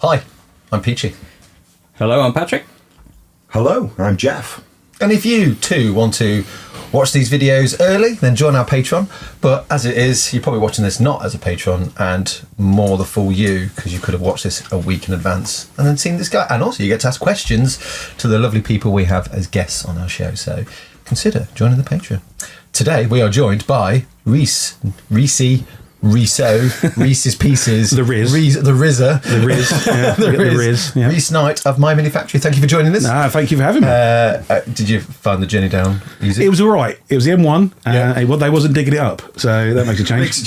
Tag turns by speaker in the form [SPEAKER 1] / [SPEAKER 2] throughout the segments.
[SPEAKER 1] Hi, I'm Peachy.
[SPEAKER 2] Hello, I'm Patrick.
[SPEAKER 3] Hello, I'm Jeff.
[SPEAKER 1] And if you too want to watch these videos early, then join our Patreon. But as it is, you're probably watching this not as a patron and more the full you, because you could have watched this a week in advance and then seen this guy. And also you get to ask questions to the lovely people we have as guests on our show. So consider joining the Patreon. Today we are joined by Reese's Pieces,
[SPEAKER 4] the Riz,
[SPEAKER 1] the Rizzer,
[SPEAKER 4] the Riz, yeah,
[SPEAKER 1] the Riz,
[SPEAKER 4] yeah.
[SPEAKER 1] Reese Knight of My Mini Factory. Thank you for joining us.
[SPEAKER 4] Thank you for having me.
[SPEAKER 1] Did you find the journey down easy?
[SPEAKER 4] It was all right. It was the M1.
[SPEAKER 1] Yeah.
[SPEAKER 4] Well, they wasn't digging it up, so that makes a change.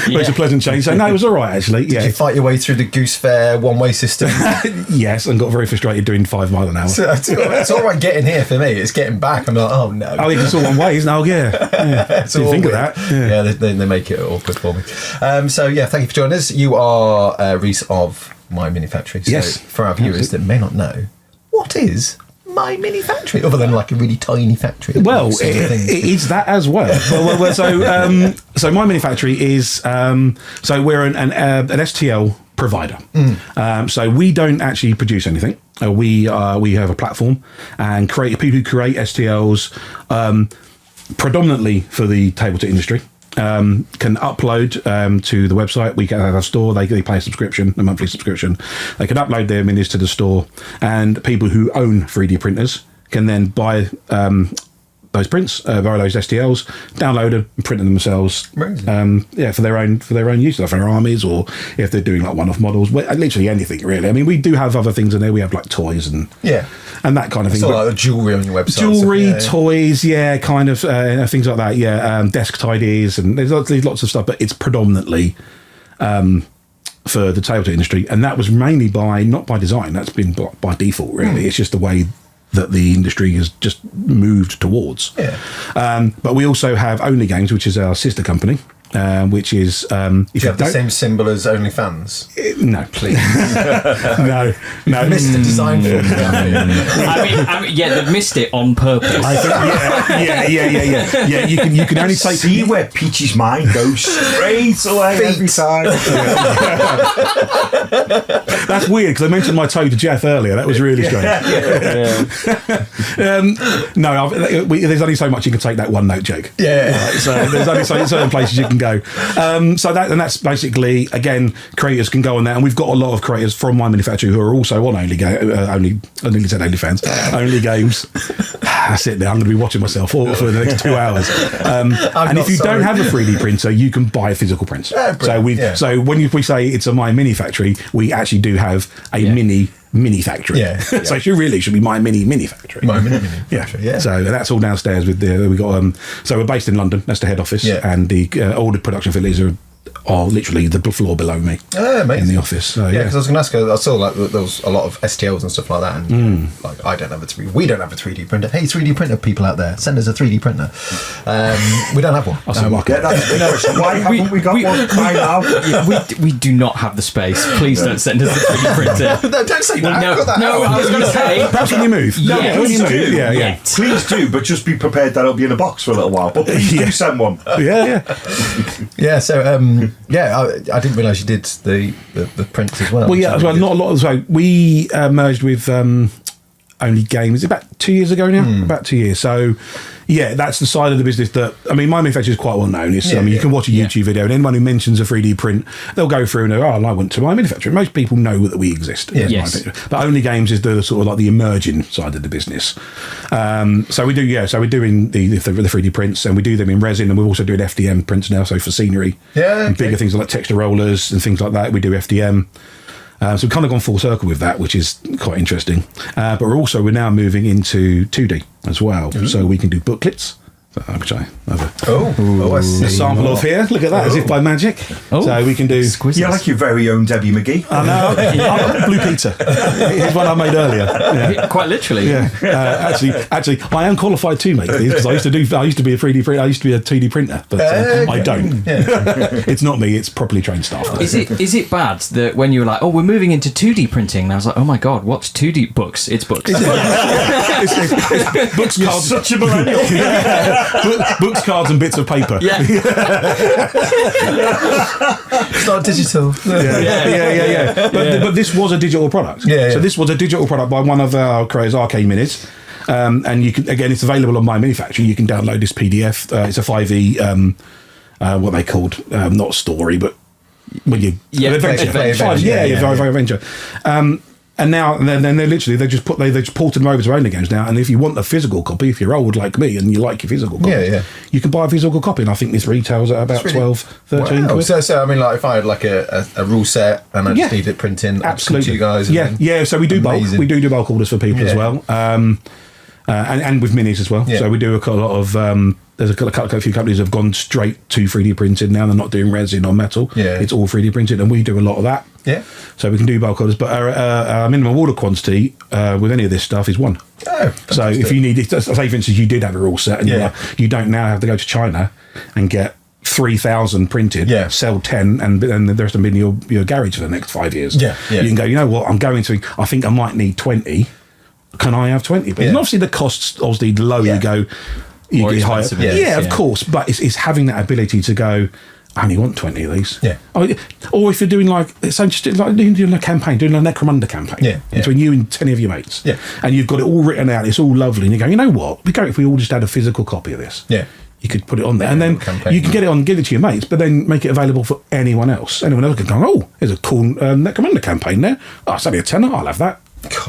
[SPEAKER 4] Makes a pleasant change. So no, it was all right actually.
[SPEAKER 1] Did you fight your way through the Goose Fair one-way system?
[SPEAKER 4] Yes, and got very frustrated doing 5 miles an hour.
[SPEAKER 1] So it's all right getting here for me. It's getting back. I'm like, oh no.
[SPEAKER 4] Oh, it's all one way, isn't it? Oh yeah. Didn't think of that.
[SPEAKER 1] Yeah, they make it awkward for me. So yeah, thank you for joining us. You are Reese of My Mini Factory. So
[SPEAKER 4] yes.
[SPEAKER 1] For our viewers that may not know, what is My Mini Factory, other than like a really tiny factory?
[SPEAKER 4] Well, it is that as well. So My Mini Factory is so we're an STL provider. So we don't actually produce anything. We have a platform and people who create STLs predominantly for the tabletop industry. Can upload to the website. We can have a store. They pay a subscription, a monthly subscription. They can upload their minis to the store, and people who own 3D printers can then buy those prints via those STLs, download them, and print them themselves. For their own use, like for their armies, or if they're doing like one-off models. Literally anything, really. I mean, we do have other things in there. We have like toys and that kind of thing.
[SPEAKER 1] So like the jewellery on your website.
[SPEAKER 4] Jewellery, toys, kind of things like that. Desk tidies, and there's lots of stuff, but it's predominantly for the tabletop industry, and that was mainly not by design. That's been by default, really. It's just the way that the industry has just moved towards. But we also have Only Games, which is our sister company, which is...
[SPEAKER 1] Do you have the same symbol as OnlyFans?
[SPEAKER 4] No, please. no.
[SPEAKER 1] Missed the design for it.
[SPEAKER 2] I mean, they've missed it on purpose.
[SPEAKER 4] Yeah. You can only take...
[SPEAKER 3] See where Peachy's mind goes straight away every time.
[SPEAKER 4] That's weird, because I mentioned my toe to Jeff earlier. That was really strange. There's only so much you can take that one note joke. So there's only certain places you can go. That's basically, again, creators can go on there, and we've got a lot of creators from My Mini Factory who are also on Only Games. Only Games. That's it. Now I'm going to be watching myself for the next 2 hours. And if you don't have a 3D printer, you can buy physical prints. So when we say it's a My Mini Factory, we actually do have a mini factory. So it really should be My Mini Factory.
[SPEAKER 1] My Mini Factory. Yeah.
[SPEAKER 4] So that's all downstairs with we got so we're based in London. That's the head office, and the all the production facilities are literally the floor below me in the office. So,
[SPEAKER 1] because I was going to ask, I saw like there was a lot of STLs and stuff like that, and like we don't have a 3D printer. Hey, 3D printer people out there, send us a 3D printer. We don't have one.
[SPEAKER 3] Why haven't we got one by now?
[SPEAKER 2] We do not have the space. Please don't send us a 3D printer.
[SPEAKER 1] No, don't say that.
[SPEAKER 2] No, I was going to say.
[SPEAKER 4] Perhaps when you move.
[SPEAKER 3] Please do, but just be prepared that it'll be in a box for a little while. But please do send one.
[SPEAKER 1] So I didn't realise you did the prints as well.
[SPEAKER 4] Well, not a lot. So we merged with Only Games about 2 years ago now. About 2 years. So that's the side of the business that, I mean, My Mini Factory is quite well known. You can watch a YouTube video, and anyone who mentions a 3D print, they'll go through and go, I went to My Mini Factory. Most people know that we exist. But Only Games is the sort of like the emerging side of the business. So we do, so we're doing the 3D prints, and we do them in resin, and we're also doing FDM prints now, so for scenery. And bigger things like texture rollers and things like that, we do FDM. So we've kind of gone full circle with that, which is quite interesting. But we're now moving into 2D as well. So we can do booklets, which I have
[SPEAKER 1] I see.
[SPEAKER 4] a sample of here. Look at that, as if by magic. So we can do...
[SPEAKER 3] You're like your very own Debbie McGee.
[SPEAKER 4] I know. Blue Peter. Here's one I made earlier.
[SPEAKER 2] Quite literally.
[SPEAKER 4] Actually, I am qualified to make these, because I used to be a 3D printer. I used to be a 2D printer, but I don't. It's not me. It's properly trained staff.
[SPEAKER 2] Is it bad that when you were like, we're moving into 2D printing, and I was like, oh my god, what's 2D books? It's books.
[SPEAKER 4] It's books.
[SPEAKER 3] You're such a millennial.
[SPEAKER 4] books, cards, and bits of paper.
[SPEAKER 2] Yeah.
[SPEAKER 1] It's not digital.
[SPEAKER 4] Yeah. But this was a digital product.
[SPEAKER 1] Yeah.
[SPEAKER 4] So this was a digital product by one of our creators, Arcade Minis. And you can, again, it's available on My Mini Factory. You can download this PDF. It's a 5e, what they called, not story, but when you adventure. Adventure. And now, then they just ported them over to owner games now. And if you want a physical copy, if you're old like me and you like your physical copy, you can buy a physical copy. And I think this retails at about 12, 13 quid.
[SPEAKER 1] So I mean, like, if I had like a rule set and I just need it printing,
[SPEAKER 4] absolutely,
[SPEAKER 1] to you guys.
[SPEAKER 4] Yeah. So we do bulk. We do bulk orders for people as well, and with minis as well.
[SPEAKER 1] Yeah.
[SPEAKER 4] So we do a lot of. There's a few companies have gone straight to 3D printed now. They're not doing resin or metal.
[SPEAKER 1] Yeah.
[SPEAKER 4] It's all 3D printed, and we do a lot of that.
[SPEAKER 1] Yeah.
[SPEAKER 4] So we can do bulk orders, but our minimum order quantity with any of this stuff is 1.
[SPEAKER 1] Oh,
[SPEAKER 4] so if you need it, say for instance you did have a rule set, and you don't now have to go to China and get 3,000 printed, sell 10, and then the rest of them in your garage for the next 5 years.
[SPEAKER 1] Yeah.
[SPEAKER 4] You can go, you know what, I think I might need 20. Can I have 20? But obviously the costs, obviously the lower you go, you
[SPEAKER 2] more
[SPEAKER 4] get higher.
[SPEAKER 2] expensive.
[SPEAKER 4] Yeah, of course. But it's having that ability to go, I only want 20 of these.
[SPEAKER 1] Yeah.
[SPEAKER 4] Or if you're doing doing a campaign, doing a Necromunda campaign between you and 10 of your mates.
[SPEAKER 1] Yeah.
[SPEAKER 4] And you've got it all written out, it's all lovely, and you go, you know what? It'd be great if we all just had a physical copy of this.
[SPEAKER 1] Yeah.
[SPEAKER 4] You could put it on there, and then
[SPEAKER 1] campaign.
[SPEAKER 4] you can get it on, give it to your mates, but then make it available for anyone else. Anyone else can go, oh, there's a cool Necromunda campaign there. Oh, it's only a tenner, I'll have that.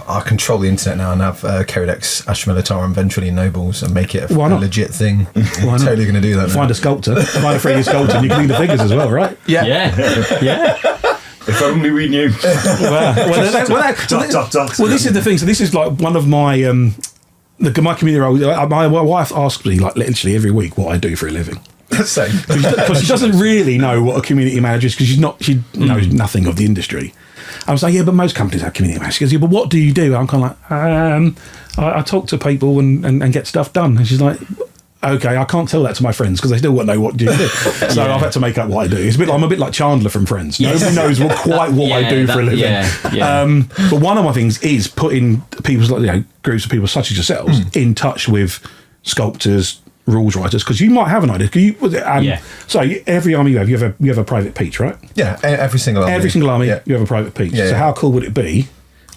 [SPEAKER 1] I control the internet now and have Codex, Astra Militarum, Ventrally Nobles, and make it a legit thing.
[SPEAKER 4] Why not?
[SPEAKER 1] Totally going to do that now.
[SPEAKER 4] Find a sculptor, find a 3D sculptor, and you can do the figures as well, right?
[SPEAKER 2] Yeah.
[SPEAKER 3] If only we knew.
[SPEAKER 4] Well, this is the thing. So this is like one of my my community role. My wife asks me like literally every week what I do for a living.
[SPEAKER 1] Same.
[SPEAKER 4] Because she doesn't really know what a community manager is, because she knows nothing of the industry. I was like, yeah, but most companies have community managers. She goes, yeah, but what do you do? I'm kind of like, I talk to people and get stuff done. And she's like, okay, I can't tell that to my friends because they still won't know what you do. So I've had to make up what I do. I'm a bit like Chandler from Friends. Nobody knows quite what I do for a living. But one of my things is putting people's groups of people such as yourselves in touch with sculptors, rules writers, because you might have an idea. So every army you have a private peach, right?
[SPEAKER 1] Yeah, every single army.
[SPEAKER 4] Every single army you have a private peach. So how cool would it be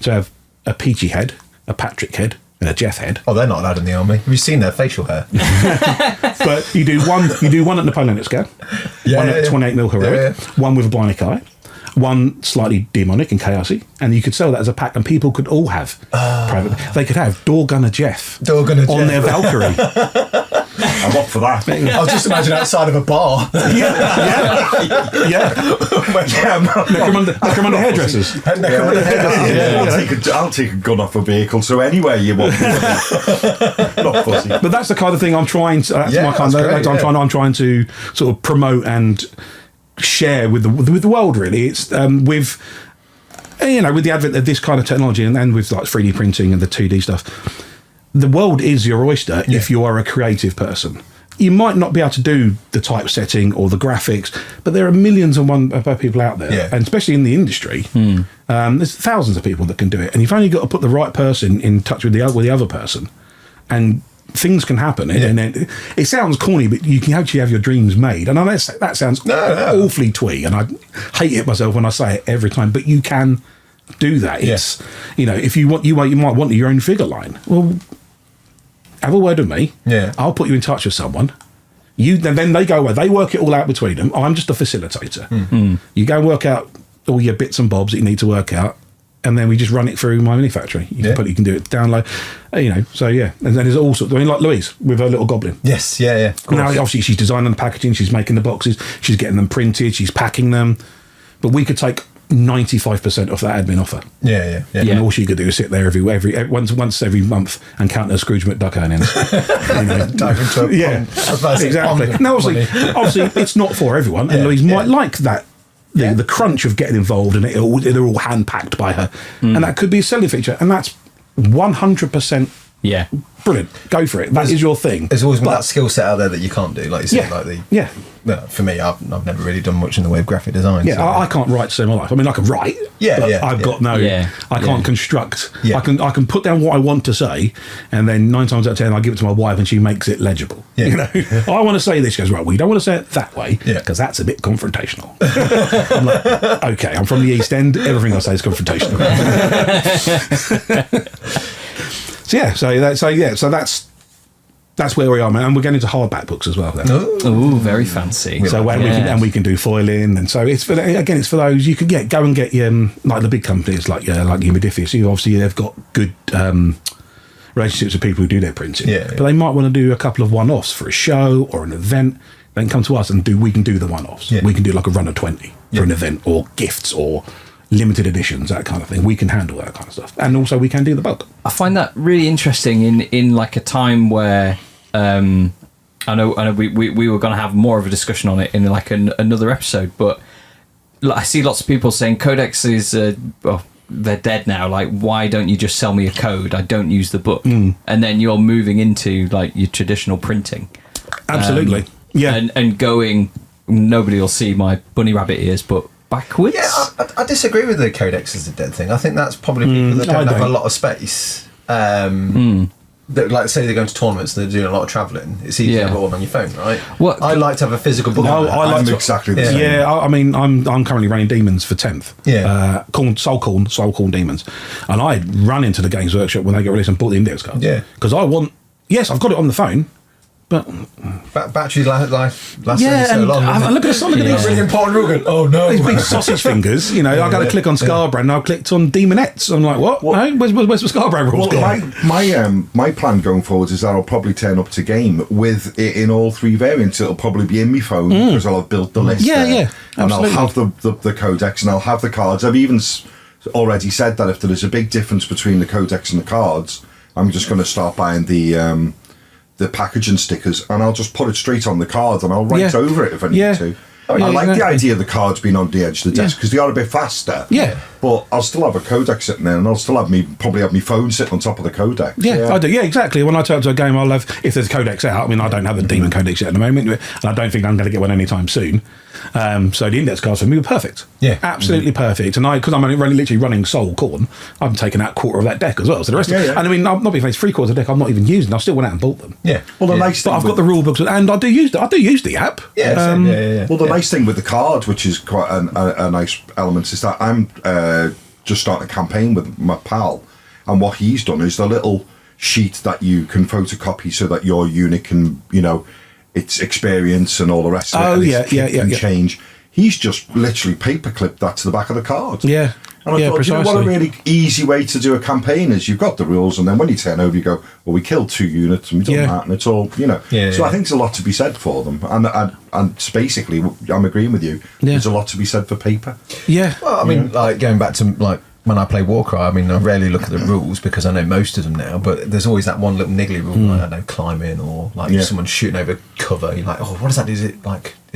[SPEAKER 4] to have a Peachy head, a Patrick head, and a Jeff head?
[SPEAKER 1] Oh, they're not allowed in the army. Have you seen their facial hair?
[SPEAKER 4] But you do one at Napoleonic scale, one at 28mm heroic, one with a bionic eye, one slightly demonic and chaosy, and you could sell that as a pack, and people could all have private. They could have Door Gunner Jeff on their Valkyrie.
[SPEAKER 3] I'm up for that.
[SPEAKER 1] I was just imagining outside of a bar.
[SPEAKER 4] Necromunda hairdressers.
[SPEAKER 3] I'll take a gun off a vehicle, so anywhere you want. Not fussy.
[SPEAKER 4] But that's the kind of thing I'm trying to. I'm trying to sort of promote and share with the world. Really, it's with the advent of this kind of technology and with like 3D printing and the 2D stuff. The world is your oyster if you are a creative person. You might not be able to do the typesetting or the graphics, but there are millions and one people out there, and especially in the industry, there's thousands of people that can do it. And you've only got to put the right person in touch with the other person, and things can happen. And it sounds corny, but you can actually have your dreams made. And that sounds awfully twee, and I hate it myself when I say it every time. But you can do that. It's if you want, you might want your own figure line. Well, have a word with me. I'll put you in touch with someone. Then they go away. They work it all out between them. I'm just a facilitator. You go and work out all your bits and bobs that you need to work out, and then we just run it through My Mini Factory. You can do it, download. So and then there's all sorts. I mean, like Louise with her little goblin.
[SPEAKER 1] Yes, yeah.
[SPEAKER 4] Now, obviously, she's designing the packaging. She's making the boxes. She's getting them printed. She's packing them. But we could take 95% off that admin offer. Yeah. And all she could do is sit there once every month and count her Scrooge McDuck earnings.
[SPEAKER 1] Dive into a
[SPEAKER 4] exactly. Now, obviously, it's not for everyone, and Louise might like that. The crunch of getting involved, and they're all hand packed by her, and that could be a selling feature, and that's 100%
[SPEAKER 2] Yeah.
[SPEAKER 4] Brilliant. Go for it. That is your thing.
[SPEAKER 1] There's always that skill set out there that you can't do, like you said.
[SPEAKER 4] Yeah.
[SPEAKER 1] Like
[SPEAKER 4] Yeah.
[SPEAKER 1] Well, for me, I've never really done much in the way of graphic design.
[SPEAKER 4] Yeah,
[SPEAKER 1] so.
[SPEAKER 4] I can't write to save my life. I mean, I can write.
[SPEAKER 1] Yeah,
[SPEAKER 4] but
[SPEAKER 1] yeah,
[SPEAKER 4] I've
[SPEAKER 1] yeah.
[SPEAKER 4] got no.
[SPEAKER 2] Yeah,
[SPEAKER 4] I can't
[SPEAKER 2] yeah.
[SPEAKER 4] construct.
[SPEAKER 1] Yeah.
[SPEAKER 4] I can put down what I want to say, and then 9 times out of 10, I give it to my wife, and she makes it legible.
[SPEAKER 1] Yeah.
[SPEAKER 4] You know, I want to say this. She goes, right. Well, you don't want to say it that way
[SPEAKER 1] Yeah.
[SPEAKER 4] because that's a bit confrontational. I'm like, okay, I'm from the East End. Everything I say is confrontational. So that's where we are, man. And we're getting into hardback books as well. Then.
[SPEAKER 2] Ooh, very fancy.
[SPEAKER 4] So we can do foiling, and so it's for those you can go and get your like the big companies like your Modiphius. You obviously they've got good relationships with people who do their printing.
[SPEAKER 1] Yeah.
[SPEAKER 4] But they might want to do a couple of one-offs for a show or an event. Then come to us and we can do the one-offs.
[SPEAKER 1] Yeah.
[SPEAKER 4] We can do like a run of 20 for an event or gifts or limited editions, that kind of thing. We can handle that kind of stuff, and also we can do the bulk.
[SPEAKER 2] I find that really interesting in like a time where I know we were going to have more of a discussion on it in like another episode, but I see lots of people saying Codex is they're dead now. Like, why don't you just sell me a code? I don't use the book, and then you're moving into like your traditional printing.
[SPEAKER 4] Absolutely,
[SPEAKER 2] and going. Nobody will see my bunny rabbit ears, but backwards.
[SPEAKER 1] Yeah, I disagree with the Codex as a dead thing. I think that's probably people that don't have a lot of space. That, like, say they're going to tournaments and they're doing a lot of travelling. It's easy to have it all on your phone, right?
[SPEAKER 2] What?
[SPEAKER 1] I like to have a physical book.
[SPEAKER 4] No, I like to,
[SPEAKER 3] exactly the same.
[SPEAKER 4] Yeah, I mean, I'm currently running Demons for 10th.
[SPEAKER 1] Yeah.
[SPEAKER 4] Soul Corn Demons, and I run into the Games Workshop when they get released and bought the index cards.
[SPEAKER 1] Yeah.
[SPEAKER 4] Because I've got it on the phone, but
[SPEAKER 1] Battery life lasts
[SPEAKER 4] yeah,
[SPEAKER 1] so
[SPEAKER 4] and
[SPEAKER 1] long.
[SPEAKER 4] look at these
[SPEAKER 1] really important rule. Oh no,
[SPEAKER 4] these big sausage fingers. You know, I got to click on Scarborough, and I've clicked on Demonettes. I'm like, what? No, where's the Scarborough rules?
[SPEAKER 3] My plan going forward is that I'll probably turn up to game with it in all 3 variants. It'll probably be in my phone because I'll have built the list.
[SPEAKER 4] Yeah,
[SPEAKER 3] there,
[SPEAKER 4] yeah,
[SPEAKER 3] and
[SPEAKER 4] absolutely.
[SPEAKER 3] I'll have the Codex and I'll have the cards. I've even already said that if there is a big difference between the Codex and the cards, I'm just going to start buying the packaging stickers, and I'll just put it straight on the card, and I'll write over it if I need to. I like the idea of the cards being on the edge of the desk because they are a bit faster.
[SPEAKER 4] Yeah.
[SPEAKER 3] But I'll still have a Codex sitting there, and I'll still probably have my phone sitting on top of the Codex.
[SPEAKER 4] Yeah, I do. Yeah, exactly. When I turn up to a game, I'll have, if there's a Codex out, I mean, I don't have the Demon Codex yet at the moment, and I don't think I'm going to get one anytime soon. So the index cards for me were perfect.
[SPEAKER 1] Yeah.
[SPEAKER 4] Absolutely perfect. And because I'm literally running Soul Corn, I'm taking out 1/4 of that deck as well. So the rest and I mean, I'm not being faced 3/4 of the deck I'm not even using. I still went out and bought them.
[SPEAKER 1] Yeah.
[SPEAKER 3] Well, the nice thing
[SPEAKER 4] But I've got the rule books, and I do use the app.
[SPEAKER 1] Yeah.
[SPEAKER 3] Well, the nice thing with the card, which is quite a nice element, is that I'm just starting a campaign with my pal, and what he's done is the little sheet that you can photocopy so that your unit can, its experience and all the rest of it. Can change. He's just literally paperclipped that to the back of the card.
[SPEAKER 4] Yeah.
[SPEAKER 3] And I thought,
[SPEAKER 4] precisely.
[SPEAKER 3] what a really easy way to do a campaign is you've got the rules, and then when you turn over, you go, well, we killed 2 units, and we've done that, and it's all, So I think there's a lot to be said for them. And basically, I'm agreeing with you. There's a lot to be said for paper.
[SPEAKER 4] Yeah.
[SPEAKER 1] Well, I mean, like going back to like when I play Warcry, I mean, I rarely look at the rules because I know most of them now. But there's always that one little niggly rule, like, I don't know, climbing or like someone shooting over cover. You're like, oh, what does that do? Is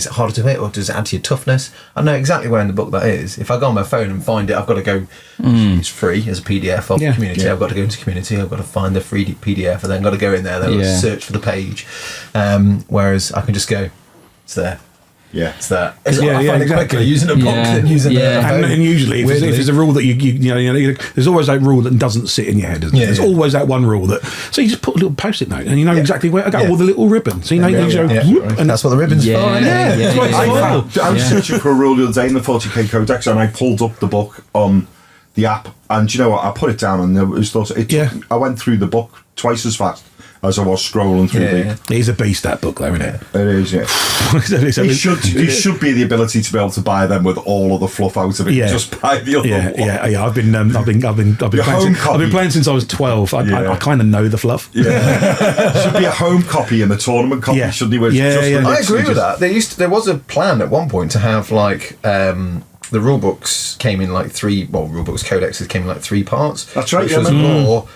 [SPEAKER 1] it harder to hit, or does it add to your toughness? I know exactly where in the book that is. If I go on my phone and find it, I've got to go. It's free as a PDF of community. I've got to go into community. I've got to find the free PDF, and then got to go in there. Then search for the page. Whereas I can just go, it's there.
[SPEAKER 3] Yeah,
[SPEAKER 1] it's that. I find it quicker using a book than using a phone.
[SPEAKER 4] And usually, if there's a rule that you there's always that rule that doesn't sit in your head, isn't there? There's always that one rule that. So you just put a little post-it note, and you know exactly where to go. All the little ribbons. So you know,
[SPEAKER 1] and that's what the ribbons for.
[SPEAKER 3] I was searching for a rule the other day in the 40k Codex, and I pulled up the book on the app, and you know what? I put it down, and it was I went through the book twice as fast as I was scrolling through the...
[SPEAKER 4] He's a beast, that book, though, isn't it?
[SPEAKER 3] It is, yeah. There should be the ability to be able to buy them with all of the fluff out of it. Just buy the other one.
[SPEAKER 4] Yeah. I've been playing since I was 12. I kind of know the fluff.
[SPEAKER 3] Yeah. Should be a home copy and a tournament copy, shouldn't they?
[SPEAKER 1] I agree with that. There was a plan at one point to have like the rule books came in like 3. Well, rule books codexes came in like 3 parts.
[SPEAKER 3] That's right.
[SPEAKER 1] Which was more.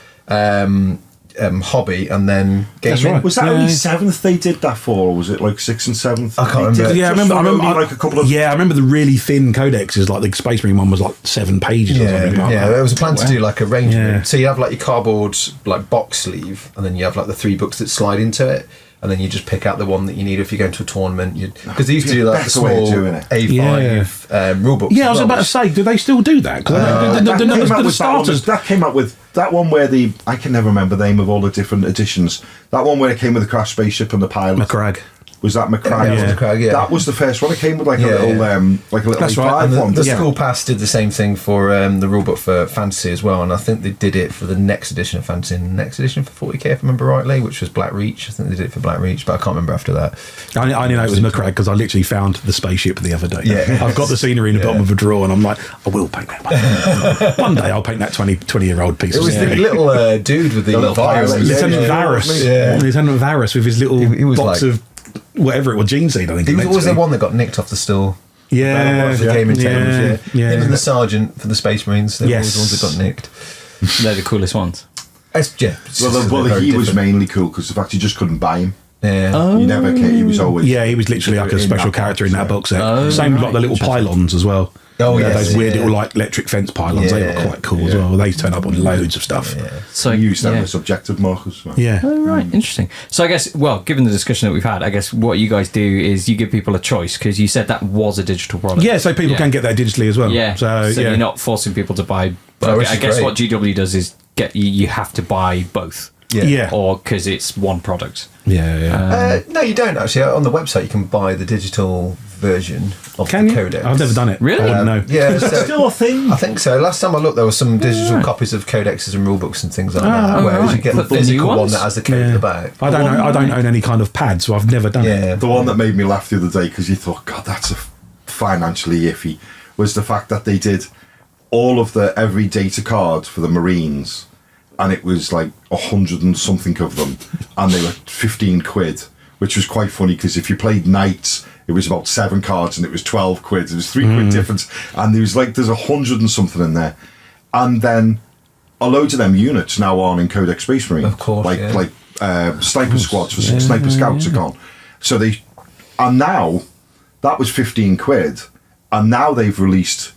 [SPEAKER 1] hobby and then gaming.
[SPEAKER 4] That's right.
[SPEAKER 3] Was that only 7th they did that for, or was it like 6th and 7th?
[SPEAKER 1] I can't remember.
[SPEAKER 4] Yeah, I remember
[SPEAKER 3] like a couple of.
[SPEAKER 4] Yeah, I remember the really thin codexes, like the Space Marine one was like 7 pages or something like that.
[SPEAKER 1] There was a plan to do like arrangement.
[SPEAKER 4] Yeah.
[SPEAKER 1] So you have like your cardboard like box sleeve, and then you have like the 3 books that slide into it, and then you just pick out the one that you need if you go into a tournament. Because they used to do like the
[SPEAKER 3] That's the way of
[SPEAKER 1] small
[SPEAKER 3] doing it.
[SPEAKER 1] A5 rule books.
[SPEAKER 4] Yeah, I was
[SPEAKER 1] as well,
[SPEAKER 4] about to say, do they still do that?
[SPEAKER 3] That came out with that one where I can never remember the name of all the different editions. That one where it came with the crash spaceship and the pilot.
[SPEAKER 4] McCrag.
[SPEAKER 3] Was that McCrag?
[SPEAKER 1] Yeah, it was McCrag, yeah.
[SPEAKER 3] That was the first one. It came with like a little
[SPEAKER 4] That's
[SPEAKER 3] A5
[SPEAKER 4] right.
[SPEAKER 1] And
[SPEAKER 3] one.
[SPEAKER 1] the school pass did the same thing for the rulebook for Fantasy as well, and I think they did it for the next edition of Fantasy and the next edition for 40k, if I remember rightly, which was Black Reach. I think they did it for Black Reach, but I can't remember after that.
[SPEAKER 4] I only know it was McCrag because I literally found the spaceship the other day.
[SPEAKER 1] Yeah.
[SPEAKER 4] I've got the scenery in the bottom of a drawer, and I'm like, I will paint that one. One day I'll paint that 20-year-old piece.
[SPEAKER 1] It was the little dude with the
[SPEAKER 3] little
[SPEAKER 1] virus.
[SPEAKER 3] pilot,
[SPEAKER 4] Lieutenant Varus.
[SPEAKER 1] Yeah.
[SPEAKER 4] Lieutenant Varus with his little
[SPEAKER 1] He was
[SPEAKER 4] box
[SPEAKER 1] like-
[SPEAKER 4] of whatever it was, gene seed, I think.
[SPEAKER 1] He
[SPEAKER 4] it
[SPEAKER 1] was
[SPEAKER 4] meant
[SPEAKER 1] always
[SPEAKER 4] to
[SPEAKER 1] the
[SPEAKER 4] be.
[SPEAKER 1] one that got nicked off the store.
[SPEAKER 4] Yeah,
[SPEAKER 1] The gaming tables,
[SPEAKER 4] yeah.
[SPEAKER 1] Him and the sergeant for the Space Marines, they were
[SPEAKER 4] Yes.
[SPEAKER 1] always the ones that got nicked.
[SPEAKER 2] They're the coolest ones.
[SPEAKER 1] It's just
[SPEAKER 3] Well, he was
[SPEAKER 1] different.
[SPEAKER 3] mainly cool because the fact you just couldn't buy him.
[SPEAKER 1] Yeah.
[SPEAKER 3] You never came. He was always.
[SPEAKER 4] Yeah, he was literally like a
[SPEAKER 3] in
[SPEAKER 4] special
[SPEAKER 3] that
[SPEAKER 4] character
[SPEAKER 3] box,
[SPEAKER 4] in that
[SPEAKER 3] yeah.
[SPEAKER 4] box set.
[SPEAKER 2] Oh,
[SPEAKER 4] Same with like the
[SPEAKER 2] right,
[SPEAKER 4] little
[SPEAKER 2] interesting.
[SPEAKER 4] pylons as well.
[SPEAKER 1] Oh,
[SPEAKER 4] Yeah,
[SPEAKER 1] yes,
[SPEAKER 4] those weird
[SPEAKER 1] yeah.
[SPEAKER 4] little like electric fence pylons. They were
[SPEAKER 1] Yeah,
[SPEAKER 4] quite cool as well. They turn up on loads of stuff.
[SPEAKER 2] So
[SPEAKER 3] You used them
[SPEAKER 2] yeah.
[SPEAKER 3] as objective markers. Man.
[SPEAKER 4] Yeah.
[SPEAKER 2] Oh, right, interesting. So I guess, well, given the discussion that we've had, I guess what you guys do is you give people a choice because you said that was a digital product.
[SPEAKER 4] Yeah, so people can get that digitally as well.
[SPEAKER 2] Yeah.
[SPEAKER 4] So, yeah.
[SPEAKER 2] you're not forcing people to buy.
[SPEAKER 1] Oh, which
[SPEAKER 2] I
[SPEAKER 1] is
[SPEAKER 2] guess
[SPEAKER 1] great.
[SPEAKER 2] what GW does is get you have to buy both.
[SPEAKER 4] Yeah.
[SPEAKER 2] Or because it's one product.
[SPEAKER 4] Yeah.
[SPEAKER 1] No, you don't actually. On the website, you can buy the digital version of
[SPEAKER 4] Can
[SPEAKER 1] the
[SPEAKER 4] you?
[SPEAKER 1] Codex.
[SPEAKER 4] I've never done it.
[SPEAKER 2] Really?
[SPEAKER 4] I wouldn't know.
[SPEAKER 1] Yeah, so,
[SPEAKER 3] Still a thing.
[SPEAKER 1] I think so. Last time I looked, there were some digital
[SPEAKER 2] right.
[SPEAKER 1] copies of codexes and rulebooks and things like that. Whereas
[SPEAKER 2] right.
[SPEAKER 1] you get
[SPEAKER 2] But
[SPEAKER 1] the
[SPEAKER 2] the new
[SPEAKER 1] physical one
[SPEAKER 2] ones?
[SPEAKER 1] that has the code at the back.
[SPEAKER 4] I don't know. I don't own any kind of pad, so I've never done it.
[SPEAKER 1] Yeah.
[SPEAKER 3] The one that made me laugh the other day because you thought, God, that's financially iffy, was the fact that they did all of the every data card for the Marines, and it was like 100 and something of them, and they were 15 quid, which was quite funny because if you played Knights, it was about 7 cards and it was 12 quid. It was 3 quid difference, and there's 100 and something in there, and then a load of them units now on in Codex Space Marine,
[SPEAKER 1] Of course,
[SPEAKER 3] sniper squads for sniper scouts are gone. So and now that was 15 quid, and now they've released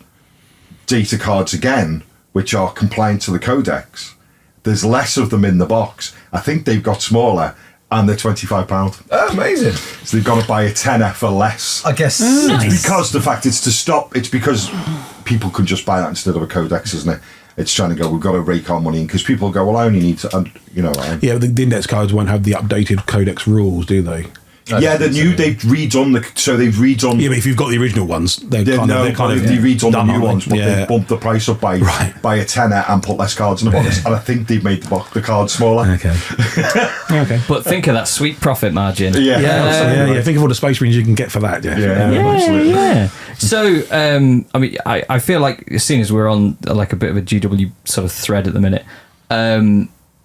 [SPEAKER 3] data cards again, which are compliant to the Codex. There's less of them in the box. I think they've got smaller, and they're £25.
[SPEAKER 1] Oh, amazing.
[SPEAKER 3] So they've got to buy a tenner for less.
[SPEAKER 1] I guess.
[SPEAKER 3] It's because the fact it's to stop. It's because people can just buy that instead of a Codex, isn't it? It's trying to go, we've got to rake our money in, because people go, well, I only need to,
[SPEAKER 4] Yeah, the index cards won't have the updated Codex rules, do they?
[SPEAKER 3] Yeah, they've redone
[SPEAKER 4] Yeah, but if you've got the original ones, they're kind of
[SPEAKER 3] they redone the
[SPEAKER 4] done,
[SPEAKER 3] new
[SPEAKER 4] aren't
[SPEAKER 3] ones, but
[SPEAKER 4] Yeah.
[SPEAKER 3] they bumped the price up by a tenner and put less cards in the box. And I think they've made the cards smaller.
[SPEAKER 4] Okay. Okay.
[SPEAKER 2] But think of that sweet profit margin.
[SPEAKER 3] Yeah.
[SPEAKER 4] Yeah. Think of all the Space Marines you can get for that. Yeah.
[SPEAKER 3] Absolutely.
[SPEAKER 2] Yeah. So, I mean, I feel like, seeing as we're on like a bit of a GW sort of thread at the minute,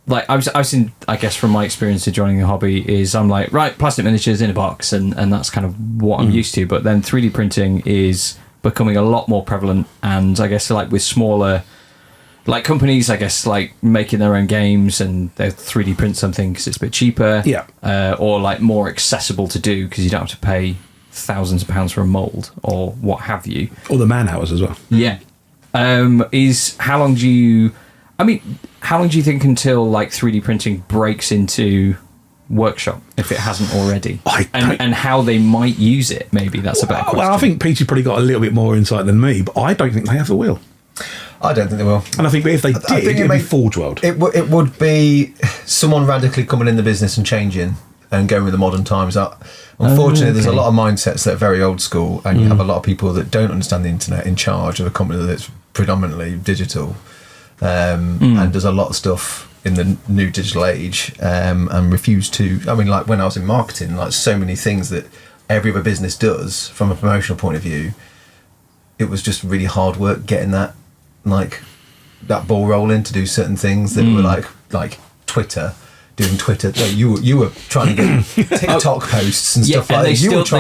[SPEAKER 2] like I've seen, I guess from my experience of joining the hobby, is I'm like, right, plastic miniatures in a box, and that's kind of what I'm used to. But then 3D printing is becoming a lot more prevalent, and I guess like with smaller like companies, I guess, like making their own games, and they 3D print something because it's a bit cheaper, or like more accessible to do because you don't have to pay thousands of pounds for a mold or what have you,
[SPEAKER 4] Or the man hours as well.
[SPEAKER 2] is how long do you think until like 3D printing breaks into workshop, if it hasn't already, and how they might use it? Maybe that's a better question.
[SPEAKER 4] Well, I think Peachy's probably got a little bit more insight than me, but I don't think they ever will.
[SPEAKER 1] I don't think they will.
[SPEAKER 4] And I think if they did,
[SPEAKER 1] think
[SPEAKER 4] it'd be Forge World.
[SPEAKER 1] It would be someone radically coming in the business and changing and going with the modern times. Unfortunately, there's a lot of mindsets that are very old school, and you have a lot of people that don't understand the internet in charge of a company that's predominantly digital, and does a lot of stuff in the new digital age, and refuse to. I mean, like when I was in marketing, like so many things that every other business does from a promotional point of view, it was just really hard work getting that ball rolling to do certain things that were like Twitter. Doing Twitter, you were trying to get TikTok posts and stuff like that.
[SPEAKER 2] They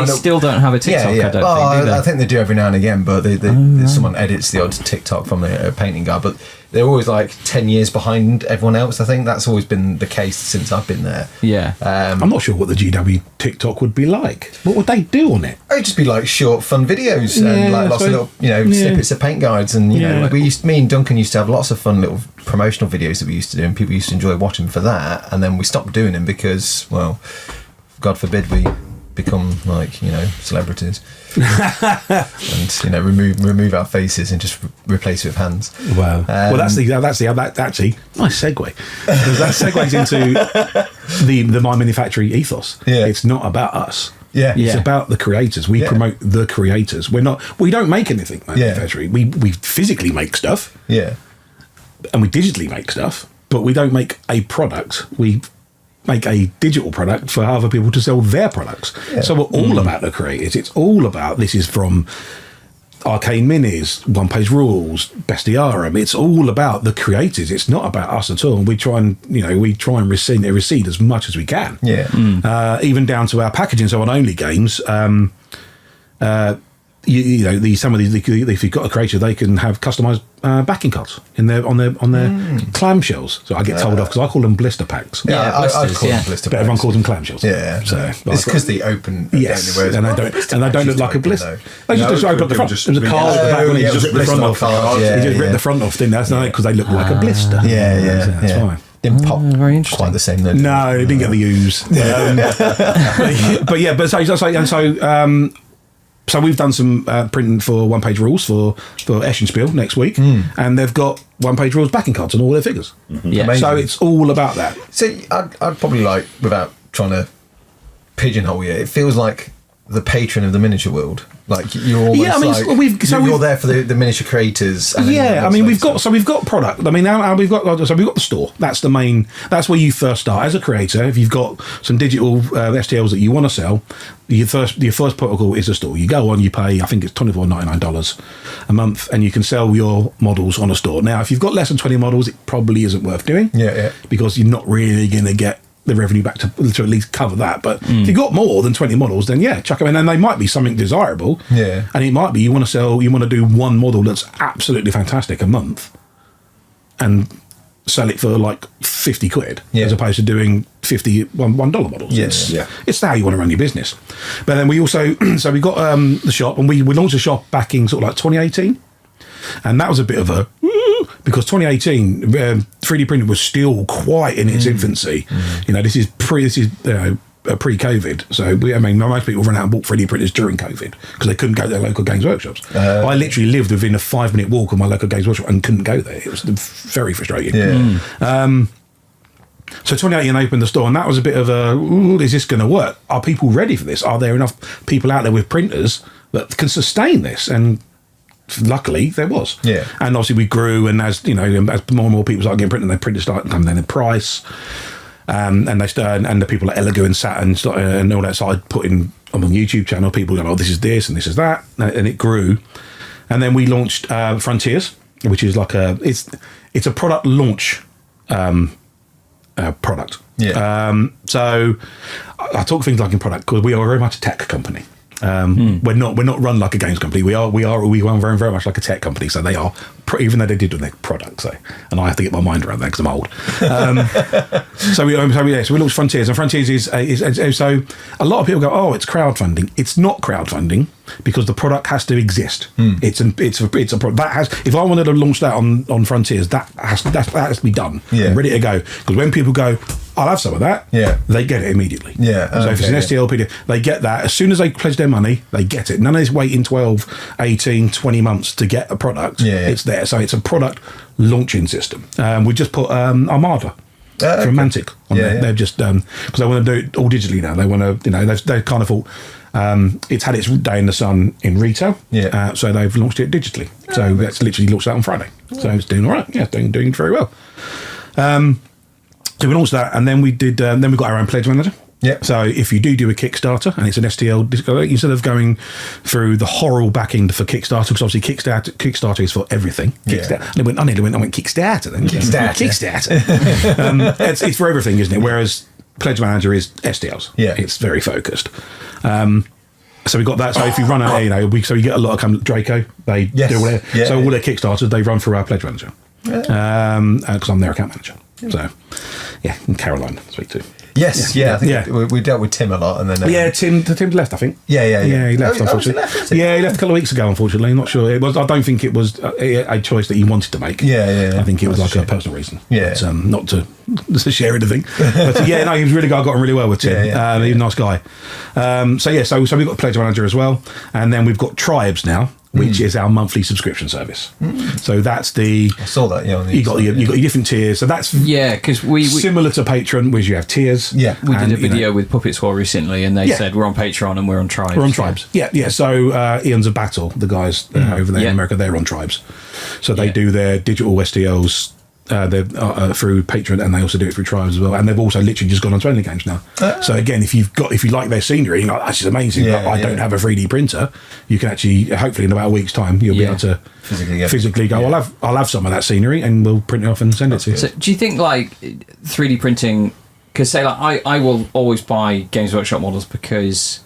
[SPEAKER 2] still don't have a TikTok. I don't think, do they?
[SPEAKER 1] I think they do every now and again, but someone edits the odd TikTok from the painting guy. But they're always like 10 years behind everyone else. I think that's always been the case since I've been there.
[SPEAKER 2] Yeah.
[SPEAKER 4] I'm not sure what the GW TikTok would be like. What would they do on it?
[SPEAKER 1] It'd just be like short, fun videos and like lots of little, snippets of paint guides. And me and Duncan used to have lots of fun little promotional videos that we used to do, and people used to enjoy watching for that. And then we stopped doing them because, well, God forbid we become like celebrities and remove our faces and just replace it with hands.
[SPEAKER 4] Wow. Well, that's actually nice segue, because that segues into the My Manufactory ethos.
[SPEAKER 1] Yeah.
[SPEAKER 4] It's not about us.
[SPEAKER 1] Yeah.
[SPEAKER 4] It's about the creators. We promote the creators. We don't make anything manufacturing. We physically make stuff.
[SPEAKER 1] Yeah.
[SPEAKER 4] And we digitally make stuff, but we don't make a product. We make a digital product for other people to sell their products. Yeah. So we're all about the creators. It's all about, this is from Arcane Minis, One Page Rules, Bestiarum. It's all about the creators. It's not about us at all. And we try and recede as much as we can.
[SPEAKER 1] Yeah.
[SPEAKER 4] Even down to our packaging. So on Only Games, some of these, if you've got a creator, they can have customized backing cards on their clamshells. So I get told off because I call them blister packs.
[SPEAKER 1] Yeah, I call them blister packs.
[SPEAKER 4] But everyone calls them clamshells.
[SPEAKER 1] Yeah,
[SPEAKER 4] so
[SPEAKER 1] it's because they open.
[SPEAKER 4] Yes, and they don't look like a blister. They just open up the front. There's a card at the back when you just rip the front off. You just rip the front off, didn't they? Because they look like a blister.
[SPEAKER 1] Yeah,
[SPEAKER 4] that's fine.
[SPEAKER 1] Didn't pop
[SPEAKER 2] very interesting.
[SPEAKER 1] quite the same then.
[SPEAKER 4] No, it didn't get the ooze. So we've done some printing for One Page Rules for Eschenspiel next week, and they've got One Page Rules backing cards on all their figures.
[SPEAKER 2] Yeah.
[SPEAKER 1] Amazing.
[SPEAKER 4] So it's all about that.
[SPEAKER 1] So I'd probably without trying to pigeonhole you, it feels like the patron of the miniature world. Like you're almost you're there for the miniature creators. And
[SPEAKER 4] we've got product. I mean, now we've got the store. That's the main. That's where you first start as a creator. If you've got some digital STLs that you want to sell, your first protocol is a store. You go on, you pay, I think it's $24.99 a month, and you can sell your models on a store. Now, if you've got less than 20 models, it probably isn't worth doing.
[SPEAKER 1] Yeah.
[SPEAKER 4] Because you're not really going to get the revenue back to at least cover that. But if you've got more than 20 models, then chuck them in, and they might be something desirable.
[SPEAKER 1] Yeah.
[SPEAKER 4] And it might be you want to do one model that's absolutely fantastic a month and sell it for like 50 quid as opposed to doing $1 models.
[SPEAKER 1] Yes.
[SPEAKER 4] It's how you want to run your business. But then we also so we got the shop, and we launched the shop back in sort of like 2018, and that was a bit of a because 2018 3D printing was still quite in its infancy. This is pre-COVID, so most people ran out and bought 3D printers during COVID because they couldn't go to their local games workshops. I literally lived within a 5-minute walk of my local games workshop and couldn't go there. It was very frustrating. So 2018 opened the store, and that was a bit of is this going to work? Are people ready for this? Are there enough people out there with printers that can sustain this? And luckily there was. And obviously we grew, and as more and more people started getting printed, their printers started coming down in price. And the people at Elegoo and Saturn and all that started putting on the YouTube channel. People going, this is this and this is that, and it grew. And then we launched Frontiers, which is like it's a product launch product. So I talk things like in product because we are very much a tech company. We're not run like a games company. We run very, very much like a tech company. So they are, even though they did their products. And I have to get my mind around that because I'm old. So we launched Frontiers, and Frontiers is so a lot of people go, oh, it's crowdfunding. It's not crowdfunding because the product has to exist. It's a product that has. If I wanted to launch that on Frontiers, that has to be done and ready to go. Because when people go, I'll have some of that. They get it immediately. So if it's an STL PDF, they get that as soon as they pledge their money. They get it. None of this waiting 12, 18, 20 months to get a product. It's there. So it's a product launching system. We just put Armada from Mantic on there. They've just because they want to do it all digitally now. They want to, they've kind of thought it's had its day in the sun in retail. So they've launched it digitally. So that's literally launched that on Friday. So it's doing all right. Yeah, it's doing very well. So we launched that, and then we did. Then we got our own pledge manager. So if you do a Kickstarter and it's an STL, instead of going through the horrible backing for Kickstarter, because obviously Kickstarter is for everything. Kickstarter. And I went Kickstarter then. Kickstarter. It's for everything, isn't it? Whereas pledge manager is STLs. It's very focused. So we got that. So if you run so you get a lot of Draco. They do all their so all their Kickstarters they run through our pledge manager. because I'm their account manager. So, yeah, and Caroline I speak to.
[SPEAKER 1] Yes, I think we dealt with Tim a lot, and then
[SPEAKER 4] Tim left, I think.
[SPEAKER 1] Yeah,
[SPEAKER 4] he left.
[SPEAKER 1] Oh,
[SPEAKER 4] Unfortunately,
[SPEAKER 1] was he?
[SPEAKER 4] Yeah, he left a couple of weeks ago. Unfortunately, I'm not sure. It was. I don't think it was a choice that he wanted to make.
[SPEAKER 1] Yeah.
[SPEAKER 4] I think it was like a personal reason.
[SPEAKER 1] Yeah,
[SPEAKER 4] but, not to share anything. But he was really good. I got on really well with Tim. He's a nice guy. So we've got Pledge Manager as well, and then we've got Tribes now, which is our monthly subscription service. So that's I
[SPEAKER 1] saw that. Yeah,
[SPEAKER 4] you got your different tiers. So that's
[SPEAKER 2] because we
[SPEAKER 4] similar to Patreon, where you have tiers.
[SPEAKER 1] Yeah,
[SPEAKER 2] we did a video with Puppet Squad recently, and they said we're on Patreon and we're on Tribes.
[SPEAKER 4] We're on Tribes. Yeah. So Ian's a Battle, the guys over there in America, they're on Tribes. So they do their digital STLs through Patreon, and they also do it through Tribes as well. And they've also literally just gone on to Only Games now. So again, if you like their scenery, you're like, that's just amazing. But I don't have a 3D printer. You can actually, hopefully, in about a week's time, you'll be able to physically go. I'll have some of that scenery, and we'll print it off and send it to you.
[SPEAKER 2] So, do you think 3D printing? Because I will always buy Games Workshop models because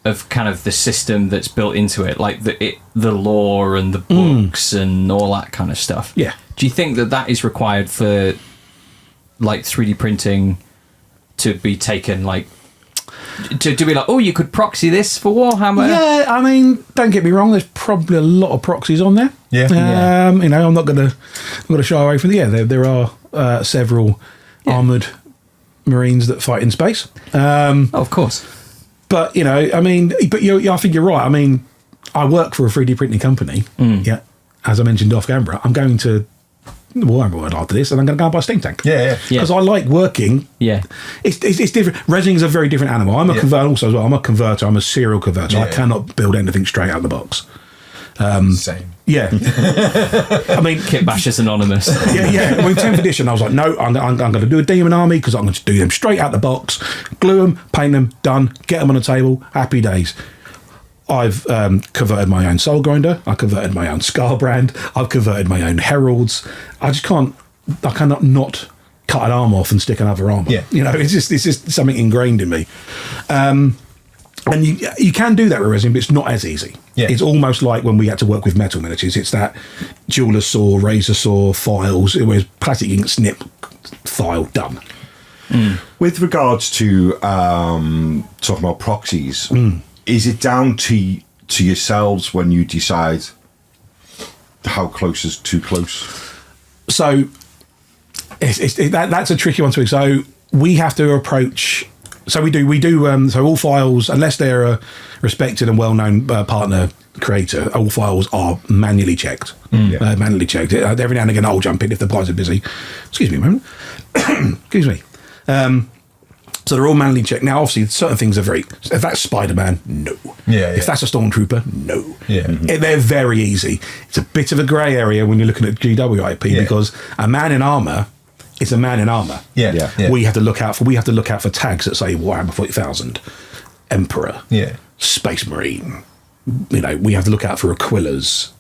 [SPEAKER 2] of kind of the system that's built into it, like the lore and the books and all that kind of stuff.
[SPEAKER 4] Yeah.
[SPEAKER 2] Do you think that is required for 3D printing to be taken to be like, oh, you could proxy this for Warhammer?
[SPEAKER 4] Yeah, I mean, don't get me wrong. There's probably a lot of proxies on there.
[SPEAKER 1] Yeah.
[SPEAKER 4] I'm not gonna shy away from it. Yeah, there are several armored Marines that fight in space.
[SPEAKER 2] Of course.
[SPEAKER 4] But I think you're right. I mean, I work for a 3D printing company. Yeah, as I mentioned off camera, I'm going to Warhammer World after this, and I'm going to go and buy a steam tank.
[SPEAKER 1] Yeah.
[SPEAKER 4] Because I like working.
[SPEAKER 2] Yeah,
[SPEAKER 4] it's different. Resin's a very different animal. I'm a converter also as well. I'm a converter. I'm a serial converter. I cannot build anything straight out of the box.
[SPEAKER 1] Same.
[SPEAKER 4] Yeah. I mean,
[SPEAKER 2] Kit Bashers Anonymous.
[SPEAKER 4] Yeah. Well, in 10th edition, I was like, no, I'm going to do a demon army because I'm going to do them straight out the box, glue them, paint them, done, get them on the table, happy days. I've converted my own Soul Grinder. I converted my own Scarbrand. I've converted my own Heralds. I cannot not cut an arm off and stick another arm on.
[SPEAKER 1] Yeah.
[SPEAKER 4] It's just something ingrained in me. And you can do that with resin, but it's not as easy.
[SPEAKER 1] Yeah.
[SPEAKER 4] It's almost like when we had to work with metal miniatures. It's that jeweler's saw, razor saw, files. It was plastic ink snip, file, done.
[SPEAKER 3] With regards to talking about proxies, is it down to yourselves when you decide how close is too close?
[SPEAKER 4] So that's a tricky one to me. So we have to approach. So we do. So all files, unless they're a respected and well-known partner creator, all files are manually checked. Manually checked. Every now and again, I'll jump in if the guys are busy. Excuse me a moment. Excuse me. So they're all manually checked. Now, obviously, certain things are if that's Spider-Man, no.
[SPEAKER 1] Yeah.
[SPEAKER 4] If that's a Stormtrooper, no.
[SPEAKER 1] Yeah.
[SPEAKER 4] They're very easy. It's a bit of a grey area when you're looking at GW IP because a man in armour is a man in armour.
[SPEAKER 1] Yeah.
[SPEAKER 4] We have to look out for tags that say Warhammer 40,000, Emperor, Space Marine. We have to look out for Aquilas,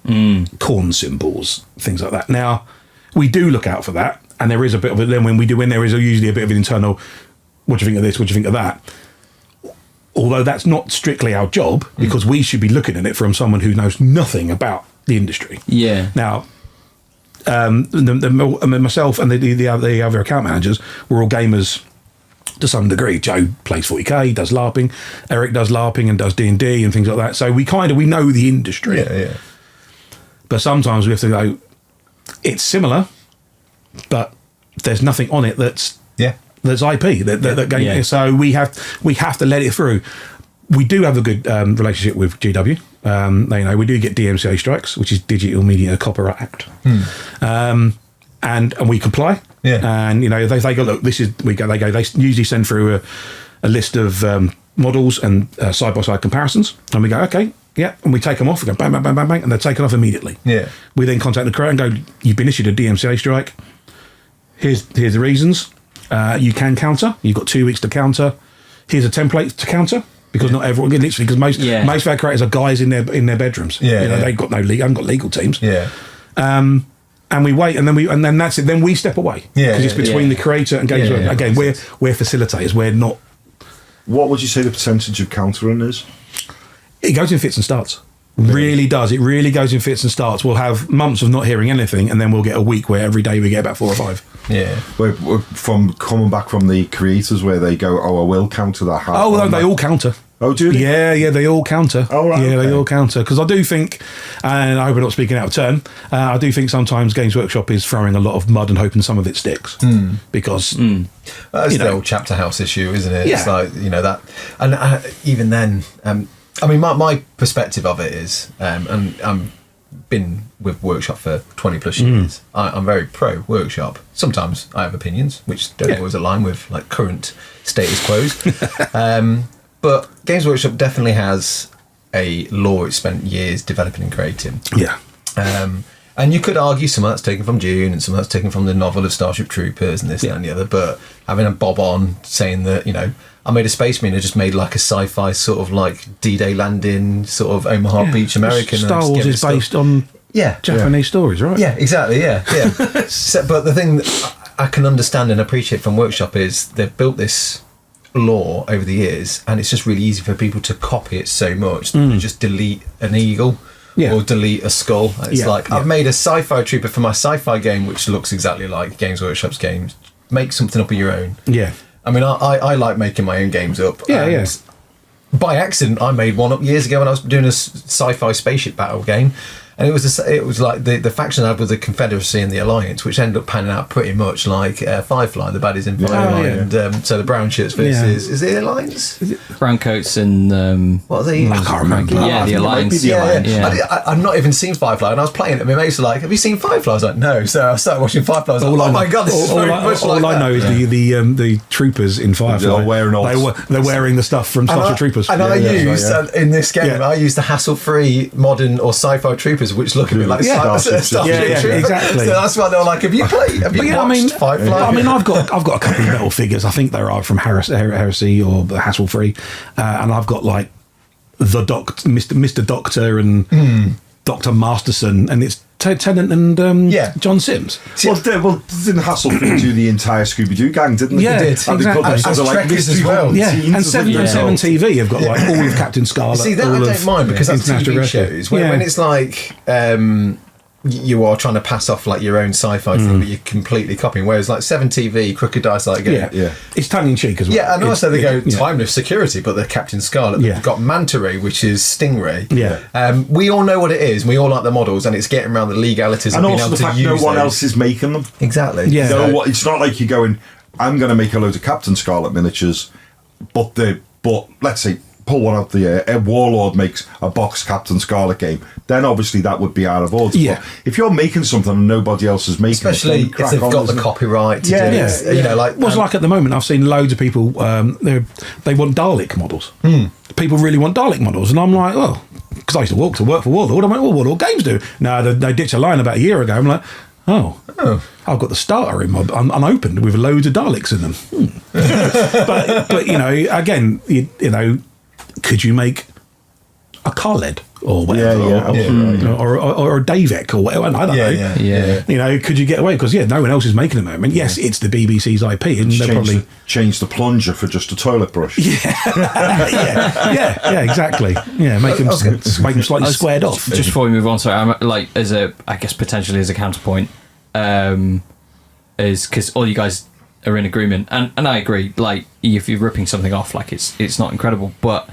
[SPEAKER 4] corn symbols, things like that. Now, we do look out for that, and there is a bit of it. Then when there is usually a bit of an internal, what do you think of this? What do you think of that? Although that's not strictly our job, because we should be looking at it from someone who knows nothing about the industry.
[SPEAKER 2] Yeah.
[SPEAKER 4] Now, myself and the other account managers were all gamers to some degree. Joe plays 40k, does LARPing. Eric does LARPing and does D&D and things like that. So we know the industry.
[SPEAKER 1] Yeah.
[SPEAKER 4] But sometimes we have to go, it's similar, but there's nothing on it that's IP that game.
[SPEAKER 2] Yeah.
[SPEAKER 4] So we have to let it through. We do have a good relationship with GW. We do get DMCA strikes, which is Digital Media Copyright Act, and we comply.
[SPEAKER 1] Yeah.
[SPEAKER 4] And they go, look, this is they usually send through a list of models and side by side comparisons, and we go, okay, yeah, and we take them off. We go bang, bang, bang, bang, bang, and they're taken off immediately.
[SPEAKER 1] Yeah.
[SPEAKER 4] We then contact the creator and go, you've been issued a DMCA strike. Here's the reasons. You can counter. You've got 2 weeks to counter. Here's a template to counter, because not everyone, literally, because most of our creators are guys in their bedrooms. They've got haven't got legal teams.
[SPEAKER 1] Yeah.
[SPEAKER 4] And we wait, and then that's it. Then we step away, because it's between the creator and games. Again, we're facilitators. We're not.
[SPEAKER 3] What would you say the percentage of countering is?
[SPEAKER 4] It goes in fits and starts. Really does. It really goes in fits and starts. We'll have months of not hearing anything, and then we'll get a week where every day we get about 4 or 5.
[SPEAKER 1] Yeah.
[SPEAKER 3] We're from coming back from the creators where they go, I will counter that.
[SPEAKER 4] Oh, no, they all counter.
[SPEAKER 3] Oh, do they?
[SPEAKER 4] Yeah, they all counter.
[SPEAKER 3] Oh, right,
[SPEAKER 4] yeah,
[SPEAKER 3] okay.
[SPEAKER 4] they all counter. Because I do think, and I hope I'm not speaking out of turn, I do think sometimes Games Workshop is throwing a lot of mud and hoping some of it sticks. Because,
[SPEAKER 1] That's the old chapter house issue, isn't it?
[SPEAKER 4] Yeah.
[SPEAKER 1] It's like, that. And even then, I mean, my perspective of it is, and I'm been with Workshop for 20 plus years. I'm very pro Workshop. Sometimes I have opinions which don't always align with like current status quos. But Games Workshop definitely has a lore it's spent years developing and creating.
[SPEAKER 4] yeah.
[SPEAKER 1] And you could argue some of that's taken from Dune and some of that's taken from the novel of Starship Troopers and this that, and the other. But having a bob on saying that, I made a Space Marine, I just made like a sci-fi sort of like D-Day landing, sort of Omaha Beach American.
[SPEAKER 4] Star Wars is based on Japanese stories, right?
[SPEAKER 1] Yeah, exactly, yeah. But the thing that I can understand and appreciate from Workshop is they've built this lore over the years, and it's just really easy for people to copy it so much that you just delete an eagle or delete a skull. It's I've made a sci-fi trooper for my sci-fi game which looks exactly like Games Workshop's games. Make something up of your own.
[SPEAKER 4] Yeah.
[SPEAKER 1] I mean, I like making my own games up.
[SPEAKER 4] Yeah.
[SPEAKER 1] By accident, I made one up years ago when I was doing a sci-fi spaceship battle game, and it was like the faction I had with the Confederacy and the Alliance, which ended up panning out pretty much like Firefly, the baddies in Firefly, and so the brown shirts versus is it the Alliance?
[SPEAKER 2] Brown coats and
[SPEAKER 1] What are they?
[SPEAKER 4] I can't remember.
[SPEAKER 2] Yeah, the Alliance.
[SPEAKER 1] Yeah. I've not even seen Firefly, and I was playing it, and my mates were like, "Have you seen Firefly?" I was like, "No." So I started watching Firefly. I was like, "Oh my god, this is very much like
[SPEAKER 4] all I know is the troopers in Firefly.
[SPEAKER 3] They're wearing
[SPEAKER 4] they're wearing the stuff from Starship Troopers.
[SPEAKER 1] And I used in this game,
[SPEAKER 4] Yeah.
[SPEAKER 1] I used the hassle-free modern or sci-fi troopers, which look a bit like Starship Troopers.
[SPEAKER 4] Exactly.
[SPEAKER 1] So that's why they were like, "Have you watched Firefly?"
[SPEAKER 4] I mean, I've got a couple of metal figures. I think they're from Heresy or the Hassle Free, and I've got like the Mr. Doctor and Dr. Masterson, and it's Tennant and John Sims.
[SPEAKER 3] Well, didn't Hasselhoff do the entire Scooby-Doo gang, didn't they?
[SPEAKER 4] Yeah,
[SPEAKER 1] did.
[SPEAKER 3] And they
[SPEAKER 4] exactly.
[SPEAKER 3] got those
[SPEAKER 1] As
[SPEAKER 3] like
[SPEAKER 1] Trekkers
[SPEAKER 3] mystery
[SPEAKER 1] as well.
[SPEAKER 4] Yeah,
[SPEAKER 3] teams
[SPEAKER 4] and 7
[SPEAKER 3] as well.
[SPEAKER 4] TV have got like all of Captain Scarlet.
[SPEAKER 1] See, that I
[SPEAKER 4] all
[SPEAKER 1] don't
[SPEAKER 4] of
[SPEAKER 1] mind because that's
[SPEAKER 4] International
[SPEAKER 1] TV
[SPEAKER 4] Rescue.
[SPEAKER 1] shows. When it's like you are trying to pass off like your own sci-fi thing that you're completely copying, whereas like 7TV, Crooked Dice, like
[SPEAKER 3] Yeah.
[SPEAKER 4] It's tongue in cheek as well.
[SPEAKER 1] yeah, and also they go timeless security, but they're Captain Scarlet.
[SPEAKER 4] Yeah.
[SPEAKER 1] They've got Manta Ray, which is Stingray.
[SPEAKER 4] Yeah.
[SPEAKER 1] We all know what it is. We all like the models, and it's getting around the legalities
[SPEAKER 3] And
[SPEAKER 1] of being
[SPEAKER 3] also
[SPEAKER 1] able
[SPEAKER 3] the fact
[SPEAKER 1] to
[SPEAKER 3] no
[SPEAKER 1] use
[SPEAKER 3] one
[SPEAKER 1] those.
[SPEAKER 3] else is making them.
[SPEAKER 1] Exactly.
[SPEAKER 4] Yeah.
[SPEAKER 3] No, it's not like you're going, I'm going to make a load of Captain Scarlet miniatures, but let's say pull one out the air. A Warlord makes a box Captain Scarlet game, then obviously that would be out of order.
[SPEAKER 4] Yeah.
[SPEAKER 3] But if you're making something and nobody else is making
[SPEAKER 1] Especially
[SPEAKER 3] it, then
[SPEAKER 1] if
[SPEAKER 3] crack
[SPEAKER 1] they've
[SPEAKER 3] on,
[SPEAKER 1] got the
[SPEAKER 3] isn't it?
[SPEAKER 1] copyright to
[SPEAKER 3] Yeah,
[SPEAKER 1] do
[SPEAKER 3] yeah,
[SPEAKER 1] it. You know, like
[SPEAKER 4] Well, it's like at the moment, I've seen loads of people. They want Dalek models. People really want Dalek models, and I'm like, oh, because I used to work for Warlord. I'm like, well, what all games do? No, they ditched a line about a year ago. I'm like, oh. I've got the starter in unopened with loads of Daleks in them. but again, you know, could you make a Khaled or whatever, or a Davek or whatever? I don't know.
[SPEAKER 2] Yeah.
[SPEAKER 4] You know, could you get away? Because no one else is making them. I mean, yes, it's the BBC's IP, and they're probably
[SPEAKER 3] change the plunger for just a toilet brush.
[SPEAKER 4] yeah, exactly. Yeah, make them slightly squared off.
[SPEAKER 2] Just before we move on, sorry, I'm like I guess potentially as a counterpoint, is because all you guys are in agreement, and I agree. Like if you're ripping something off, like it's not incredible. But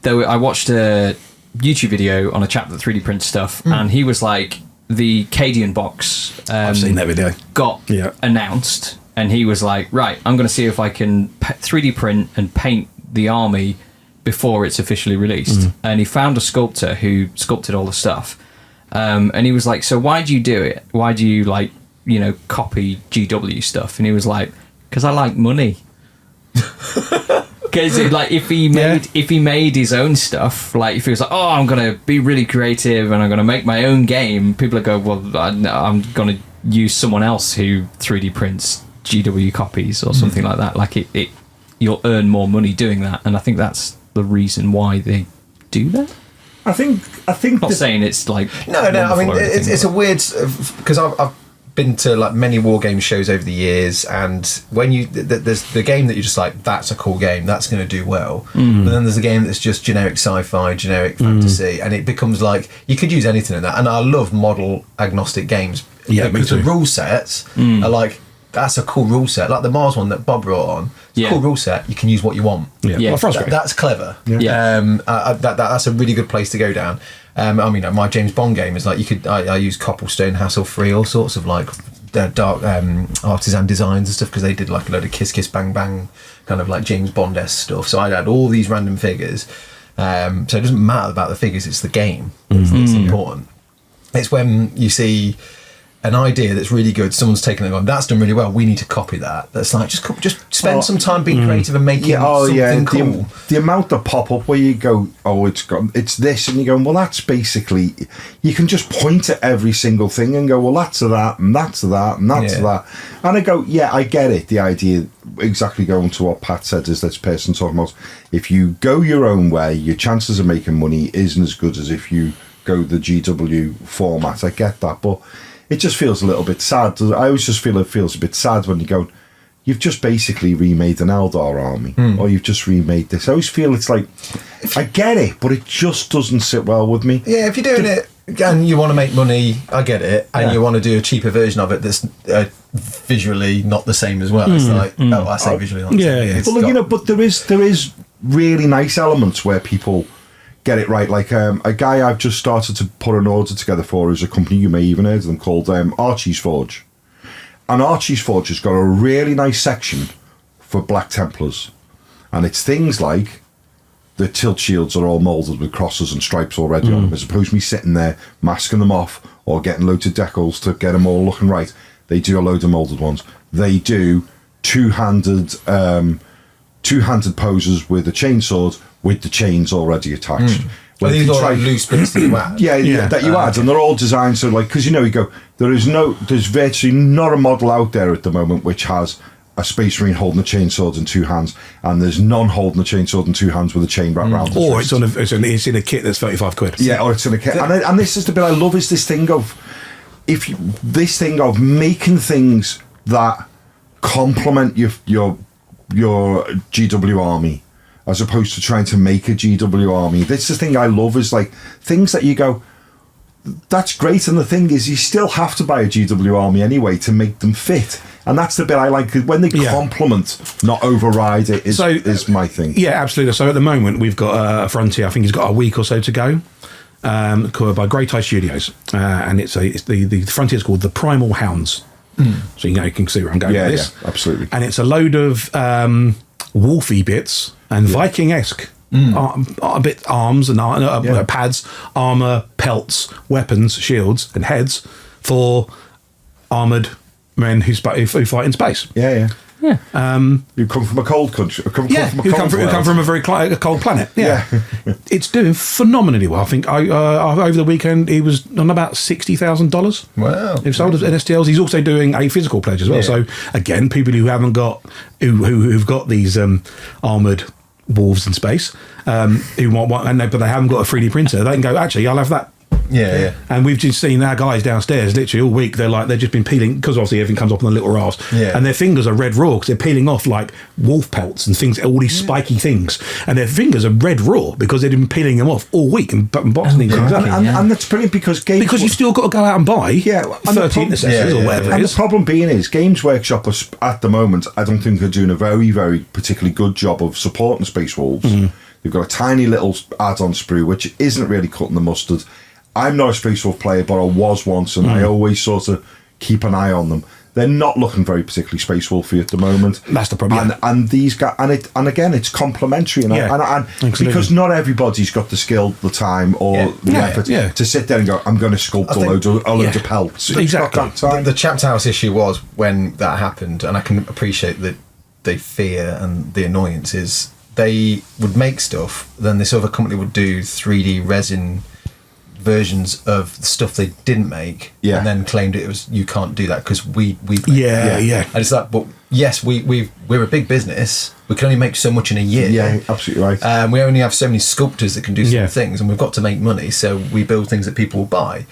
[SPEAKER 2] I watched a YouTube video on a chap that 3D prints stuff, and he was like, the Cadian box.
[SPEAKER 4] I've seen that video.
[SPEAKER 2] Got announced, and he was like, right, I'm going to see if I can 3D print and paint the army before it's officially released. And he found a sculptor who sculpted all the stuff. And he was like, so why do you do it? Why do you copy GW stuff? And he was like, because I like money. Because if he made his own stuff, like if he was like, oh, I'm gonna be really creative and I'm gonna make my own game, people would go, well, I'm gonna use someone else who 3D prints GW copies or something like that. Like you'll earn more money doing that, and I think that's the reason why they do that. I think. Not saying it's like
[SPEAKER 1] no. I mean, it's a weird because I've been to like many war game shows over the years, and when there's the game that you're just like, that's a cool game, that's going to do well, but then there's a game that's just generic sci-fi, generic fantasy, and it becomes like you could use anything in that. And I love model agnostic games because the rule sets are like, that's a cool rule set, like the Mars one that Bob brought on. It's a cool rule set, you can use what you want. That's clever. That's a really good place to go down. I mean, my James Bond game is like, I use cobblestone, hassle free, all sorts of like dark artisan designs and stuff, because they did like a load of kiss kiss bang bang kind of like James Bond-esque stuff. So I had all these random figures. So it doesn't matter about the figures, it's the game that's important. It's when you see an idea that's really good, someone's taken it and gone, that's done really well, we need to copy that. That's like, just spend some time being creative and making something cool.
[SPEAKER 3] The amount that pop up where you go, it's this, and you're going, well, that's basically, you can just point at every single thing and go, well, that's to that, and that's to that, and that's to that. And I go, yeah, I get it. The idea, exactly going to what Pat said, is this person talking about, if you go your own way, your chances of making money isn't as good as if you go the GW format. I get that, but it just feels a little bit sad. I always just feel it feels a bit sad when you go, you've just basically remade an Eldar army, or you've just remade this. I always feel it's like, I get it, but it just doesn't sit well with me.
[SPEAKER 1] Yeah, if you're doing it and you want to make money, I get it, and you want to do a cheaper version of it that's visually not the same as well. It's like, I say visually not the same.
[SPEAKER 3] Well, but there is really nice elements where people get it right. Like a guy I've just started to put an order together for is a company, you may even heard of them, called Archie's Forge. And Archie's Forge has got a really nice section for Black Templars, and it's things like the tilt shields are all moulded with crosses and stripes already on them, as opposed to me sitting there masking them off or getting loads of decals to get them all looking right. They do a load of moulded ones. They do two-handed poses with a chainsword with the chains already attached.
[SPEAKER 1] Well, these are like loose bits that you add.
[SPEAKER 3] That you add, and they're all designed so, like, because you go, there's virtually not a model out there at the moment which has a Space Marine holding a chainsword in two hands, and there's none holding a chainsword in two hands with a chain wrapped around.
[SPEAKER 4] Or it's in a kit that's £35.
[SPEAKER 3] Yeah, or it's in a kit. And this is the bit I love, is this thing of making things that complement your GW army, as opposed to trying to make a GW army. That's the thing I love, is like things that you go, that's great, and the thing is, you still have to buy a GW army anyway to make them fit. And that's the bit I like, when they complement, not override it, is my thing.
[SPEAKER 4] Yeah, absolutely. So at the moment, we've got a Frontier, I think he's got a week or so to go, called by Grey Tie Studios. And the Frontier's called the Primal Hounds. So you can see where I'm going with this.
[SPEAKER 3] Yeah, absolutely.
[SPEAKER 4] And it's a load of wolfy bits and Viking-esque arms and pads, armour, pelts, weapons, shields and heads for armoured men who fight in space.
[SPEAKER 3] Yeah. You come from a cold country. Who
[SPEAKER 4] come from a very cold planet. Yeah. It's doing phenomenally well. I think over the weekend he was on about $60,000.
[SPEAKER 1] Wow!
[SPEAKER 4] He's sold at NSTLs. He's also doing a physical pledge as well. So again, people who haven't got who've got these armoured wolves in space, who want but they haven't got a 3D printer, they can go, actually, I'll have that.
[SPEAKER 1] Yeah.
[SPEAKER 4] And we've just seen our guys downstairs literally all week. They've just been peeling, because obviously everything comes off on the little rafts. Yeah. And their fingers are red raw because they're peeling off like wolf pelts and things, all these spiky things. And their fingers are red raw because they've been peeling them off all week and boxing things up.
[SPEAKER 3] And that's brilliant, because
[SPEAKER 4] you've still got to go out and buy 30 intercessors or whatever it is.
[SPEAKER 3] And the problem being is, Games Workshop at the moment, I don't think are doing a very, very particularly good job of supporting Space Wolves. They've got a tiny little add-on sprue, which isn't really cutting the mustard. I'm not a Space Wolf player, but I was once, and I always sort of keep an eye on them. They're not looking very particularly Space Wolfy at the moment.
[SPEAKER 4] That's the problem.
[SPEAKER 3] And these guys, and again, it's complementary, and because not everybody's got the skill, the time, or the effort to sit there and go, I'm going to sculpt a load of pelts.
[SPEAKER 4] Exactly.
[SPEAKER 1] The Chapped House issue was when that happened, and I can appreciate that the fear and the annoyance is they would make stuff, then this other company would do 3D resin versions of stuff they didn't make, and then claimed it was, you can't do that because we and it's like, but yes, we're a big business, we can only make so much in a year,
[SPEAKER 3] absolutely right,
[SPEAKER 1] we only have so many sculptors that can do certain things, and we've got to make money, so we build things that people will buy.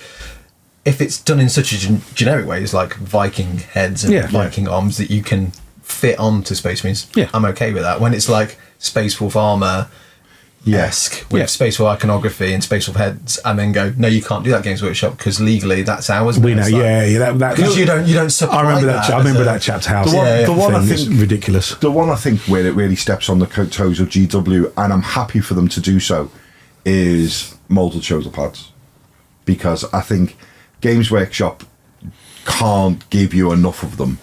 [SPEAKER 1] if it's done in such a generic way, it's like Viking heads and
[SPEAKER 4] Yeah.
[SPEAKER 1] Viking arms that you can fit onto Space Marines,
[SPEAKER 4] Yeah.
[SPEAKER 1] I'm okay with that. When it's like Space Wolf armor esque with
[SPEAKER 4] Yeah.
[SPEAKER 1] Space Wolf iconography and Space Wolf heads, and then go, no, you can't do that, Games Workshop, because legally that's ours.
[SPEAKER 4] We know, that
[SPEAKER 1] because you don't supply
[SPEAKER 4] I remember that. I remember
[SPEAKER 1] as a-
[SPEAKER 4] that chap's house.
[SPEAKER 3] The one I
[SPEAKER 4] thing is
[SPEAKER 3] think-
[SPEAKER 4] ridiculous.
[SPEAKER 3] The one I think where it really steps on the toes of GW, and I'm happy for them to do so, is molded shoulder pads, because I think Games Workshop can't give you enough of them.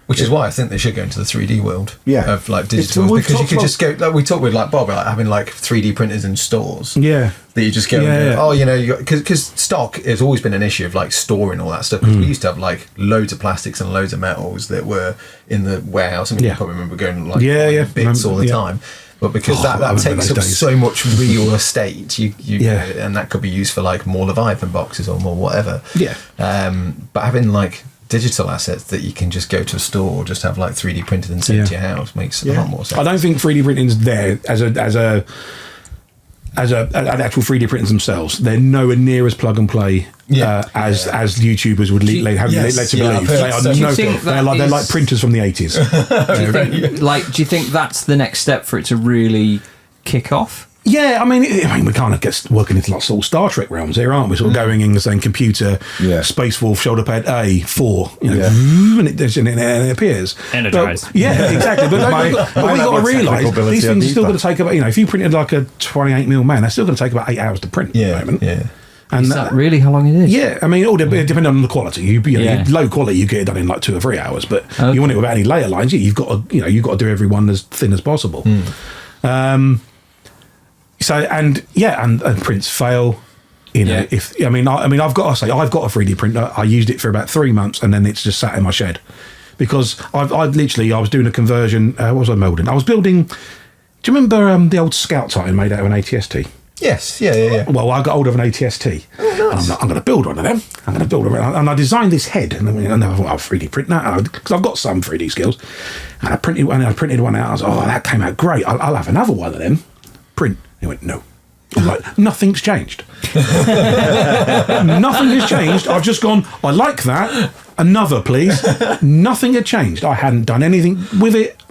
[SPEAKER 1] Which is why I think they should go into the 3D world of like
[SPEAKER 3] It's-
[SPEAKER 1] digitals,
[SPEAKER 3] we've
[SPEAKER 1] because you
[SPEAKER 3] talked
[SPEAKER 1] could
[SPEAKER 3] about-
[SPEAKER 1] just go, like we talked with like Bob, like having like 3D printers in stores.
[SPEAKER 4] Yeah.
[SPEAKER 1] That you just go,
[SPEAKER 4] Yeah,
[SPEAKER 1] and go,
[SPEAKER 4] yeah.
[SPEAKER 1] oh, you know, because stock has always been an issue of like storing all that stuff. 'Cause we used to have like loads of plastics and loads of metals that were in the warehouse. I mean,
[SPEAKER 4] Yeah.
[SPEAKER 1] you probably remember going like
[SPEAKER 4] Yeah,
[SPEAKER 1] buying
[SPEAKER 4] yeah.
[SPEAKER 1] bits all the
[SPEAKER 4] Yeah.
[SPEAKER 1] time. But because
[SPEAKER 4] I
[SPEAKER 1] that
[SPEAKER 4] remember
[SPEAKER 1] takes
[SPEAKER 4] those
[SPEAKER 1] up
[SPEAKER 4] days.
[SPEAKER 1] so much real estate,
[SPEAKER 4] Yeah.
[SPEAKER 1] and that could be used for like more Leviathan boxes or more whatever.
[SPEAKER 4] Yeah.
[SPEAKER 1] But having like digital assets that you can just go to a store or just have like 3D printed and sent to your house makes a lot more sense.
[SPEAKER 4] I don't think 3D printing's there as an actual 3D printers themselves. They're nowhere near as plug and play as YouTubers would have
[SPEAKER 1] Yes.
[SPEAKER 4] led to
[SPEAKER 1] Yeah,
[SPEAKER 4] believe.
[SPEAKER 1] I've
[SPEAKER 4] They
[SPEAKER 1] heard
[SPEAKER 4] are
[SPEAKER 1] so.
[SPEAKER 2] Do you
[SPEAKER 4] no,
[SPEAKER 2] think
[SPEAKER 4] they're
[SPEAKER 2] that
[SPEAKER 4] like
[SPEAKER 2] is-
[SPEAKER 4] printers from the 80s.
[SPEAKER 2] Do you think that's the next step for it to really kick off?
[SPEAKER 4] Yeah, I mean, we kind of get working into like sort of Star Trek realms here, aren't we? Sort of going in the same computer, Space Wolf, shoulder pad A4, and it appears.
[SPEAKER 2] Energized.
[SPEAKER 4] But, yeah, exactly. But, we got to realise these things are still going to take about, if you printed like a 28mm man, that's still going to take about 8 hours to print at the moment.
[SPEAKER 1] Yeah.
[SPEAKER 4] And
[SPEAKER 2] Is that really how long it is?
[SPEAKER 4] Yeah, I mean, it all depending on the quality. Low quality, you get it done in like 2 or 3 hours. But you want it without any layer lines, you've got to do every one as thin as possible. And prints fail. I've got to say, I've got a 3D printer. I used it for about 3 months, and then it's just sat in my shed because I was doing a conversion. What was I molding? I was building. Do you remember the old Scout Titan made out of an ATST?
[SPEAKER 1] Yes. Yeah.
[SPEAKER 4] Well, I got hold of an ATST. Oh, nice. I'm going to build one of them. And I designed this head, and I thought, I'll 3D print that because I've got some 3D skills. And I printed one out. I was, that came out great. I'll have another one of them. Print. He went, no. I'm like, nothing's changed. Nothing has changed. I've just gone, I like that. Another, please. Nothing had changed. I hadn't done anything with it.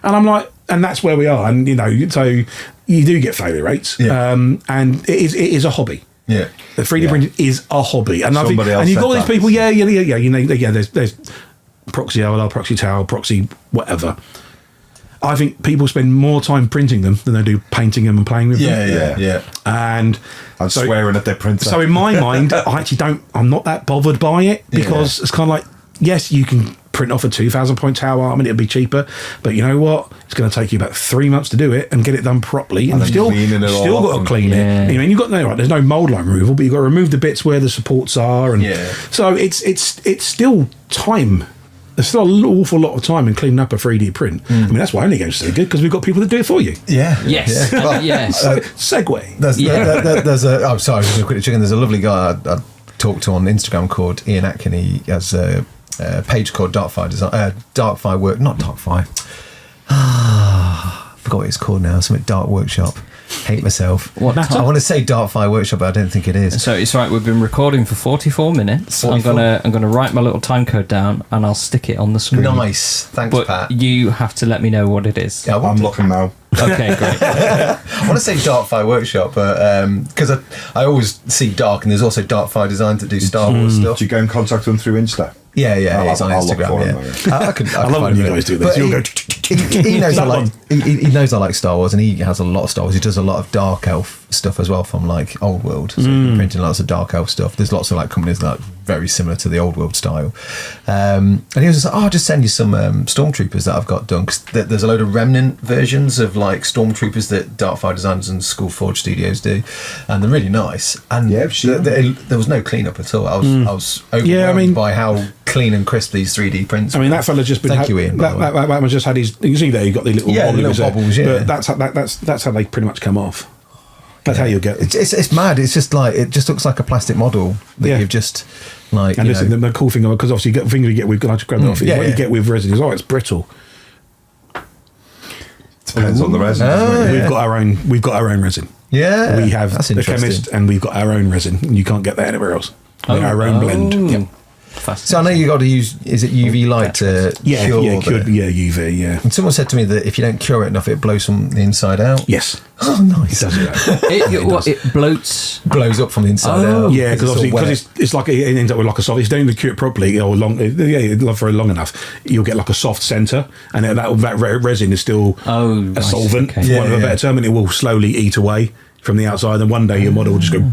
[SPEAKER 4] And I'm like, and that's where we are. And, so you do get failure rates.
[SPEAKER 1] Yeah.
[SPEAKER 4] And it is a hobby.
[SPEAKER 1] Yeah.
[SPEAKER 4] The 3D printing is a hobby. And
[SPEAKER 3] Somebody else
[SPEAKER 4] and you've got all
[SPEAKER 3] said
[SPEAKER 4] these
[SPEAKER 3] that.
[SPEAKER 4] people, there's proxy LLR, proxy towel, proxy whatever. I think people spend more time printing them than they do painting them and playing with them.
[SPEAKER 1] Yeah.
[SPEAKER 4] And
[SPEAKER 3] swearing at their printer.
[SPEAKER 4] So in my mind, I'm not that bothered by it because it's kind of like, yes, you can print off a 2,000 point tower arm and it'll be cheaper, but you know what? It's going to take you about 3 months to do it and get it done properly, and
[SPEAKER 3] then cleaning it
[SPEAKER 4] still
[SPEAKER 3] all
[SPEAKER 4] got
[SPEAKER 3] up
[SPEAKER 4] to clean it. I mean, you've got there's no mold line removal, but you've got to remove the bits where the supports are, and so it's still time. There's still an awful lot of time in cleaning up a 3D print. I mean, that's why Only Game's so good, because we've got people that do it for you.
[SPEAKER 1] Yeah.
[SPEAKER 2] Yes.
[SPEAKER 1] Yeah. Well,
[SPEAKER 2] Yes.
[SPEAKER 4] Segue.
[SPEAKER 1] There's I'm sorry, just a quick chicken. There's a lovely guy I talked to on Instagram called Ian Atkin. He has a page called Darkfire Design. Darkfire Work, not Darkfire. I forgot what it's called now. Something Dark Workshop. Hate myself.
[SPEAKER 2] What
[SPEAKER 1] I want to say Darkfire Workshop, but I don't think it is.
[SPEAKER 2] So it's right. We've been recording for 44 minutes.
[SPEAKER 1] 44.
[SPEAKER 2] I'm gonna write my little time code down and I'll stick it on the screen.
[SPEAKER 1] Nice. Thanks,
[SPEAKER 2] But
[SPEAKER 1] Pat.
[SPEAKER 2] you have to let me know what it is.
[SPEAKER 1] Yeah, I
[SPEAKER 3] I'm
[SPEAKER 1] want to.
[SPEAKER 3] looking now.
[SPEAKER 2] Okay, great.
[SPEAKER 1] I want to say Darkfire Workshop, but because I always see Dark, and there's also Darkfire Designs that do Star Wars stuff.
[SPEAKER 3] Do you go and contact them through Insta?
[SPEAKER 1] Yeah,
[SPEAKER 3] I'll
[SPEAKER 1] it's on
[SPEAKER 3] look for
[SPEAKER 1] Instagram.
[SPEAKER 3] him,
[SPEAKER 1] Yeah, I
[SPEAKER 4] love when you guys do this. You'll go.
[SPEAKER 1] He knows I
[SPEAKER 4] That
[SPEAKER 1] like. He knows I like Star Wars, and he has a lot of Star Wars. He does a lot of Dark Elf stuff as well from like Old World. So he's been printing lots of Dark Elf stuff. There's lots of like companies that are very similar to the Old World style. And he was just like, I'll just send you some Stormtroopers that I've got done. Because there's a load of remnant versions of like Stormtroopers that Darkfire Designs and Skullforge Studios do, and they're really nice. And
[SPEAKER 3] Yeah, I've seen them.
[SPEAKER 1] there was no cleanup at all. I was overwhelmed by how clean and crisp these 3D prints.
[SPEAKER 4] I mean, that fella's just been.
[SPEAKER 1] Thank you, Ian. by the way.
[SPEAKER 4] That man just had his. You can see there, you got the little
[SPEAKER 1] Yeah, the
[SPEAKER 4] bobbles
[SPEAKER 1] little
[SPEAKER 4] there.
[SPEAKER 1] bobbles, yeah.
[SPEAKER 4] But that's how they pretty much come off. That's how you get.
[SPEAKER 1] It's mad. It's just like it just looks like a plastic model that you've just like.
[SPEAKER 4] And listen, the cool thing, because obviously the thing you get with, I just grab that off.
[SPEAKER 1] yeah,
[SPEAKER 4] What
[SPEAKER 1] yeah.
[SPEAKER 4] you get with resin is, it's brittle.
[SPEAKER 3] Depends on the resin. doesn't it?
[SPEAKER 4] We've got our own resin.
[SPEAKER 1] Yeah,
[SPEAKER 4] We have
[SPEAKER 1] that's
[SPEAKER 4] the
[SPEAKER 1] interesting.
[SPEAKER 4] chemist, and we've got our own resin. And you can't get that anywhere else. our own blend. Yep.
[SPEAKER 1] So I know you got to use, is it UV light to cure
[SPEAKER 4] UV, yeah.
[SPEAKER 1] And someone said to me that if you don't cure it enough, it blows from the inside out.
[SPEAKER 4] Yes.
[SPEAKER 1] Oh, nice.
[SPEAKER 4] It does that.
[SPEAKER 2] It bloats.
[SPEAKER 1] Blows up from the inside out.
[SPEAKER 4] Yeah, because it's like it ends up with like a soft. If you don't even cure it properly or very long enough, you'll get like a soft centre, and that resin is still a solvent, for want of a better term, and it will slowly eat away from the outside. And one day your model will just go.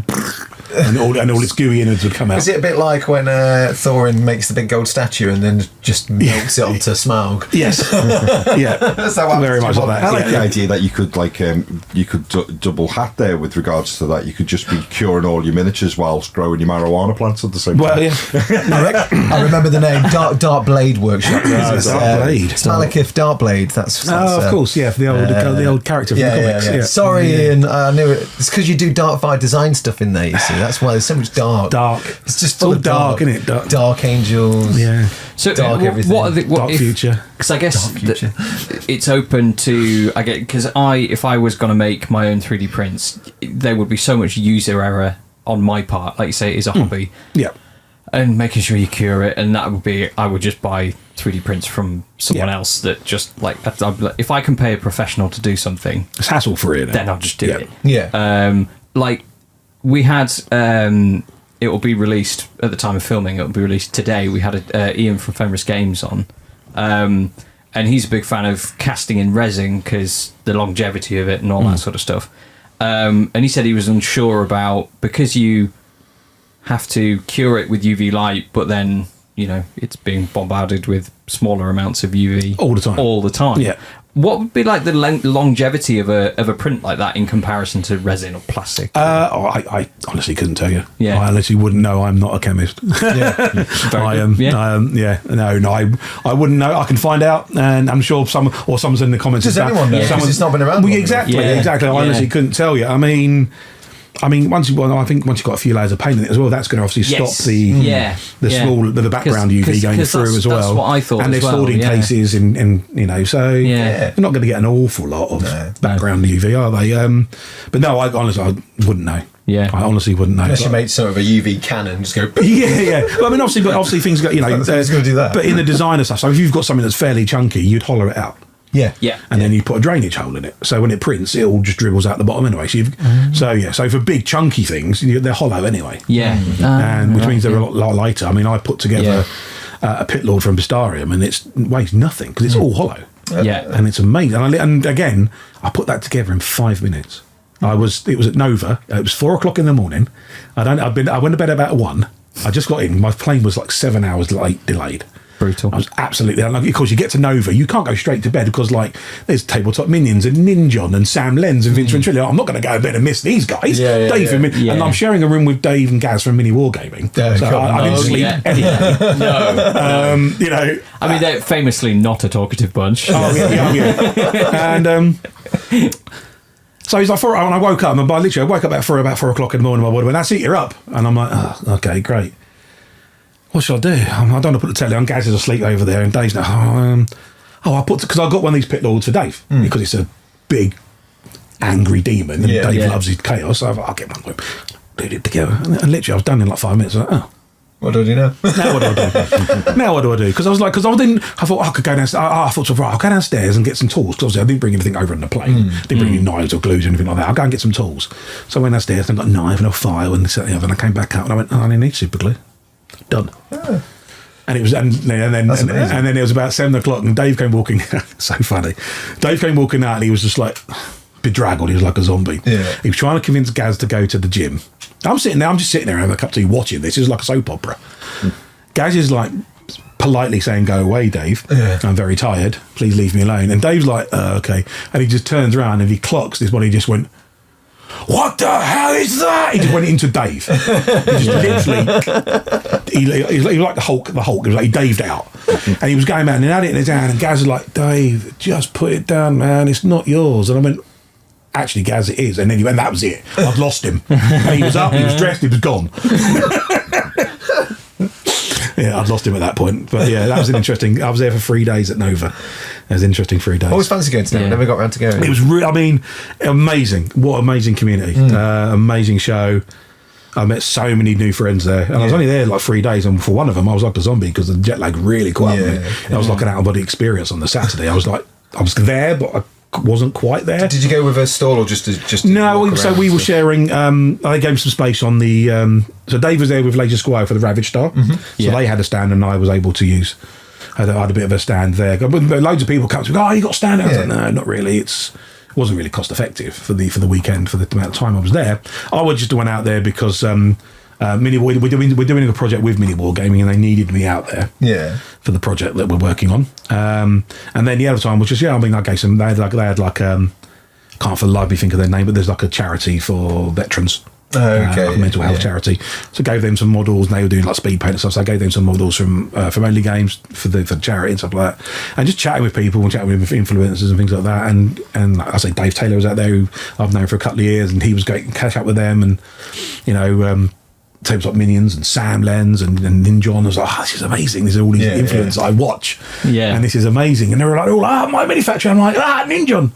[SPEAKER 4] And all its gooey innards would come out.
[SPEAKER 1] Is it a bit like when Thorin makes the big gold statue and then just melts it onto Smaug?
[SPEAKER 4] Yes. Yeah.
[SPEAKER 1] That's how
[SPEAKER 4] very much like that.
[SPEAKER 3] I like the idea that you could double hat there with regards to that. You could just be curing all your miniatures whilst growing your marijuana plants at the same time.
[SPEAKER 4] Well, yeah.
[SPEAKER 1] I remember the name Dark Blade Workshop.
[SPEAKER 4] Dark Blade.
[SPEAKER 1] Malekith Dark Blade. That's
[SPEAKER 4] of course, yeah, for the old character from the comics. Yeah.
[SPEAKER 1] Sorry, Ian. I knew it. It's because you do Dark Fire design stuff in there. You see, that's why there's so much dark.
[SPEAKER 4] It's
[SPEAKER 1] just full of
[SPEAKER 4] dark, isn't it?
[SPEAKER 1] Dark angels.
[SPEAKER 4] Yeah.
[SPEAKER 2] So
[SPEAKER 1] dark everything.
[SPEAKER 4] Dark future.
[SPEAKER 2] Because I guess it's open to. I get because if I was going to make my own 3D prints, there would be so much user error on my part. Like you say, it is a hobby.
[SPEAKER 4] Yeah.
[SPEAKER 2] And making sure you cure it, and that would be. I would just buy 3D prints from someone else that just like. If I can pay a professional to do something,
[SPEAKER 4] it's hassle free.
[SPEAKER 2] Then I'll just do it.
[SPEAKER 1] Yeah.
[SPEAKER 2] Like we had. It will be released at the time of filming. It will be released today. We had Ian from Fenris Games on, and he's a big fan of casting in resin because the longevity of it and all that sort of stuff. And he said he was unsure about because you have to cure it with UV light, but then it's being bombarded with smaller amounts of UV all the time.
[SPEAKER 4] Yeah.
[SPEAKER 2] What would be like the longevity of a print like that in comparison to resin or plastic?
[SPEAKER 4] I honestly couldn't tell you.
[SPEAKER 2] Yeah.
[SPEAKER 4] I honestly wouldn't know. I'm not a chemist. I wouldn't know. I can find out, and I'm sure someone's in the comments.
[SPEAKER 1] Does anyone know? It's not been around.
[SPEAKER 4] Well, exactly. I honestly couldn't tell you. I mean, once you've got a few layers of paint in it as well, that's going to obviously stop the background UV going through as well.
[SPEAKER 2] That's what I thought.
[SPEAKER 4] And they're stored in cases, so they're not going to get an awful lot of background UV, are they? But no, I wouldn't know.
[SPEAKER 2] Yeah,
[SPEAKER 4] I honestly wouldn't know.
[SPEAKER 1] Unless you made sort of a UV cannon, just go.
[SPEAKER 4] Yeah. Well, I mean, obviously things got
[SPEAKER 1] it's going to do that.
[SPEAKER 4] But in the designer stuff, so if you've got something that's fairly chunky, you'd hollow it out.
[SPEAKER 1] Yeah.
[SPEAKER 4] And then you put a drainage hole in it. So when it prints, it all just dribbles out the bottom anyway. So for big chunky things, they're hollow anyway.
[SPEAKER 2] Yeah.
[SPEAKER 4] And which means they're a lot lighter. I mean, I put together a Pit Lord from Bistarium and it weighs nothing because it's all hollow.
[SPEAKER 2] Yeah.
[SPEAKER 4] And it's amazing. And again, I put that together in 5 minutes. It was at Nova. It was 4 o'clock in the morning. I went to bed about 1. I just got in. My plane was like 7 hours delayed.
[SPEAKER 2] Brutal.
[SPEAKER 4] I was absolutely unlucky because you get to Nova, you can't go straight to bed because there's Tabletop Minions and Ninjon and Sam Lenz and Vince Ventrilo. I'm not going to go to bed and miss these guys. And I'm sharing a room with Dave and Gaz from Mini Wargaming. I didn't sleep anyway.
[SPEAKER 2] No. I mean, they're famously not a talkative bunch.
[SPEAKER 4] And so he's like, when I woke up, and I woke up about 4 o'clock in the morning. My boy went, "That's it, you're up." And I'm like, "Oh, okay, great. What should I do? I don't want to put the telly on. Gaz is asleep over there, and Dave's now. Because I got one of these Pit Lords for Dave because it's a big, angry demon, and Dave loves his chaos. So I'll get one of them, put it together, and literally I was done in like 5 minutes. Like,
[SPEAKER 1] what do I do now?
[SPEAKER 4] Now what do I do? Now what do I do? Because I thought I could go downstairs. I thought, I'll go downstairs and get some tools. Because obviously I didn't bring anything over on the plane. Didn't bring any knives or glues or anything like that. I'll go and get some tools. So I went downstairs and I got a knife and a file and this and the other. And I came back out and I went, I need super glue. Done. And it was, and then it was about 7 o'clock, and Dave came walking. So funny. Dave came walking out, and he was just like bedraggled. He was like a zombie.
[SPEAKER 1] Yeah.
[SPEAKER 4] He was trying to convince Gaz to go to the gym. I'm just sitting there having a cup of tea, watching this. It was like a soap opera. Gaz is like politely saying, "Go away, Dave. I'm very tired. Please leave me alone." And Dave's like, "Okay." And he just turns around and he clocks this one. He just went, "What the hell is that?" He just went into Dave. He just literally, he was like the Hulk. It was like he daved out. And he was going out and he had it in his hand. And Gaz was like, "Dave, just put it down, man. It's not yours." And I went, "Actually, Gaz, it is." And then he went, "That was it. I'd lost him." And he was up, he was dressed, he was gone. Yeah, I'd lost him at that point. But yeah, that was an interesting. I was there for 3 days at Nova. It was an interesting 3 days.
[SPEAKER 1] Always fancy going to Nova. Never got around to going.
[SPEAKER 4] It was amazing. What amazing community. Amazing show. I met so many new friends there, and I was only there like 3 days, and for one of them I was like a zombie because the jet lag really caught up with me. It was like an out-of-body experience on the Saturday. I was there, but I wasn't quite there.
[SPEAKER 1] Did you go with a stall or just
[SPEAKER 4] no? So we were sharing. I gave him some space on the. So Dave was there with Laser Squire for the Ravage Star, so they had a stand, and I was able to use. I had a bit of a stand there. Loads of people come to me. Oh, you got a stand? I was like, no, not really. It wasn't really cost effective for the weekend for the amount of time I was there. I would just went out there because we're doing a project with Mini War Gaming, and they needed me out there. For the project that we're working on. And then the other time was just I gave some. They had like can't for the life think of their name, but there's like a charity for veterans. Like a mental health charity. So I gave them some models, and they were doing like speed paint and stuff. So I gave them some models from Only Games for the charity and stuff like that. And just chatting with people and chatting with influencers and things like that. And like I say, Dave Taylor was out there, who I've known for a couple of years, and he was going to catch up with them. And tables like Minions and Sam Lens and Ninjon. I was like, this is amazing. These are all these influencers I watch. And this is amazing. And they were like, my manufacturer. I'm like, Ninjon.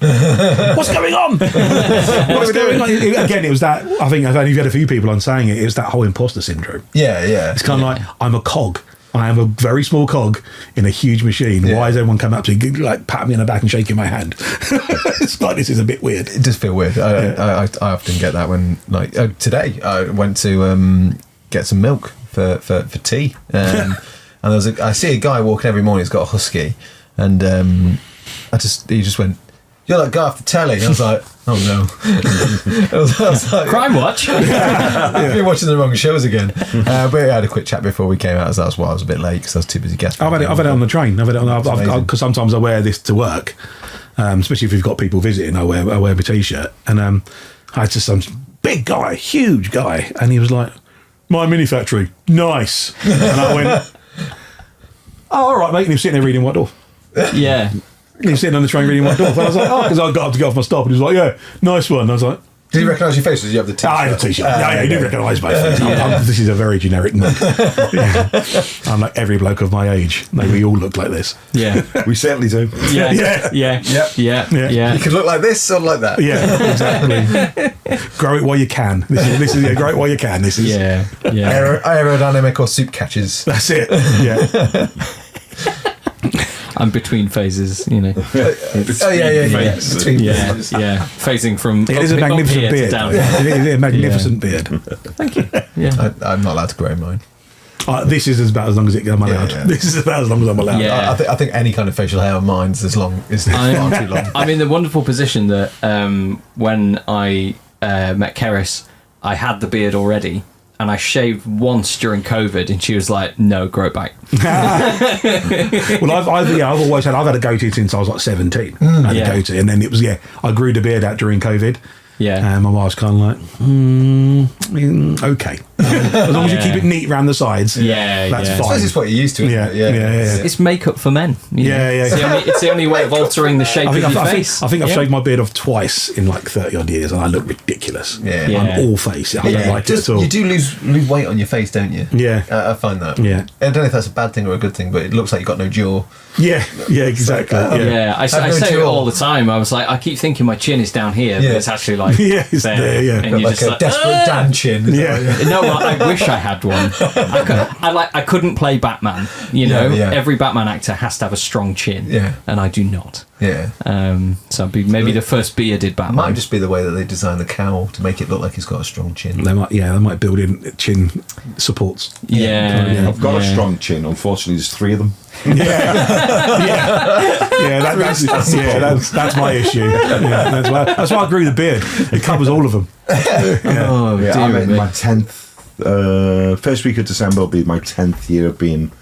[SPEAKER 4] What's going on? What's going on? Again, it was that, I think I've only had a few people on saying it was that whole imposter syndrome. It's kind of like, I'm a cog. I am a very small cog in a huge machine. Why is everyone coming up to me, like patting me on the back and shaking my hand? It's like, this is a bit weird.
[SPEAKER 1] It does feel weird. I often get that when, like, today I went to get some milk for tea, and I see a guy walking every morning. He's got a husky, and he just went, "You're that guy off the telly." And I was like, "Oh no!" I was like,
[SPEAKER 2] Crime Watch.
[SPEAKER 1] I've been watching the wrong shows again. But we had a quick chat before we came out, so that's why I was a bit late because I was too busy gasping.
[SPEAKER 4] I've had it on the train. Because sometimes I wear this to work, especially if we've got people visiting. I wear my t-shirt, and I had just some big guy, huge guy, and he was like, "My mini factory, nice." And I went, "Oh, all right, mate." And he was sitting there reading White Dwarf. He was sitting on the train reading White Dwarf. And I was like, because I got up to get off my stop, and he was like, "Yeah, nice one." And I was like,
[SPEAKER 1] did he recognise your face, or did you have the t-shirt?
[SPEAKER 4] I had a t-shirt. He did recognise my face. This is a very generic look. I'm like every bloke of my age. We all look like this.
[SPEAKER 3] We certainly do.
[SPEAKER 1] You could look like this or like that.
[SPEAKER 4] Exactly. Grow it while you can. This is grow it while you can. This is
[SPEAKER 1] aerodynamic or soup catches.
[SPEAKER 4] That's it.
[SPEAKER 2] I'm between phases,
[SPEAKER 1] Between phases.
[SPEAKER 2] Phasing from
[SPEAKER 4] it is a magnificent beard. It is a magnificent beard.
[SPEAKER 2] Thank you.
[SPEAKER 1] I'm not allowed to grow mine.
[SPEAKER 4] This is about as long as I'm allowed. This is about as long as I'm allowed.
[SPEAKER 1] I think any kind of facial hair on mine is far too long.
[SPEAKER 2] I'm in the wonderful position that when I met Keris, I had the beard already. And I shaved once during COVID, and she was like, "No, grow it back."
[SPEAKER 4] Well, I've had a goatee since I was like 17. I had a goatee, and then it was I grew the beard out during COVID. And my wife's kind of like, okay, as long as you keep it neat around the sides. That's fine. I
[SPEAKER 1] suppose it's what you're used to.
[SPEAKER 2] It's makeup for men. It's the only way of altering the shape of your face.
[SPEAKER 4] I think I've shaved my beard off twice in like 30 odd years, and I look ridiculous. I'm all face. I don't like it at all.
[SPEAKER 1] You do lose weight on your face, don't you? I find that. I don't know if that's a bad thing or a good thing, but it looks like you've got no jaw.
[SPEAKER 4] Exactly.
[SPEAKER 2] I say it all the time. I was like, I keep thinking my chin is down here, but it's actually like
[SPEAKER 4] it's there.
[SPEAKER 1] And you're just like a desperate Dan chin.
[SPEAKER 2] No, I wish I had one. I couldn't play Batman. Every Batman actor has to have a strong chin, and I do not. So I'd be maybe the first bearded Batman.
[SPEAKER 1] Might just be the way that they design the cowl to make it look like he's got a strong chin.
[SPEAKER 4] They might build in chin supports.
[SPEAKER 3] I've got a strong chin. Unfortunately, there's 3 of them.
[SPEAKER 4] That's my issue. That's why I grew the beard. It covers all of them.
[SPEAKER 3] I'm in my 10th. First week of December will be my 10th year of being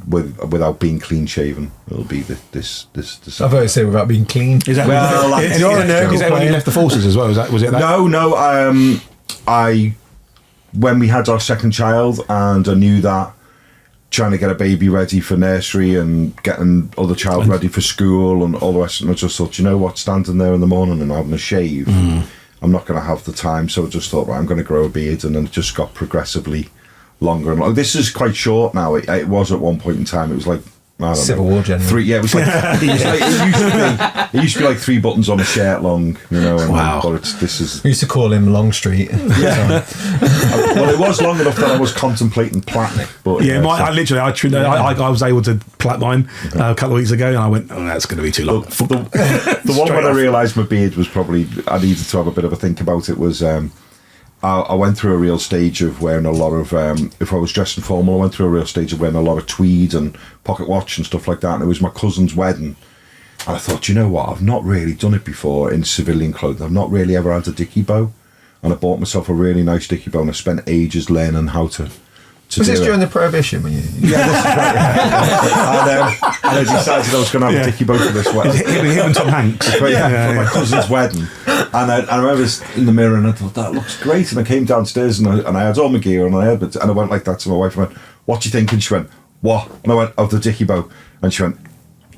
[SPEAKER 3] without being clean shaven. It'll be this December.
[SPEAKER 1] I've heard you say without being clean.
[SPEAKER 4] Is that is that when you left the forces as well? Was it that?
[SPEAKER 3] No. When we had our second child, and I knew that trying to get a baby ready for nursery and getting other child ready for school and all the rest, and I just thought, you know what, standing there in the morning and having a shave, I'm not going to have the time. So I just thought, right, I'm going to grow a beard, and then it just got progressively longer and longer. This is quite short now. It was at one point in time. It was like I don't
[SPEAKER 1] Civil
[SPEAKER 3] know,
[SPEAKER 1] War general.
[SPEAKER 3] 3. Yeah, it was like, it used to be like 3 buttons on a shirt long, you know. And
[SPEAKER 4] Wow.
[SPEAKER 3] But this is.
[SPEAKER 1] We used to call him Longstreet.
[SPEAKER 3] Yeah. Well, it was long enough that I was contemplating plaiting it. But
[SPEAKER 4] Yeah, I was able to plait mine a couple of weeks ago, and I went, "Oh, that's going to be too long."
[SPEAKER 3] The one when I realised my beard was probably, I needed to have a bit of a think about it was, I went through a real stage of wearing a lot of, if I was dressed in formal, I went through a real stage of wearing a lot of tweed and pocket watch and stuff like that, and it was my cousin's wedding. And I thought, you know what, I've not really done it before in civilian clothing. I've not really ever had a dicky bow. And I bought myself a really nice dicky bow, and I spent ages learning how to
[SPEAKER 1] Was this
[SPEAKER 3] do
[SPEAKER 1] during
[SPEAKER 3] it.
[SPEAKER 1] the Prohibition when you?
[SPEAKER 3] Yeah, this is right. And I decided I was going to have a dicky bow for this wedding.
[SPEAKER 4] Him and Tom Hanks.
[SPEAKER 3] For my cousin's wedding, and I remember in the mirror, and I thought that looks great. And I came downstairs, and I had all my gear, and I went like that to my wife. I went, "What do you think?" And she went, "What?" And I went, "Oh, the dicky bow." And she went,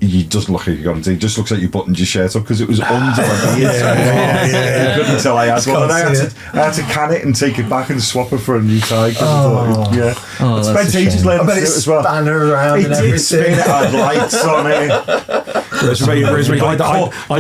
[SPEAKER 3] "He doesn't look like you got it. He just looks like you buttoned your shirt up," because it was under my beard. I couldn't tell I had one, and I had to can it and take it back and swap it for a new tie. I spent ages learning to do it as well.
[SPEAKER 1] Span around
[SPEAKER 3] It
[SPEAKER 1] and
[SPEAKER 3] did spin
[SPEAKER 1] everything.
[SPEAKER 3] it, had lights on it.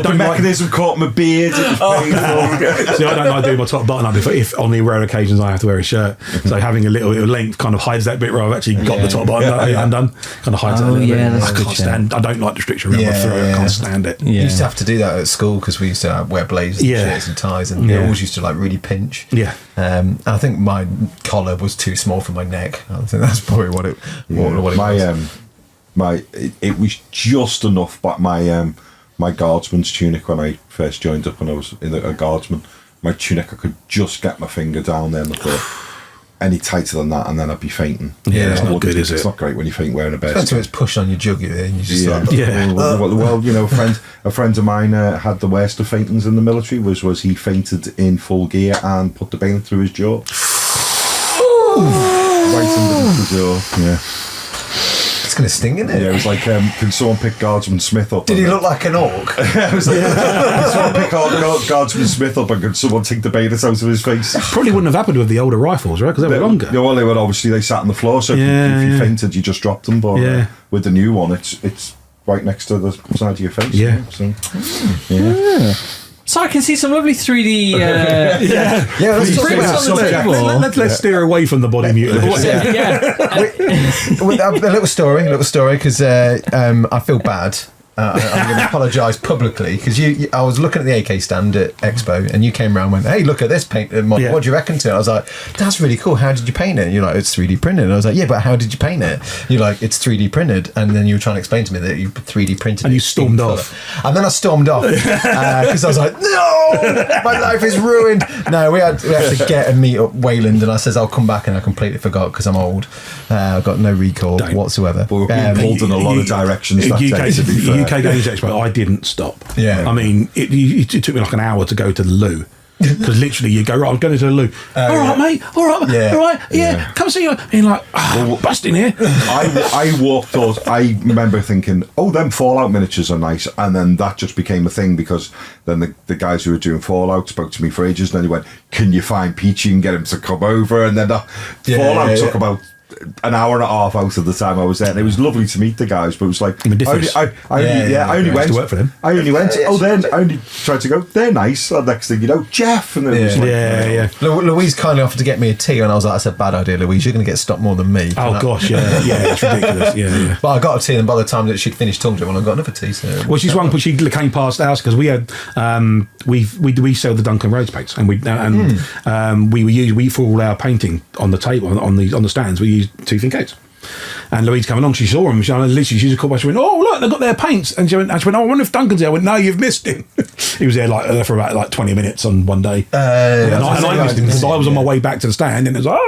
[SPEAKER 3] The mechanism caught my beard. It was painful.
[SPEAKER 4] See, I don't like doing my top button up if on the rare occasions I have to wear a shirt. So having a little bit of length kind of hides that bit where I've actually got the top button undone. Kind of hides that a little bit.
[SPEAKER 2] that's
[SPEAKER 4] I
[SPEAKER 2] good,
[SPEAKER 4] can't stand. I don't like the restriction around my throat. I can't stand it.
[SPEAKER 1] We used to have to do that at school because we used to wear blazers and shirts and ties, and it always used to like really pinch.
[SPEAKER 4] Yeah.
[SPEAKER 1] I think my collar was too small for my neck. I think that's probably what it was.
[SPEAKER 3] It was just enough, but my guardsman's tunic when I first joined up when I was a guardsman, my tunic I could just get my finger down there, and I thought any tighter than that and then I'd be fainting.
[SPEAKER 4] Yeah, it's not good, is it?
[SPEAKER 3] It's not great when you faint wearing a bear.
[SPEAKER 1] Especially when it's pushed on your jugular and you just
[SPEAKER 3] Well, you know, a friend of mine had the worst of faintings in the military. Was he fainted in full gear and put the bayonet through his jaw. Right underneath the jaw. Yeah.
[SPEAKER 1] it's going to sting, isn't it?
[SPEAKER 3] Yeah, it was like, can someone pick Guardsman Smith up?
[SPEAKER 1] Did he look like an orc?
[SPEAKER 3] It was like, can someone pick Guardsman Smith up and could someone take the bayonet out of his face?
[SPEAKER 4] Probably wouldn't have happened with the older rifles, right? Because they were longer.
[SPEAKER 3] Yeah, well, they sat on the floor, so if you fainted, you just dropped them. But with the new one, it's right next to the side of your face.
[SPEAKER 4] Yeah.
[SPEAKER 2] So I can see some lovely 3D.
[SPEAKER 1] Let's talk about subject.
[SPEAKER 4] Let's steer away from the body mutilation.
[SPEAKER 1] A little story, because I feel bad. I'm going to apologise publicly because I was looking at the AK stand at Expo and you came around and went, "Hey, look at this paint model. What do you reckon to it?" I was like, "That's really cool. How did you paint it?" And you're like, "It's 3D printed." And I was like, "Yeah, but how did you paint it?" You're like, "It's 3D printed." And then you were trying to explain to me that you 3D printed
[SPEAKER 4] and
[SPEAKER 1] it.
[SPEAKER 4] you stormed off.
[SPEAKER 1] And then I stormed off because I was like, "No, my life is ruined." No, we had to get and meet up Wayland, and I says I'll come back, and I completely forgot because I'm old. I've got no recall whatsoever.
[SPEAKER 3] But we're being pulled in a lot of directions that day, to be fair.
[SPEAKER 4] UK Games Expo, I didn't stop.
[SPEAKER 1] Yeah.
[SPEAKER 4] I mean, it took me like an hour to go to the loo. Because literally you go, right, I'm going to the loo. All right, mate. All right. Yeah. Come see you. And you're like, busting here.
[SPEAKER 3] I walked out. I remember thinking, oh, them Fallout miniatures are nice. And then that just became a thing because then the guys who were doing Fallout spoke to me for ages. And then he went, can you find Peachy and get him to come over? And then Fallout took about an hour and a half out of the time I was there, and it was lovely to meet the guys, but it was like I only went
[SPEAKER 4] to work for them.
[SPEAKER 3] I only went I only tried to go, they're nice, and next thing you know, Jeff, and it was like,
[SPEAKER 1] Louise kindly offered to get me a tea, and I was like, "That's a bad idea, Louise. You're going to get stopped more than me."
[SPEAKER 4] Oh gosh, it's ridiculous. Yeah.
[SPEAKER 1] But I got a tea, and by the time that she'd finished talking to him, I got another tea. So
[SPEAKER 4] she's one, but she came past the house because we had we sell the Duncan Rhodes paints, and we for all our painting on the table on the stands we use tooth and coats. And Louise came along, she saw him, she just called back, she went, "Oh look, they've got their paints." And she went, "Oh, I wonder if Duncan's there." I went, "No, you've missed him." He was there for about 20 minutes on one day. And I missed him because I was on my way back to the stand, and it was like,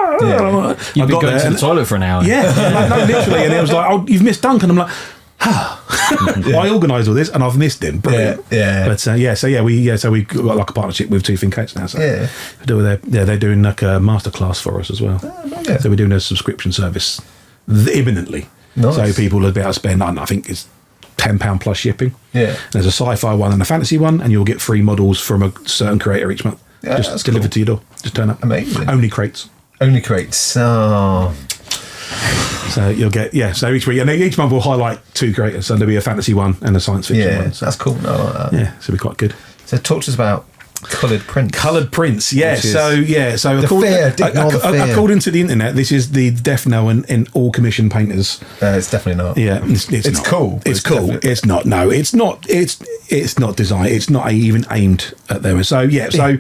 [SPEAKER 2] you've been going to the toilet for an hour.
[SPEAKER 4] Yeah, no, literally. And it was like, "Oh, you've missed Duncan." I'm like, I organised all this and I've missed him. Brilliant. But so we got like a partnership with Tooth and Coats now. So they're doing like a masterclass for us as well. So we're doing a subscription service imminently.
[SPEAKER 1] Nice. So
[SPEAKER 4] people will be able to spend, I think it's £10 plus shipping.
[SPEAKER 1] Yeah.
[SPEAKER 4] There's a sci-fi one and a fantasy one, and you'll get free models from a certain creator each month. Just delivered to your door. Just turn up.
[SPEAKER 1] Amazing.
[SPEAKER 4] Only crates.
[SPEAKER 1] Only crates. Oh.
[SPEAKER 4] So you'll get so each week, and each month we'll highlight 2 creators. So there'll be a fantasy one and a science fiction
[SPEAKER 1] Yeah,
[SPEAKER 4] one. So,
[SPEAKER 1] that's cool. No, I like that.
[SPEAKER 4] yeah, so it'll be quite good.
[SPEAKER 1] So talk to us about coloured prints.
[SPEAKER 4] Coloured prints, yeah.
[SPEAKER 1] Which is
[SPEAKER 4] So
[SPEAKER 1] the fear, ignore the fear.
[SPEAKER 4] according to the internet, this is the death knell in all commission painters.
[SPEAKER 1] It's definitely not.
[SPEAKER 4] Yeah, it's
[SPEAKER 1] It's
[SPEAKER 4] not.
[SPEAKER 1] cool, but
[SPEAKER 4] It's
[SPEAKER 1] it's
[SPEAKER 4] cool.
[SPEAKER 1] definitely-
[SPEAKER 4] It's not. No, it's not. It's not designed. It's not even aimed at them. So so.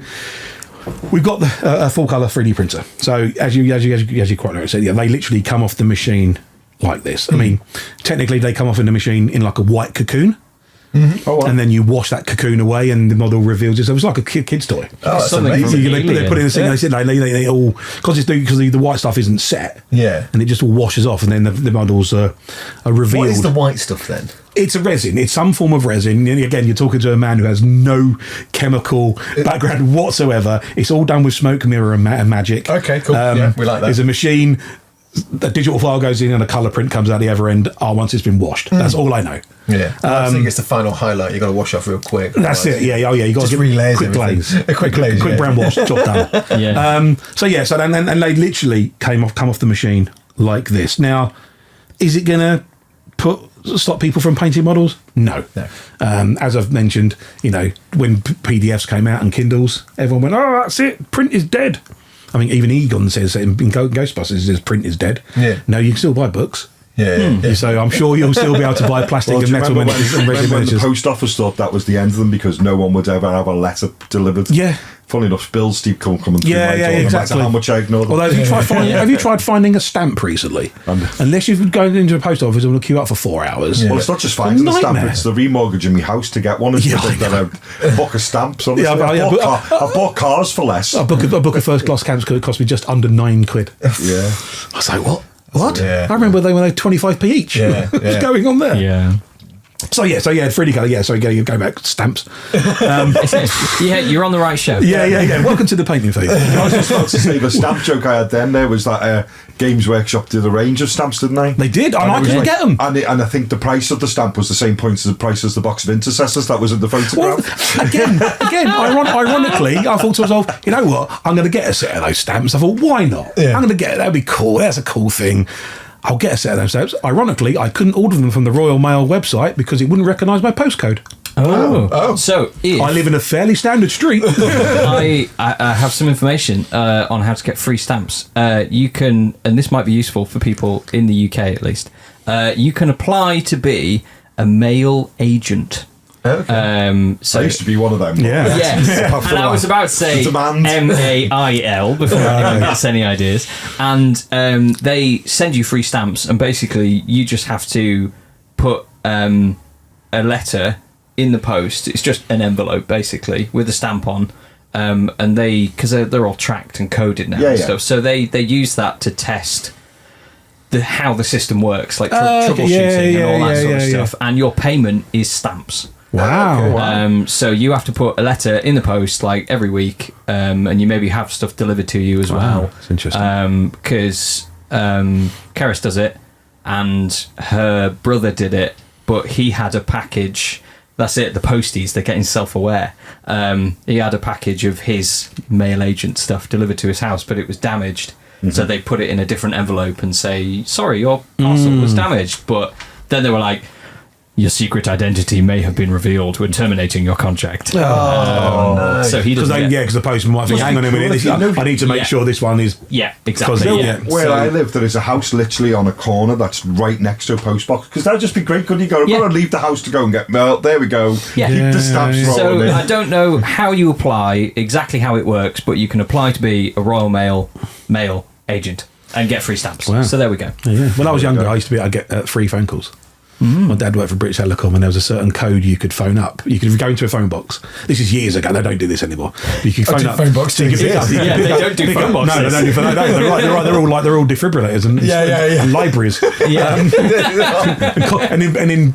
[SPEAKER 4] We've got a full colour 3D printer. So as you quite know, so yeah, they literally come off the machine like this. I mean, technically they come off in the machine in like a white cocoon.
[SPEAKER 3] Oh, wow.
[SPEAKER 4] And then you wash that cocoon away, and the model reveals itself. It's like a kid's toy.
[SPEAKER 1] Oh, that's
[SPEAKER 2] Something
[SPEAKER 1] amazing.
[SPEAKER 2] from-
[SPEAKER 4] They put it in the thing.
[SPEAKER 2] Yeah.
[SPEAKER 4] They sit. They all because the white stuff isn't set.
[SPEAKER 1] Yeah.
[SPEAKER 4] and it just all washes off, and then the models are revealed.
[SPEAKER 1] What is the white stuff then?
[SPEAKER 4] It's a resin. It's some form of resin. And again, you're talking to a man who has no chemical background whatsoever. It's all done with smoke, mirror, and magic.
[SPEAKER 1] Okay, cool. Yeah, we like that.
[SPEAKER 4] There's a machine. A digital file goes in, and a colour print comes out the other end. Once it's been washed. That's all I know.
[SPEAKER 1] Yeah. I think it's the final highlight. You got to wash off real quick.
[SPEAKER 4] That's it. Yeah. Oh, yeah. You got
[SPEAKER 1] Just
[SPEAKER 4] to
[SPEAKER 1] relays
[SPEAKER 4] quick
[SPEAKER 1] everything.
[SPEAKER 4] glaze,
[SPEAKER 1] A quick glaze,
[SPEAKER 4] quick
[SPEAKER 1] yeah.
[SPEAKER 4] brown wash, job done.
[SPEAKER 2] Yeah.
[SPEAKER 4] So and they literally come off the machine like this. Now, is it going to stop people from painting models? No. As I've mentioned, when PDFs came out and Kindles, everyone went, "Oh, that's it. Print is dead." I mean, even Egon says in Ghostbusters, says print is dead.
[SPEAKER 1] Yeah.
[SPEAKER 4] No, you can still buy books.
[SPEAKER 1] Yeah.
[SPEAKER 4] So I'm sure you'll still be able to buy plastic
[SPEAKER 3] Well, do
[SPEAKER 4] and
[SPEAKER 3] you
[SPEAKER 4] metal
[SPEAKER 3] remember
[SPEAKER 4] miniatures and resin
[SPEAKER 3] when the
[SPEAKER 4] miniatures.
[SPEAKER 3] post office thought that was the end of them because no one would ever have a letter delivered?
[SPEAKER 4] Yeah.
[SPEAKER 3] Funny enough, bills keep coming through
[SPEAKER 4] Yeah,
[SPEAKER 3] my
[SPEAKER 4] yeah,
[SPEAKER 3] door,
[SPEAKER 4] exactly.
[SPEAKER 3] no matter how much I ignore them.
[SPEAKER 4] Although, have you tried finding a stamp recently? Unless you've gone into a post office and will queue up for 4 hours.
[SPEAKER 3] Well, it's not just finding the stamp,
[SPEAKER 4] nightmare.
[SPEAKER 3] it's the remortgaging my house to get one. It's
[SPEAKER 4] Yeah,
[SPEAKER 3] then a book of stamps. Honestly.
[SPEAKER 4] Yeah,
[SPEAKER 3] I've bought cars for less.
[SPEAKER 4] A book of first class stamps could cost me just under £9.
[SPEAKER 3] Yeah.
[SPEAKER 4] I was like, what?
[SPEAKER 1] Yeah.
[SPEAKER 4] I remember they were 25p each.
[SPEAKER 1] Yeah,
[SPEAKER 4] What's
[SPEAKER 1] yeah.
[SPEAKER 4] going on there?
[SPEAKER 2] Yeah.
[SPEAKER 4] So 3D colour. Yeah, so you go back stamps.
[SPEAKER 2] Yeah, you're on the right show.
[SPEAKER 4] Yeah. Welcome to the painting phase.
[SPEAKER 3] I was just about to say the stamp joke I had then there was that Games Workshop did a range of stamps, didn't they?
[SPEAKER 4] They did, and I
[SPEAKER 3] it was
[SPEAKER 4] couldn't get them.
[SPEAKER 3] And I think the price of the stamp was the same point as the price as the box of intercessors that was in the
[SPEAKER 4] Well,
[SPEAKER 3] photograph.
[SPEAKER 4] again, ironically, I thought to myself, you know what? I'm going to get a set of those stamps. I thought, why not?
[SPEAKER 1] Yeah.
[SPEAKER 4] I'm going to get it. That'd be cool. That's a cool thing. I'll get a set of those stamps. Ironically, I couldn't order them from the Royal Mail website because it wouldn't recognise my postcode.
[SPEAKER 2] Oh. So if
[SPEAKER 4] I live in a fairly standard street.
[SPEAKER 2] I have some information on how to get free stamps. You can, and this might be useful for people in the UK at least. You can apply to be a mail agent.
[SPEAKER 1] Okay.
[SPEAKER 2] So
[SPEAKER 3] I used to be one of them.
[SPEAKER 4] Yeah.
[SPEAKER 2] yes, and I was about to say
[SPEAKER 3] Demand.
[SPEAKER 2] MAIL before anyone gets any ideas. And they send you free stamps, and basically you just have to put a letter in the post. It's just an envelope basically with a stamp on, and because they're all tracked and coded now and stuff, so they use that to test how the system works, like troubleshooting and all that sort of stuff. And your payment is stamps.
[SPEAKER 4] Wow.
[SPEAKER 2] So you have to put a letter in the post like every week, and you maybe have stuff delivered to you as well.
[SPEAKER 4] That's interesting.
[SPEAKER 2] Because Keris does it, and her brother did it, but he had a package. That's it. The posties, they're getting self-aware. He had a package of his mail agent stuff delivered to his house, but it was damaged. So they put it in a different envelope and say, "Sorry, your parcel was damaged." But then they were like, "Your secret identity may have been revealed. We're terminating your contract."
[SPEAKER 1] no.
[SPEAKER 2] So he
[SPEAKER 4] Because
[SPEAKER 2] doesn't.
[SPEAKER 4] the postman might think, hang on a minute, I need to make sure this one is...
[SPEAKER 2] Yeah, exactly.
[SPEAKER 4] Because
[SPEAKER 2] Yeah.
[SPEAKER 3] Where I live, there is a house literally on a corner that's right next to a post box. Because that'd just be great, couldn't you? I've got to leave the house to go and get mail. There we go.
[SPEAKER 2] Yeah.
[SPEAKER 3] Keep the stamps
[SPEAKER 2] So
[SPEAKER 3] rolling in.
[SPEAKER 2] I don't know how you apply, exactly how it works, but you can apply to be a Royal Mail agent and get free stamps.
[SPEAKER 4] Wow.
[SPEAKER 2] So there we go.
[SPEAKER 4] Yeah. When I was younger, I'd get free phone calls. My dad worked for British Telecom, and there was a certain code you could phone up. You could go into a phone box. This is years ago. They don't do this anymore. You could phone up.
[SPEAKER 1] phone box
[SPEAKER 4] So you could
[SPEAKER 1] still
[SPEAKER 4] pick up-
[SPEAKER 1] exists.
[SPEAKER 4] you could
[SPEAKER 2] Yeah,
[SPEAKER 4] pick
[SPEAKER 2] they
[SPEAKER 4] up-
[SPEAKER 2] don't do
[SPEAKER 4] pick
[SPEAKER 2] phone
[SPEAKER 4] up-
[SPEAKER 2] boxes.
[SPEAKER 4] No, they don't do phone. No, they're all defibrillators and libraries.
[SPEAKER 2] Yeah.
[SPEAKER 4] And in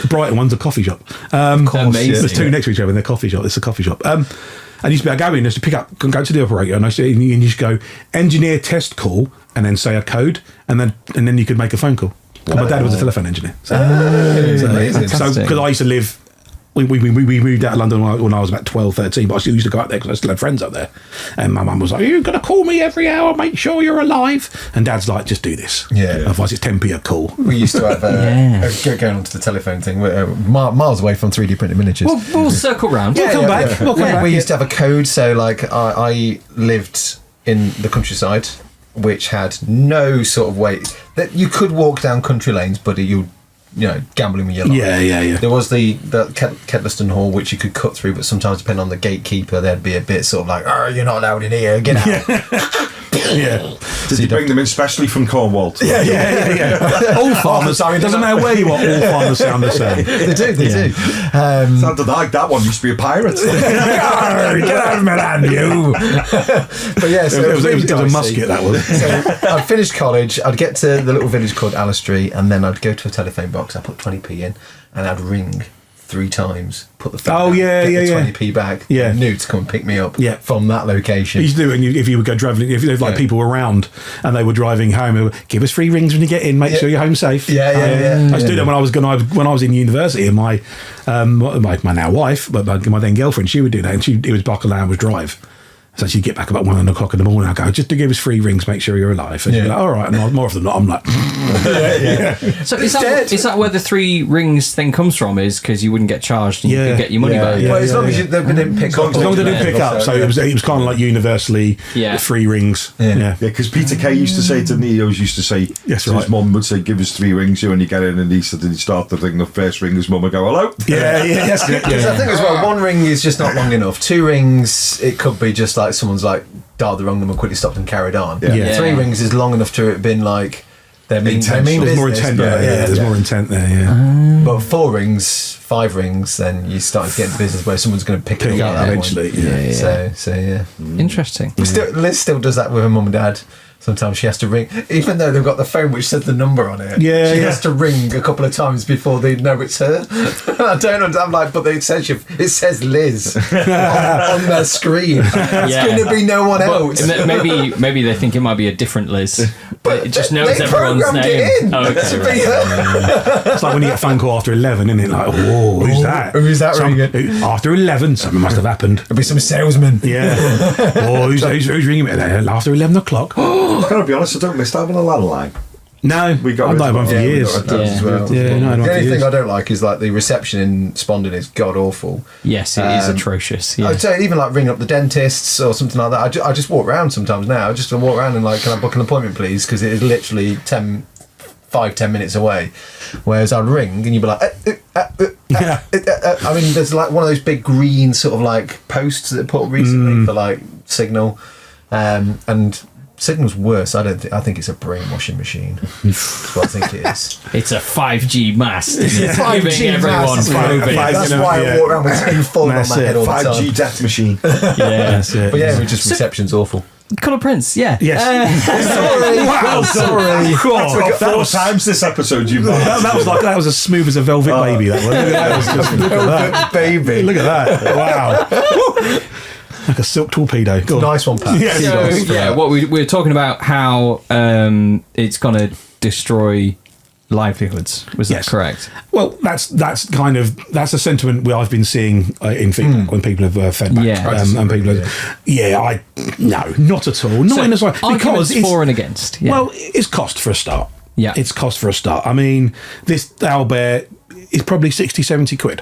[SPEAKER 4] Brighton, one's a coffee shop.
[SPEAKER 2] Amazing.
[SPEAKER 4] There's two next to each other in their coffee shop. It's a coffee shop. And you used to be able to go in just to pick up, go to the operator, and you just go engineer test call, and then say a code, and then you could make a phone call. And my dad was a telephone engineer. So
[SPEAKER 1] amazing.
[SPEAKER 4] because I used to live we moved out of London when I was about 12, 13, but I still used to go out there because I still had friends up there. And my mum was like, "You're going to call me every hour, make sure you're alive." And Dad's like, "Just do this.
[SPEAKER 1] Yeah.
[SPEAKER 4] Otherwise it's 10p a call."
[SPEAKER 1] We used to have going on to the telephone thing. We're miles away from 3D printed miniatures.
[SPEAKER 2] We'll circle round.
[SPEAKER 4] We'll come back. We'll come back.
[SPEAKER 1] We used to have a code. So like I lived in the countryside, which had no sort of way that you could walk down country lanes, but you know, gambling with your life.
[SPEAKER 4] Yeah.
[SPEAKER 1] There was the Kedleston Hall, which you could cut through, but sometimes depending on the gatekeeper, there'd be a bit sort of like, "Oh, you're not allowed in here, get out."
[SPEAKER 4] Yeah.
[SPEAKER 3] Did you bring them in specially from Cornwall?
[SPEAKER 4] Yeah. All farmers. It doesn't matter where you are, all farmers sound the same.
[SPEAKER 1] They do.
[SPEAKER 3] Sounded like that one used to be a pirate.
[SPEAKER 4] Get out of my land, you.
[SPEAKER 1] But yeah, so
[SPEAKER 4] It was a
[SPEAKER 1] dicey.
[SPEAKER 4] musket, that was.
[SPEAKER 1] So I'd finish college, I'd get to the little village called Allestree, and then I'd go to a telephone box, I'd put 20p in, and I'd ring 3 times, put the phone down, get the 20p back, knew to come and pick me up from that location.
[SPEAKER 4] You used to do it if you would go travelling, if there's like people around and they were driving home, they would, "Give us 3 rings when you get in, make sure you're home safe."
[SPEAKER 1] Yeah.
[SPEAKER 4] I used to do that when I was in university, and my now wife, but my then girlfriend, she would do that, and it was Buckle Hours drive. So she'd get back about 1 o'clock in the morning. I go, "Just to give us 3 rings, make sure you're alive." And she'd be like, "All right." And more often than not, I'm like,
[SPEAKER 2] So is that where the 3 rings thing comes from? Is because you wouldn't get charged and you could get your money back?
[SPEAKER 1] Well, as long as they didn't pick up.
[SPEAKER 4] as long as they didn't pick up. So it was kind of like universally 3 rings. Yeah.
[SPEAKER 3] Because Peter Kay used to say to me, he always used to say,
[SPEAKER 4] Yes,
[SPEAKER 3] his
[SPEAKER 4] right.
[SPEAKER 3] mum would say, "Give us 3 rings," you, and you get in, and he said, he'd start the thing, the first ring, his mum would go, "Hello."
[SPEAKER 1] Because I think as well, 1 ring is just not long enough. 2 rings, it could be just like someone's like dialed the wrong number, quickly stopped and carried on. 3 rings is long enough to have been like their main
[SPEAKER 4] There's more intent there. There's more intent there. Yeah.
[SPEAKER 1] But 4 rings, 5 rings, then you start to get into business where someone's going to pick it up
[SPEAKER 4] eventually.
[SPEAKER 1] So yeah.
[SPEAKER 2] Interesting.
[SPEAKER 1] Liz still does that with her mum and dad. Sometimes she has to ring, even though they've got the phone which says the number on it. She has to ring a couple of times before they know it's her. I don't know. I'm like, but it says Liz on their screen. It's going to be no one else.
[SPEAKER 2] Maybe they think it might be a different Liz. But it just knows
[SPEAKER 1] they
[SPEAKER 2] everyone's
[SPEAKER 1] programmed
[SPEAKER 2] name.
[SPEAKER 1] it in to be her.
[SPEAKER 4] It's like when you get a phone call after 11, isn't it? Like, "Whoa, who's that?
[SPEAKER 1] Who's that ringing?"
[SPEAKER 4] After 11, something must have happened.
[SPEAKER 1] It'll be some salesman.
[SPEAKER 4] Yeah. Oh, who's ringing me after 11 o'clock?
[SPEAKER 3] I've got to be honest, I don't miss having a landline.
[SPEAKER 4] No,
[SPEAKER 3] We got
[SPEAKER 4] I've
[SPEAKER 3] rid
[SPEAKER 4] not
[SPEAKER 3] of
[SPEAKER 4] had one for
[SPEAKER 3] it.
[SPEAKER 4] years.
[SPEAKER 1] As well.
[SPEAKER 4] Yeah, no, not
[SPEAKER 1] The
[SPEAKER 4] for
[SPEAKER 1] only
[SPEAKER 4] years.
[SPEAKER 1] thing I don't like is like the reception in Spondon is god awful.
[SPEAKER 2] Yes, it is atrocious. Yeah.
[SPEAKER 1] I'd say even like ring up the dentists or something like that. I just walk around sometimes now. I just walk around and like, "Can I book an appointment, please?" Because it is literally 10 minutes away. Whereas I'd ring and you'd be like, I mean, there's like one of those big green sort of like posts that they put recently for like Signal, and Signal's worse. I think it's a brainwashing machine. That's what I think it is.
[SPEAKER 2] It's a 5G mast. It's
[SPEAKER 1] 5G
[SPEAKER 2] giving everyone
[SPEAKER 1] mast.
[SPEAKER 2] COVID.
[SPEAKER 1] That's why I walk around with tin foil on my head all the time.
[SPEAKER 3] 5G death machine.
[SPEAKER 2] Yeah.
[SPEAKER 4] That's it.
[SPEAKER 1] But yeah, reception's awful.
[SPEAKER 2] Colour prints, yeah.
[SPEAKER 4] Yes.
[SPEAKER 1] Sorry.
[SPEAKER 3] We've got 4 times this episode you've
[SPEAKER 4] that was as smooth as a velvet baby. That was. Look at that.
[SPEAKER 1] Baby.
[SPEAKER 4] Look at that. Wow. Like a silk torpedo. Go on.
[SPEAKER 1] Nice one, Pat.
[SPEAKER 2] What we were talking about how it's going to destroy livelihoods. Was that correct?
[SPEAKER 4] Well, that's a sentiment I've been seeing in feedback when people have fed back. And people no, not at all. Not in the way, because it's
[SPEAKER 2] for and against. Yeah.
[SPEAKER 4] Well, it's cost for a start.
[SPEAKER 2] Yeah,
[SPEAKER 4] it's cost for a start. I mean, this Owlbear is probably 60-70 quid.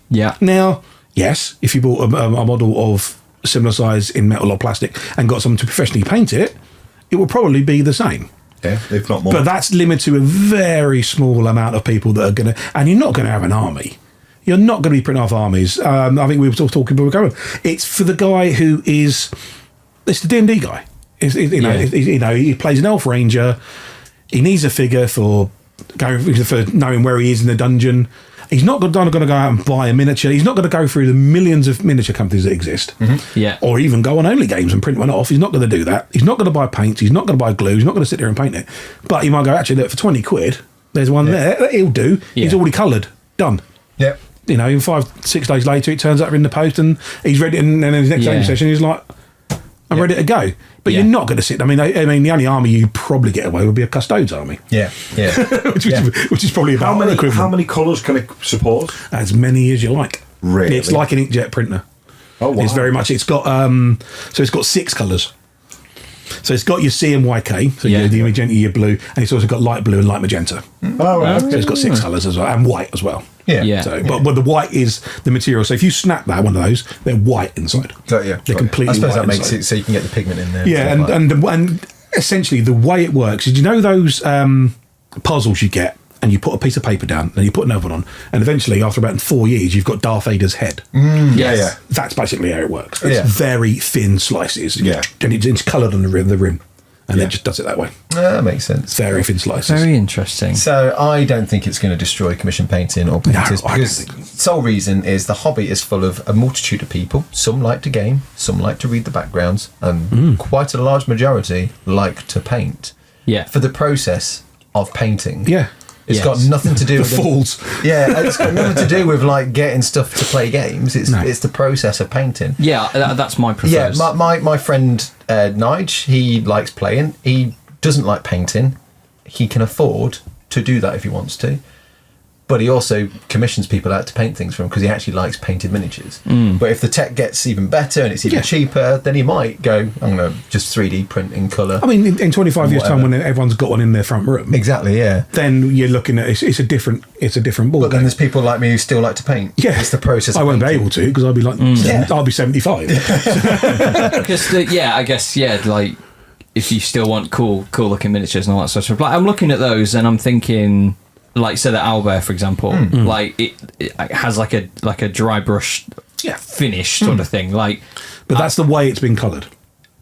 [SPEAKER 2] Yeah.
[SPEAKER 4] Now, yes, if you bought a model of similar size in metal or plastic and got someone to professionally paint it, it will probably be the same.
[SPEAKER 3] Yeah, if not more.
[SPEAKER 4] But that's limited to a very small amount of people that are going to... And you're not going to have an army. You're not going to be printing off armies. I think we were talking before we were going. It's for the guy who is... It's the D&D guy. He plays an elf ranger. He needs a figure for knowing where he is in the dungeon. He's not going to go out and buy a miniature. He's not going to go through the millions of miniature companies that exist.
[SPEAKER 2] Mm-hmm. Yeah.
[SPEAKER 4] Or even go on Only Games and print one off. He's not going to do that. He's not going to buy paints. He's not going to buy glue. He's not going to sit there and paint it. But he might go, actually, look, for 20 quid, there's one there. He'll do.
[SPEAKER 2] Yeah.
[SPEAKER 4] He's already coloured. Done.
[SPEAKER 1] Yep.
[SPEAKER 4] In 5-6 days later, it turns up in the post and he's ready. And then his next training session, he's like, I'm ready to go. But you're not going to sit. I mean, the only army you probably get away would be a Custodes army.
[SPEAKER 1] Yeah.
[SPEAKER 4] which is probably about
[SPEAKER 3] how many colours can it support?
[SPEAKER 4] As many as you like.
[SPEAKER 3] Really?
[SPEAKER 4] It's like an inkjet printer.
[SPEAKER 3] Oh, wow.
[SPEAKER 4] It's very much. It's got so it's got 6 colours. So it's got your C and YK, so
[SPEAKER 2] Yeah.
[SPEAKER 4] your magenta, your blue, and it's also got light blue and light magenta.
[SPEAKER 3] Oh, right.
[SPEAKER 4] So it's got 6 colours as well, and white as well.
[SPEAKER 2] Yeah.
[SPEAKER 4] So, but the white is the material. So if you snap that one of those, they're white inside.
[SPEAKER 1] Got you.
[SPEAKER 4] They're completely
[SPEAKER 1] I suppose
[SPEAKER 4] white
[SPEAKER 1] that makes
[SPEAKER 4] inside.
[SPEAKER 1] it so you can get the pigment in there.
[SPEAKER 4] Yeah,
[SPEAKER 1] stuff like that.
[SPEAKER 4] and essentially the way it works is, you know those puzzles you get, and you put a piece of paper down, and you put another one on, and eventually after about 4 years, you've got Darth Vader's head.
[SPEAKER 2] Yes.
[SPEAKER 4] That's basically how it works. It's
[SPEAKER 1] Yeah.
[SPEAKER 4] very thin slices.
[SPEAKER 3] Yeah.
[SPEAKER 4] And it's coloured on the rim, and it just does it that way.
[SPEAKER 1] That makes sense.
[SPEAKER 4] Very thin slices.
[SPEAKER 2] Very interesting.
[SPEAKER 1] So I don't think it's going to destroy commission painting or painters,
[SPEAKER 4] I don't
[SPEAKER 1] because
[SPEAKER 4] think
[SPEAKER 1] sole reason is the hobby is full of a multitude of people. Some like to game, some like to read the backgrounds, and quite a large majority like to paint.
[SPEAKER 2] Yeah.
[SPEAKER 1] For the process of painting.
[SPEAKER 4] Yeah.
[SPEAKER 1] It's
[SPEAKER 2] Yes.
[SPEAKER 1] got nothing to do
[SPEAKER 4] The
[SPEAKER 1] with
[SPEAKER 4] fools.
[SPEAKER 1] Yeah, it's got nothing to do with like getting stuff to play games. It's
[SPEAKER 4] No.
[SPEAKER 1] it's the process of painting.
[SPEAKER 2] Yeah, that's my
[SPEAKER 1] Yeah,
[SPEAKER 2] preferred.
[SPEAKER 1] my friend Nige, he likes playing. He doesn't like painting. He can afford to do that if he wants to. But he also commissions people out to paint things for him because he actually likes painted miniatures. But if the tech gets even better and it's even
[SPEAKER 4] Yeah.
[SPEAKER 1] cheaper, then he might go, I'm going to just 3D print in colour.
[SPEAKER 4] I mean, in 25 years' time,
[SPEAKER 1] Whatever.
[SPEAKER 4] when everyone's got one in their front room,
[SPEAKER 1] Exactly, yeah.
[SPEAKER 4] then you're looking at it's a different ball
[SPEAKER 1] But then
[SPEAKER 4] game.
[SPEAKER 1] there's people like me who still like to paint.
[SPEAKER 4] Yeah,
[SPEAKER 1] It's the process
[SPEAKER 4] I
[SPEAKER 1] of
[SPEAKER 4] won't be
[SPEAKER 1] painting.
[SPEAKER 4] able to, because I'll be like, I'll be 75.
[SPEAKER 2] Because I guess like if you still want cool looking miniatures and all that sort of stuff. Like I'm looking at those and I'm thinking, like say that owlbear for example, like it has like a dry brush
[SPEAKER 4] Yeah.
[SPEAKER 2] finish sort of thing. Like
[SPEAKER 4] But that's the way it's been coloured.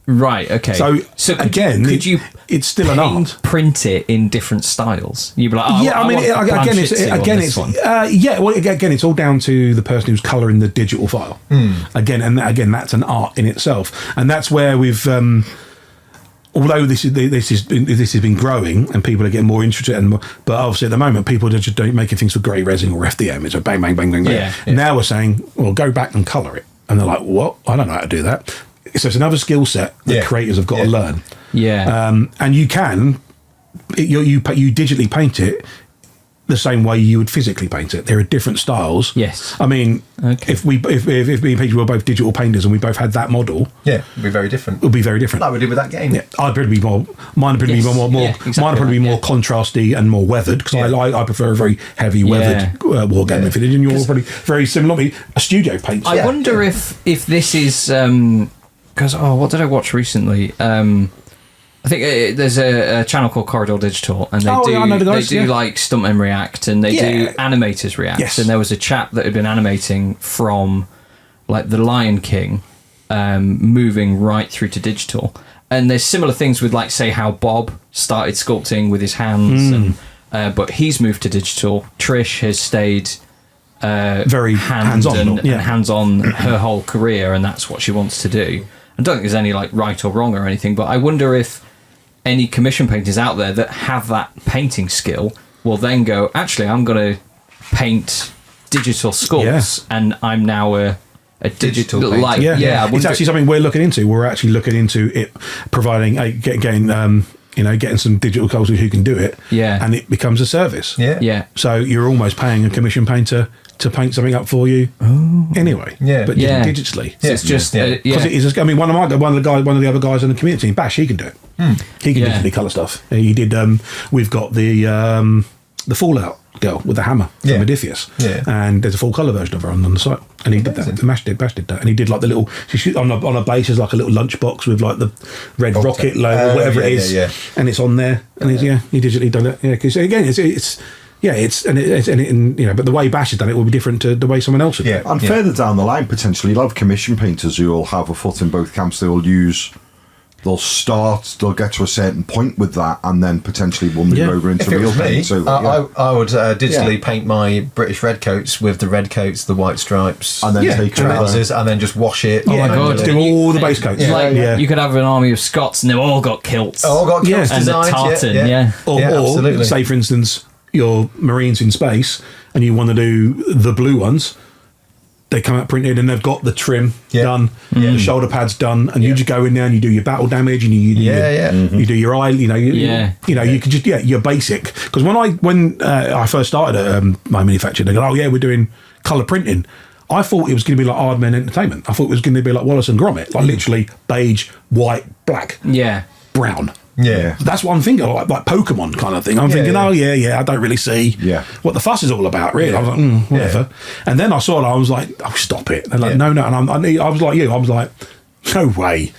[SPEAKER 2] right, okay.
[SPEAKER 4] So,
[SPEAKER 2] could
[SPEAKER 4] again,
[SPEAKER 2] could you
[SPEAKER 4] it's still an art.
[SPEAKER 2] print it in different styles? You'd be like, oh,
[SPEAKER 4] Yeah, I mean,
[SPEAKER 2] want the
[SPEAKER 4] again,
[SPEAKER 2] Blanchett
[SPEAKER 4] it's
[SPEAKER 2] seal on this
[SPEAKER 4] again,
[SPEAKER 2] one.
[SPEAKER 4] it's yeah. Well, again, it's all down to the person who's colouring the digital file. Again, and again, that's an art in itself, and that's where we've. Although this has been growing and people are getting more interested, but obviously at the moment people are just making things for grey resin or FDM. It's a bang, bang, bang, bang, bang.
[SPEAKER 2] Yeah.
[SPEAKER 4] Now we're saying, well, go back and colour it, and they're like, what? I don't know how to do that. So it's another skill set that
[SPEAKER 1] Yeah.
[SPEAKER 4] creators have got to learn.
[SPEAKER 2] Yeah.
[SPEAKER 4] And you can, you digitally paint it the same way you would physically paint it. There are different styles.
[SPEAKER 2] Yes.
[SPEAKER 4] I mean,
[SPEAKER 2] Okay.
[SPEAKER 4] if me and Peter were both digital painters and we both had that model,
[SPEAKER 1] Yeah, it'd be very different.
[SPEAKER 4] it would be very different.
[SPEAKER 1] Like we did with that game.
[SPEAKER 4] Yeah, I'd probably be more. Mine would probably
[SPEAKER 2] Yes.
[SPEAKER 4] be more.
[SPEAKER 2] Yeah, exactly
[SPEAKER 4] Mine would probably be
[SPEAKER 2] that,
[SPEAKER 4] more
[SPEAKER 2] yeah.
[SPEAKER 4] contrasty and more weathered because
[SPEAKER 1] Yeah.
[SPEAKER 4] I prefer a very heavy weathered war game finish, and you're probably very similar. I mean, a studio paint.
[SPEAKER 2] I wonder if this is because what did I watch recently? I think there's a channel called Corridor Digital, and they
[SPEAKER 4] I know the guys,
[SPEAKER 2] they do
[SPEAKER 4] yeah.
[SPEAKER 2] like Stuntmen React, and they do
[SPEAKER 4] Yeah.
[SPEAKER 2] animators react.
[SPEAKER 4] Yes.
[SPEAKER 2] And there was a chap that had been animating from like The Lion King, moving right through to digital. And there's similar things with like say how Bob started sculpting with his hands, and but he's moved to digital. Trish has stayed
[SPEAKER 4] Very hands-on,
[SPEAKER 2] and
[SPEAKER 4] yeah.
[SPEAKER 2] hands-on her whole career, and that's what she wants to do. I don't think there's any like right or wrong or anything, but I wonder if any commission painters out there that have that painting skill will then go, actually, I'm going to paint digital sculpts, and I'm now a
[SPEAKER 1] Digital
[SPEAKER 2] digital
[SPEAKER 1] painter.
[SPEAKER 2] like
[SPEAKER 4] Yeah,
[SPEAKER 2] I
[SPEAKER 4] it's
[SPEAKER 2] wonder-
[SPEAKER 4] actually something we're looking into. We're actually looking into it, providing getting some digital culture who can do it.
[SPEAKER 2] Yeah.
[SPEAKER 4] and it becomes a service.
[SPEAKER 2] yeah.
[SPEAKER 4] So you're almost paying a commission painter to paint something up for you anyway.
[SPEAKER 1] Yeah.
[SPEAKER 4] but
[SPEAKER 2] Yeah.
[SPEAKER 4] digitally.
[SPEAKER 2] So it's just
[SPEAKER 1] Yeah.
[SPEAKER 4] Because it is. I mean, one of the other guys in the community team, Bash, he can do it. He can
[SPEAKER 2] Yeah.
[SPEAKER 4] digitally colour stuff. He did. We've got the Fallout girl with the hammer
[SPEAKER 1] Yeah.
[SPEAKER 4] from Odysseus,
[SPEAKER 1] Yeah.
[SPEAKER 4] and there's a full colour version of her on the site, and he did that. Bash did that, and he did like the little. She on a base is like a little lunchbox with like the red rocket logo, whatever it is,
[SPEAKER 1] yeah.
[SPEAKER 4] and it's on there, and it's he digitally done it. Yeah, because again, it's. Yeah, but the way Bash has done it will be different to the way someone else would.
[SPEAKER 1] Yeah.
[SPEAKER 3] And further down the line, potentially, you'll have commission painters who will have a foot in both camps. They'll get to a certain point with that, and then potentially will move over into
[SPEAKER 1] If it
[SPEAKER 3] real
[SPEAKER 1] was me,
[SPEAKER 3] paint. So,
[SPEAKER 1] I would digitally
[SPEAKER 3] Yeah.
[SPEAKER 1] paint my British red coats with the red coats, the white stripes,
[SPEAKER 3] and then
[SPEAKER 4] Yeah.
[SPEAKER 3] take
[SPEAKER 1] trousers, and then just wash it.
[SPEAKER 2] Oh my God,
[SPEAKER 4] do all the base coats.
[SPEAKER 2] Like, you could have an army of Scots, and they've all got kilts.
[SPEAKER 1] Oh, got
[SPEAKER 4] Yeah.
[SPEAKER 1] kilts
[SPEAKER 2] And the
[SPEAKER 1] designed,
[SPEAKER 2] tartan,
[SPEAKER 1] yeah.
[SPEAKER 2] yeah.
[SPEAKER 4] Or
[SPEAKER 1] absolutely.
[SPEAKER 4] say, for instance, your Marines in space, and you want to do the blue ones. They come out printed, and they've got the trim done, the shoulder pads done, and you just go in there and you do your battle damage, and you do you do your eye, you can just your basic. Because when I first started at my manufacturer, they go, oh yeah, we're doing colour printing. I thought it was going to be like Aardman Entertainment. I thought it was going to be like Wallace and Gromit, like literally beige, white, black, brown.
[SPEAKER 1] Yeah.
[SPEAKER 4] That's what I'm thinking, like Pokemon kind of thing. I'm thinking, oh yeah, I don't really see what the fuss is all about, really. I was like, whatever. And then I saw it, I was like, oh, stop it. They're like, no. And I was like you, I was like, no way.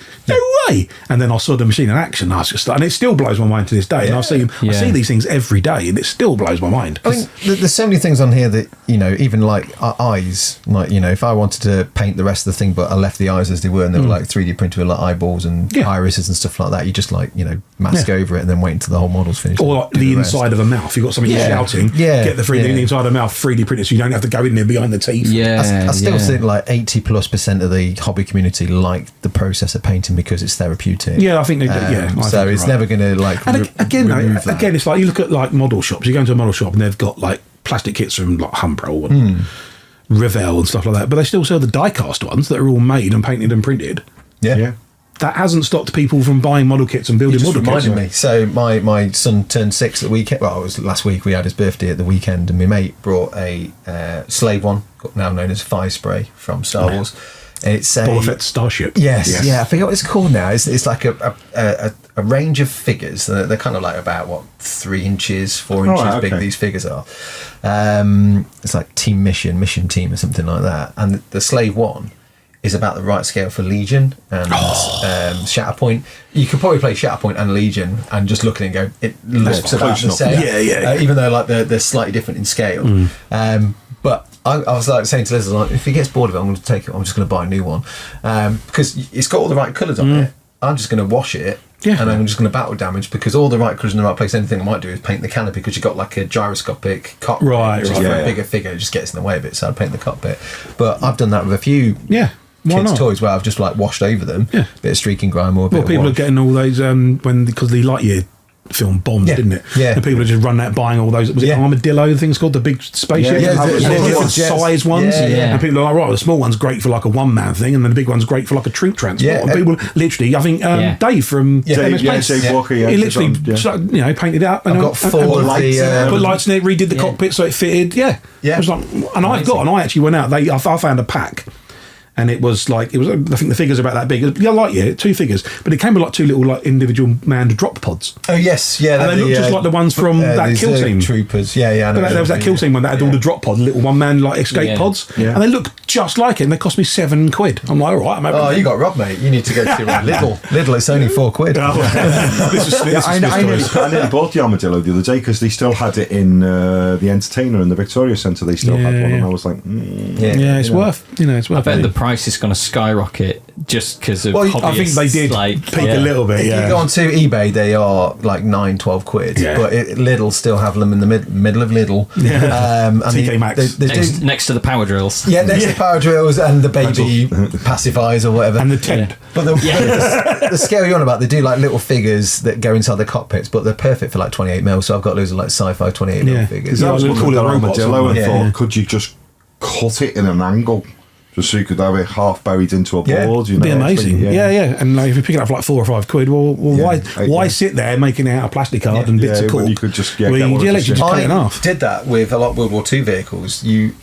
[SPEAKER 4] And then I saw the machine in action, and I was just, and it still blows my mind to this day. And I see these things every day, and it still blows my mind.
[SPEAKER 1] I mean, there's so many things on here that, you know, even like eyes, like, you know, if I wanted to paint the rest of the thing, but I left the eyes as they were, and they were like 3D printed with like eyeballs and irises and stuff like that, you just like, you know, mask over it and then wait until the whole model's finished.
[SPEAKER 4] Or like the inside of a mouth. You've got something shouting, get the 3D inside of the mouth 3D printed, so you don't have to go in there behind the teeth.
[SPEAKER 1] I still think like 80+% of the hobby community like the process of painting because it's therapeutic.
[SPEAKER 4] Yeah, I think they do.
[SPEAKER 1] So it's never going to like.
[SPEAKER 4] And again, it's like you look at like model shops. You go into a model shop and they've got like plastic kits from like Humbrol and Revell and stuff like that, but they still sell the die-cast ones that are all made and painted and printed.
[SPEAKER 1] Yeah.
[SPEAKER 4] That hasn't stopped people from buying model kits and building model kits.
[SPEAKER 1] Reminded me. So my son turned 6 at the weekend. Well, it was last week. We had his birthday at the weekend, and my mate brought a Slave One, now known as Fire Spray from Star Wars. It's a
[SPEAKER 4] Boba Fett Starship.
[SPEAKER 1] Yes. I forget what it's called now. It's like a range of figures. They're kind of like about 3 inches, 4 inches big. These figures are. It's like Team Mission Team, or something like that. And the Slave One is about the right scale for Legion and Shatterpoint. You could probably play Shatterpoint and Legion and just look at it and go, it looks about the same. Even though like they're slightly different in scale. But I was like saying to Liz, like, if he gets bored of it, I'm going to take it. I'm just going to buy a new one because it's got all the right colours on it. I'm just going to wash it, and I'm just going to battle damage because all the right colours in the right place. Anything I might do is paint the canopy because you've got like a gyroscopic cockpit, which is for a bigger figure. It just gets in the way a bit, so I'd paint the cockpit. But I've done that with a few kids' toys where I've just like washed over them, bit of streaking grime or a bit of
[SPEAKER 4] people
[SPEAKER 1] wash.
[SPEAKER 4] are getting all those because the Lightyear film bombed, didn't it? And people are just run out buying all those. Was it Armadillo? The thing's called the big spaceship. Different size ones. And people are like, right, the small one's great for like a one-man thing, and then the big one's great for like a troop transport. And people literally, I think Dave from MS Paint,
[SPEAKER 3] Dave Walker,
[SPEAKER 4] he literally painted it up. And
[SPEAKER 1] I've got 4 lights,
[SPEAKER 4] put lights in it, redid the cockpit so it fitted. I was like, and I actually went out. I found a pack. And it was I think the figures are about that big. Yeah, 2 figures, but it came with like 2 little like individual manned drop pods.
[SPEAKER 1] Oh yes,
[SPEAKER 4] and they look just like the ones from that Kill Team
[SPEAKER 1] troopers. There
[SPEAKER 4] was that Kill Team one that had all the drop pods, little one-man like escape pods, and they look just like it. And they cost me £7. I'm like, all right, I'm over.
[SPEAKER 1] You got robbed, mate. You need to go to Lidl. It's only £4.
[SPEAKER 3] I nearly bought the Armadillo the other day because they still had it in the Entertainer in the Victoria Centre. They still had one, and I was like,
[SPEAKER 4] it's worth. It's worth.
[SPEAKER 2] I bet the price is going to skyrocket just because of hobbyists.
[SPEAKER 4] I think they did peak a little bit.
[SPEAKER 1] If you go onto eBay, they are like £9-12. But Lidl still have them in the middle of Lidl.
[SPEAKER 4] TK Maxx
[SPEAKER 2] next to the power drills.
[SPEAKER 1] Next to the power drills and the baby pacifiers or whatever,
[SPEAKER 4] and the tent.
[SPEAKER 1] But the scale you're on about, they do like little figures that go inside the cockpits, but they're perfect for like 28mm. So I've got loads of like sci-fi 28mm figures.
[SPEAKER 3] That was cool. Armadillo, and thought, could you just cut it in an angle? Just so you could have it half buried into a board,
[SPEAKER 4] It'd be amazing. And like, if you pick it up for like £4 or £5, why sit there making it out of plastic card and bits of cork?
[SPEAKER 3] You could just
[SPEAKER 4] just cut it in half.
[SPEAKER 1] Did that with a lot of World War II vehicles. You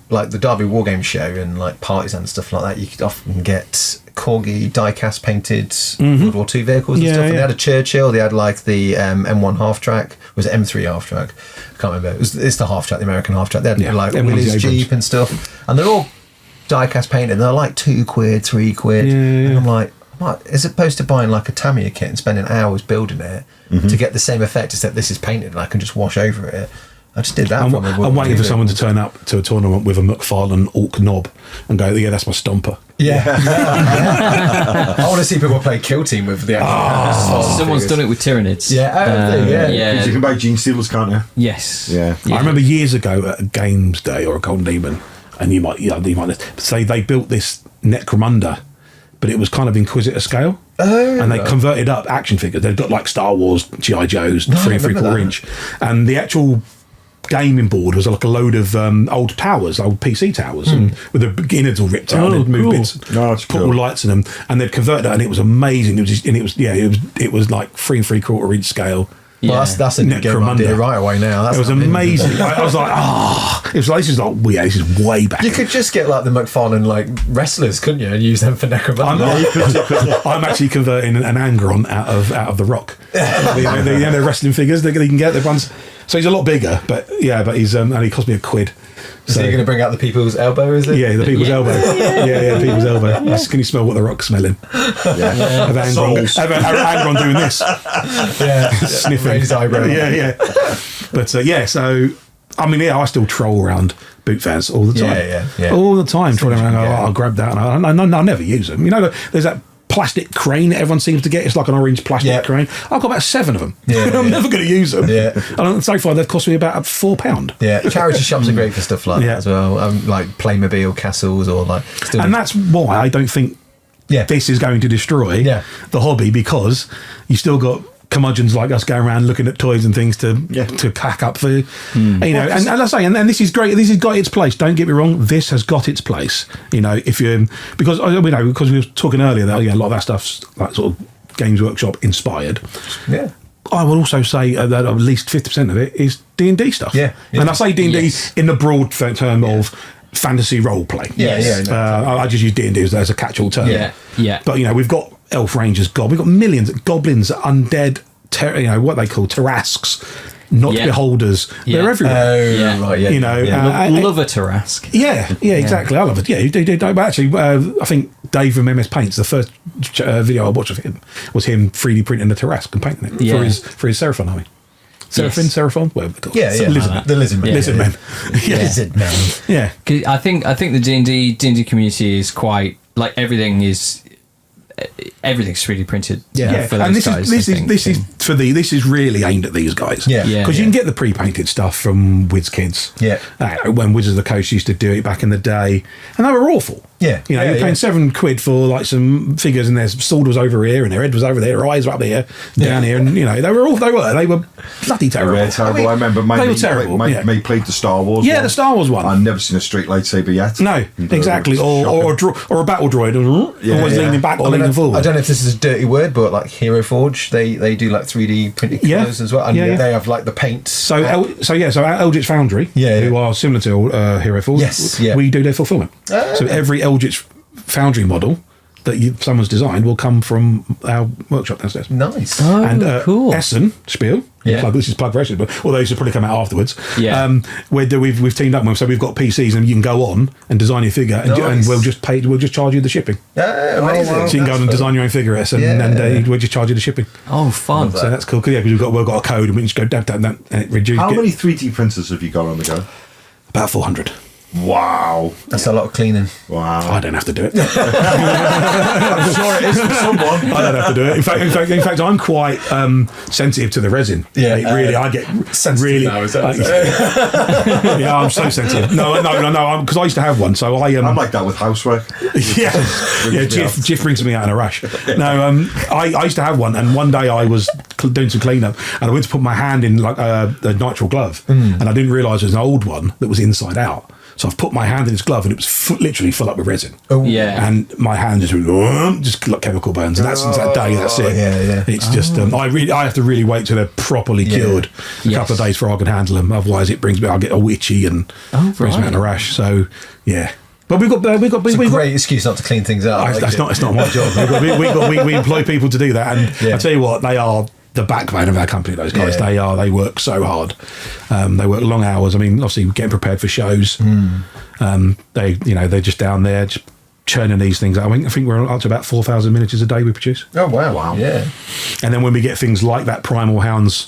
[SPEAKER 1] like the Derby War Games show and like parties and stuff like that. You could often get Corgi die-cast painted World War II vehicles and stuff. And they had a Churchill. They had like the M1 half track. Was it M3 half track? I can't remember. It's the half track, the American half track. They had like Willys Jeep and stuff, and they're all die-cast painted, and they're like £2, £3, and I'm like, as opposed to buying like a Tamiya kit and spending hours building it to get the same effect, except this is painted and I can just wash over it. I just did that.
[SPEAKER 4] I'm waiting for someone to turn up to a tournament with a McFarlane Orc knob and go, that's my stomper.
[SPEAKER 1] I want to see people play Kill Team with the actual
[SPEAKER 2] someone's done it with Tyranids.
[SPEAKER 3] Because you can buy Gene Stealers, can't you?
[SPEAKER 2] Yes.
[SPEAKER 3] I
[SPEAKER 4] remember years ago at a Games Day or a Golden Demon, and you might say they built this Necromunda, but it was kind of Inquisitor scale. And they converted up action figures. They've got like Star Wars G.I. Joes, 3 3/4 inch, and the actual gaming board was like a load of old towers, old PC towers, and with the innards all ripped out and moved bits, put all lights in them, and they'd converted it, and it was amazing. It was like 3 3/4 inch scale
[SPEAKER 1] Well, that's a new game idea right away now. That's
[SPEAKER 4] it was amazing. I was like, it was like, this is way back.
[SPEAKER 1] You could just get like the McFarlane like wrestlers, couldn't you, and use them for Necromunda?
[SPEAKER 4] I'm actually converting an Angron out of the Rock. the wrestling figures that you can get. The ones. So he's a lot bigger, but he's only cost me £1.
[SPEAKER 1] So you're going to bring out the people's elbow, is it?
[SPEAKER 4] Yeah, the people's elbow. Yeah, the people's elbow. Can you smell what the Rock's smelling?
[SPEAKER 3] Yeah.
[SPEAKER 4] Have Angron doing this.
[SPEAKER 1] Yeah.
[SPEAKER 4] Sniffing.
[SPEAKER 1] Raised eyebrow.
[SPEAKER 4] Yeah. But so, I mean, I still troll around boot fairs all the time.
[SPEAKER 1] Yeah.
[SPEAKER 4] All the time, trolling around. I'll grab that, and I never use them. You know, there's that plastic crane that everyone seems to get. It's like an orange plastic crane. I've got about 7 of them. I'm never going to use them.
[SPEAKER 1] Yeah.
[SPEAKER 4] And so far, they've cost me about £4.
[SPEAKER 1] Yeah, charity shops are great for stuff like that as well. Like Playmobil castles or like.
[SPEAKER 4] And that's why I don't think this is going to destroy the hobby, because you still got curmudgeons like us going around looking at toys and things to pack up for, you know. And as I say, and this is great. This has got its place. Don't get me wrong. This has got its place. You know, if you because we were talking earlier that a lot of that stuff's like sort of Games Workshop inspired.
[SPEAKER 1] Yeah.
[SPEAKER 4] I would also say that at least 50% of it is D&D stuff.
[SPEAKER 1] Yeah.
[SPEAKER 4] And I say D&D in the broad term of fantasy role play. I just use D&D as a catch-all term.
[SPEAKER 2] Yeah.
[SPEAKER 4] But we've got elf rangers, we've got millions of goblins, undead, what they call Tarrasques, not beholders. They're everywhere.
[SPEAKER 1] Oh, right. Yeah.
[SPEAKER 4] You know,
[SPEAKER 2] love a Tarrasque.
[SPEAKER 4] Yeah, exactly. I love it. Yeah, you do. But actually, I think Dave from MS Paints, the first video I watched of him was him 3D printing a Tarrasque and painting it for his Seraphon army. Seraphon, whatever they're called.
[SPEAKER 1] The lizard men.
[SPEAKER 4] Lizard men.
[SPEAKER 1] Lizard men.
[SPEAKER 4] Yeah.
[SPEAKER 2] I think the D&D community is quite like everything's 3D printed. For
[SPEAKER 4] and
[SPEAKER 2] those guys,
[SPEAKER 4] this is really aimed at these guys. Because you can get the pre-painted stuff from WizKids. When Wizards of the Coast used to do it back in the day, and they were awful. You're paying £7 for like some figures, and their sword was over here, and their head was over there, their eyes were up here, down here, and they were bloody terrible.
[SPEAKER 3] I remember
[SPEAKER 4] they were terrible.
[SPEAKER 3] May played the Star Wars.
[SPEAKER 4] Yeah, the Star Wars one.
[SPEAKER 3] I've never seen a straight lightsaber yet.
[SPEAKER 4] No, exactly. Or a battle droid, always leaning back or leaning forward.
[SPEAKER 1] I don't know if this is a dirty word, but like Hero Forge, they do like 3D printed colours as well, and they have like the paints.
[SPEAKER 4] So our Eldritch Foundry, who are similar to Hero Forge, we do their fulfillment. So every Eldritch Foundry model that someone's designed will come from our workshop downstairs.
[SPEAKER 1] Nice.
[SPEAKER 2] Cool.
[SPEAKER 4] Essen Spiel. This is plug for Essen, but although this will probably come out afterwards. Where we've teamed up with, so we've got PCs and you can go on and design your figure, and we'll just charge you the shipping.
[SPEAKER 1] Amazing.
[SPEAKER 4] So you can go on and design your own figure, Essen, and we'll just charge you the shipping.
[SPEAKER 2] Oh, fun!
[SPEAKER 4] So that's cool. Because we've got a code, and we can just go down, and it reduces.
[SPEAKER 3] How many 3D printers have you got on the go?
[SPEAKER 4] About 400.
[SPEAKER 3] Wow,
[SPEAKER 1] that's a lot of cleaning.
[SPEAKER 3] Wow,
[SPEAKER 4] I don't have to do it.
[SPEAKER 3] I'm sure it is for someone.
[SPEAKER 4] I don't have to do it. In fact, I'm quite sensitive to the resin. I get
[SPEAKER 1] sensitive now. Is that
[SPEAKER 4] I'm so sensitive. No, because I used to have one. So
[SPEAKER 3] I'm like that with housework.
[SPEAKER 4] Jiff brings me out in a rush. No, I used to have one, and one day I was doing some cleanup, and I went to put my hand in like a nitrile glove, and I didn't realise it was an old one that was inside out. So I've put my hand in this glove, and it was literally full up with resin. And my hand just like chemical burns, and that's since that day. That's it. It's just I have to really wait till they're properly cured a couple of days before I can handle them. Otherwise, I'll get all itchy and brings me out in a rash. So But we've got
[SPEAKER 1] it's a great excuse not to clean things up.
[SPEAKER 4] It's not my job. We employ people to do that, and I tell you what, they are the backbone of our company. Those guys, they work so hard. They work long hours. I mean, obviously getting prepared for shows. They're just down there just churning these things out. I think we're up to about 4,000 miniatures a day we produce.
[SPEAKER 1] Oh wow! Yeah.
[SPEAKER 4] And then when we get things like that Primal Hounds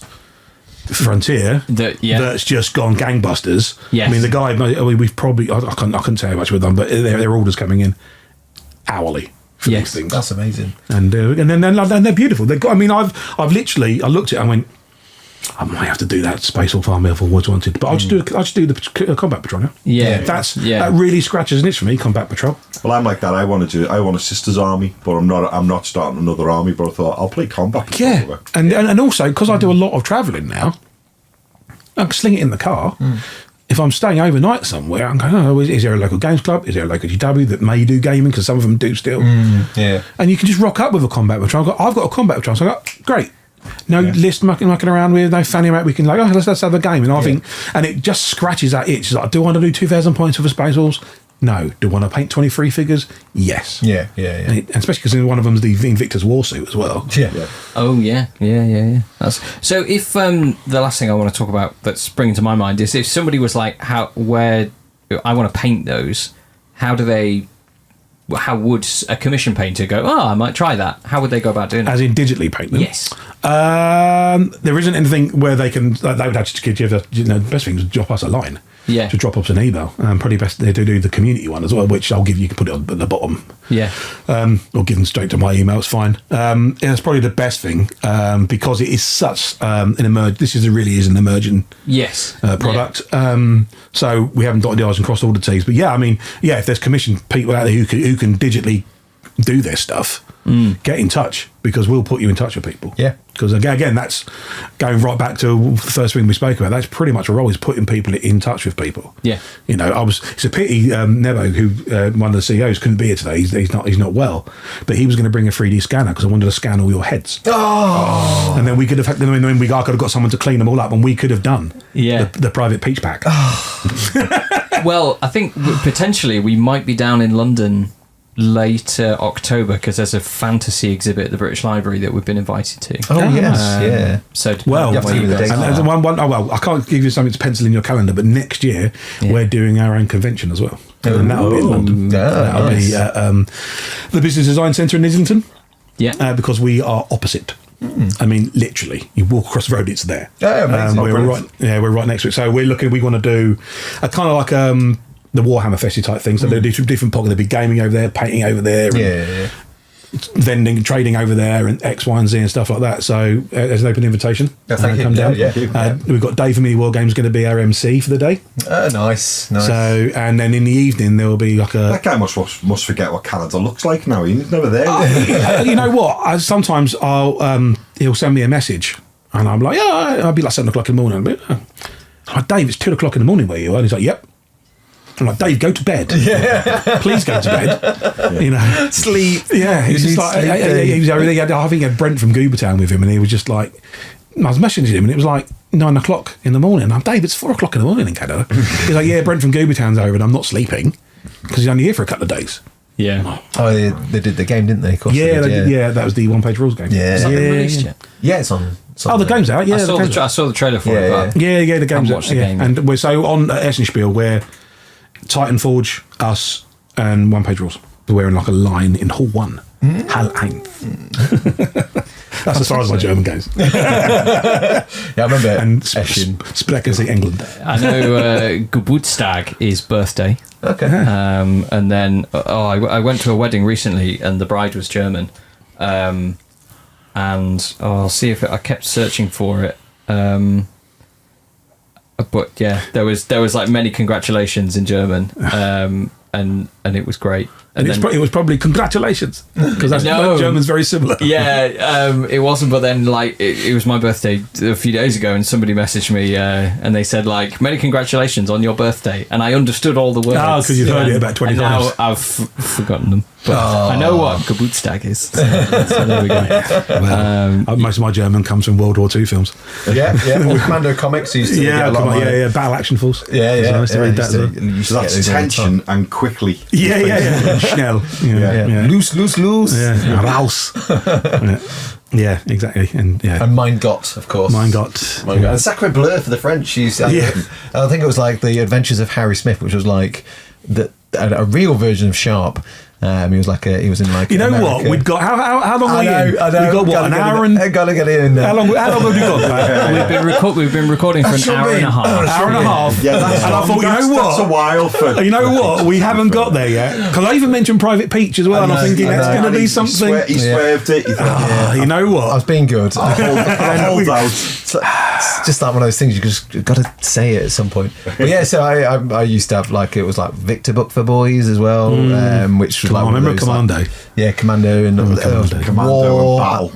[SPEAKER 4] Frontier that's just gone gangbusters.
[SPEAKER 2] Yes.
[SPEAKER 4] I mean, the guy, we've probably I couldn't say how much we've done, but their orders coming in hourly. These things.
[SPEAKER 1] That's amazing, and
[SPEAKER 4] then they're beautiful. I've literally looked at it and went, I might have to do that Space Wolf Army I've always wanted, but I'll just do the Combat Patrol now. That really scratches an itch for me. Combat Patrol.
[SPEAKER 3] Well, I'm like that. I want a Sisters Army, but I'm not starting another army. But I thought I'll play Combat Patrol.
[SPEAKER 4] And also because I do a lot of travelling now, I can sling it in the car. If I'm staying overnight somewhere, I'm going, is there a local games club? Is there a local GW that may do gaming? Because some of them do still. And you can just rock up with a Combat Patrol. I've got a Combat Patrol. So I go, great. No list mucking around with, no fanning around. We can let's have a game. And I think, and it just scratches that itch. It's like, do I want to do 2,000 points for Spaceballs? No. Do I want to paint 23 figures? Yes.
[SPEAKER 1] Yeah.
[SPEAKER 4] And especially because one of them's the Invictus Warsuit as well.
[SPEAKER 1] Yeah.
[SPEAKER 2] Oh yeah. That's so. If the last thing I want to talk about that's springing to my mind is if somebody was like, where I want to paint those, how would a commission painter go? Oh, I might try that. How would they go about doing it?
[SPEAKER 4] As in digitally paint them?
[SPEAKER 2] Yes.
[SPEAKER 4] There isn't anything where they can. They would actually give us. The best thing is drop us a line.
[SPEAKER 2] Yeah.
[SPEAKER 4] To drop us an email. Probably best they do the community one as well, which I'll give you. You can put it on at the bottom.
[SPEAKER 2] Yeah.
[SPEAKER 4] Or give them straight to my email. It's fine. It's probably the best thing because it is such This really is an emerging product.
[SPEAKER 2] Yeah.
[SPEAKER 4] So we haven't dotted the I's and crossed all the T's. But if there's commissioned people out there who can digitally do their stuff, get in touch because we'll put you in touch with people.
[SPEAKER 1] Yeah.
[SPEAKER 4] Because again, that's going right back to the first thing we spoke about. That's pretty much our role, is putting people in touch with people.
[SPEAKER 2] Yeah.
[SPEAKER 4] It's a pity Nebo, who one of the CEOs, couldn't be here today. He's not well, but he was going to bring a 3D scanner because I wanted to scan all your heads.
[SPEAKER 1] Oh.
[SPEAKER 4] And then we could have I could have got someone to clean them all up, and we could have done the private peach pack.
[SPEAKER 2] Well, I think potentially we might be down in London later October because there's a fantasy exhibit at the British Library that we've been invited to.
[SPEAKER 1] Oh yes,
[SPEAKER 2] So
[SPEAKER 1] you have to give me the dates.
[SPEAKER 4] I can't give you something to pencil in your calendar, but next year we're doing our own convention as well, and that'll be in London. That'll be the Business Design Centre in Islington.
[SPEAKER 2] Yeah,
[SPEAKER 4] because we are opposite. I mean, literally, you walk across the road, it's there.
[SPEAKER 1] Yeah, amazing.
[SPEAKER 4] We're right next to it. So we want to do a kind of like the Warhammer Festival type thing. So they'll do different pockets. There'll be gaming over there, painting over there, and vending, trading over there, and X, Y, and Z and stuff like that. So there's an open invitation.
[SPEAKER 1] Thank you.
[SPEAKER 4] Come down.
[SPEAKER 1] Yeah.
[SPEAKER 4] We've got Dave from Mini War Games going to be our MC for the day.
[SPEAKER 1] Nice.
[SPEAKER 4] So, and then in the evening there will be like a.
[SPEAKER 3] That guy must forget what Canada looks like now. He's never there.
[SPEAKER 4] You know what? Sometimes he'll send me a message, and I'm like, I'll be like 7 o'clock in the morning. I'm like, Dave, it's 2 o'clock in the morning where you are. And he's like, yep. I'm like, Dave, go to bed. Yeah. Please go to bed.
[SPEAKER 1] Sleep.
[SPEAKER 4] Yeah, he's just like, I think he had Brent from Goobertown with him, and he was just like, I was messaging him, and it was like 9 o'clock in the morning. I'm Dave, it's 4 o'clock in the morning in Canada. He's like, yeah, Brent from Goobertown's over, and I'm not sleeping because he's only here for a couple of days.
[SPEAKER 2] Yeah.
[SPEAKER 1] Oh, they did the game, didn't they? Of course
[SPEAKER 4] Yeah,
[SPEAKER 1] they did,
[SPEAKER 4] that was the one-page rules game.
[SPEAKER 1] Yeah.
[SPEAKER 2] Has that been released yet?
[SPEAKER 1] Yeah, it's on.
[SPEAKER 4] The game's out. Yeah,
[SPEAKER 2] I saw the trailer for it. But
[SPEAKER 4] Yeah, the game's out.
[SPEAKER 2] the game.
[SPEAKER 4] And we're so on Essenspiel, we're Titan Forge, us, and one-page rules. We're in like a line in Hall 1. Hall 1. That's as far as my German goes.
[SPEAKER 1] Yeah, I remember.
[SPEAKER 4] And
[SPEAKER 1] Eschen.
[SPEAKER 4] Sprechen Sie England.
[SPEAKER 2] I know Geburtstag is birthday.
[SPEAKER 1] Okay.
[SPEAKER 2] And then I went to a wedding recently, and the bride was German. And I'll see if I kept searching for it. But yeah, there was like many congratulations in German, and it was great.
[SPEAKER 4] And it was probably congratulations, because that's German's very similar.
[SPEAKER 2] Yeah, it wasn't. But then, like, it was my birthday a few days ago, and somebody messaged me, and they said, like, many congratulations on your birthday, and I understood all the words.
[SPEAKER 4] Oh, because you've heard it about 20 times.
[SPEAKER 2] Now I've forgotten them. But I know what Geburtstag is. So there we go.
[SPEAKER 4] Well, most of my German comes from World War II films.
[SPEAKER 1] Yeah. Or Commando Comics used to get a lot of
[SPEAKER 4] Battle Action Force.
[SPEAKER 1] Yeah.
[SPEAKER 4] Nice to read that.
[SPEAKER 3] So that's tension and quickly.
[SPEAKER 4] Yeah. Schnell. Yeah.
[SPEAKER 1] Loose.
[SPEAKER 4] Yeah. Raus. Yeah, exactly. And
[SPEAKER 1] Mein Gott, of course.
[SPEAKER 4] Mein Gott.
[SPEAKER 1] And Sacre Bleu for the French. I think it was like the Adventures of Harry Smith, which was like a real version of Sharp. He was in like.
[SPEAKER 4] You know
[SPEAKER 1] America.
[SPEAKER 4] what? We've got how long?
[SPEAKER 1] I know.
[SPEAKER 4] We got what, an hour and.
[SPEAKER 1] Gotta get in.
[SPEAKER 4] How long have we got?
[SPEAKER 2] We've been recording for an hour and a half.
[SPEAKER 4] Hour and a half.
[SPEAKER 3] Yeah, that's
[SPEAKER 4] and I thought,
[SPEAKER 3] that's a while for.
[SPEAKER 4] You know what? We haven't got there yet, because I even mentioned Private Peach as well, and I'm thinking that's going to be something.
[SPEAKER 3] He swerved it.
[SPEAKER 4] You know what?
[SPEAKER 1] I was being good.
[SPEAKER 3] I'll hold out.
[SPEAKER 1] It's just like one of those things you just got to say it at some point. But yeah, so I used to have it was like Victor Book for Boys as well, which like,
[SPEAKER 4] I remember Commando.
[SPEAKER 1] Commando and
[SPEAKER 3] Commando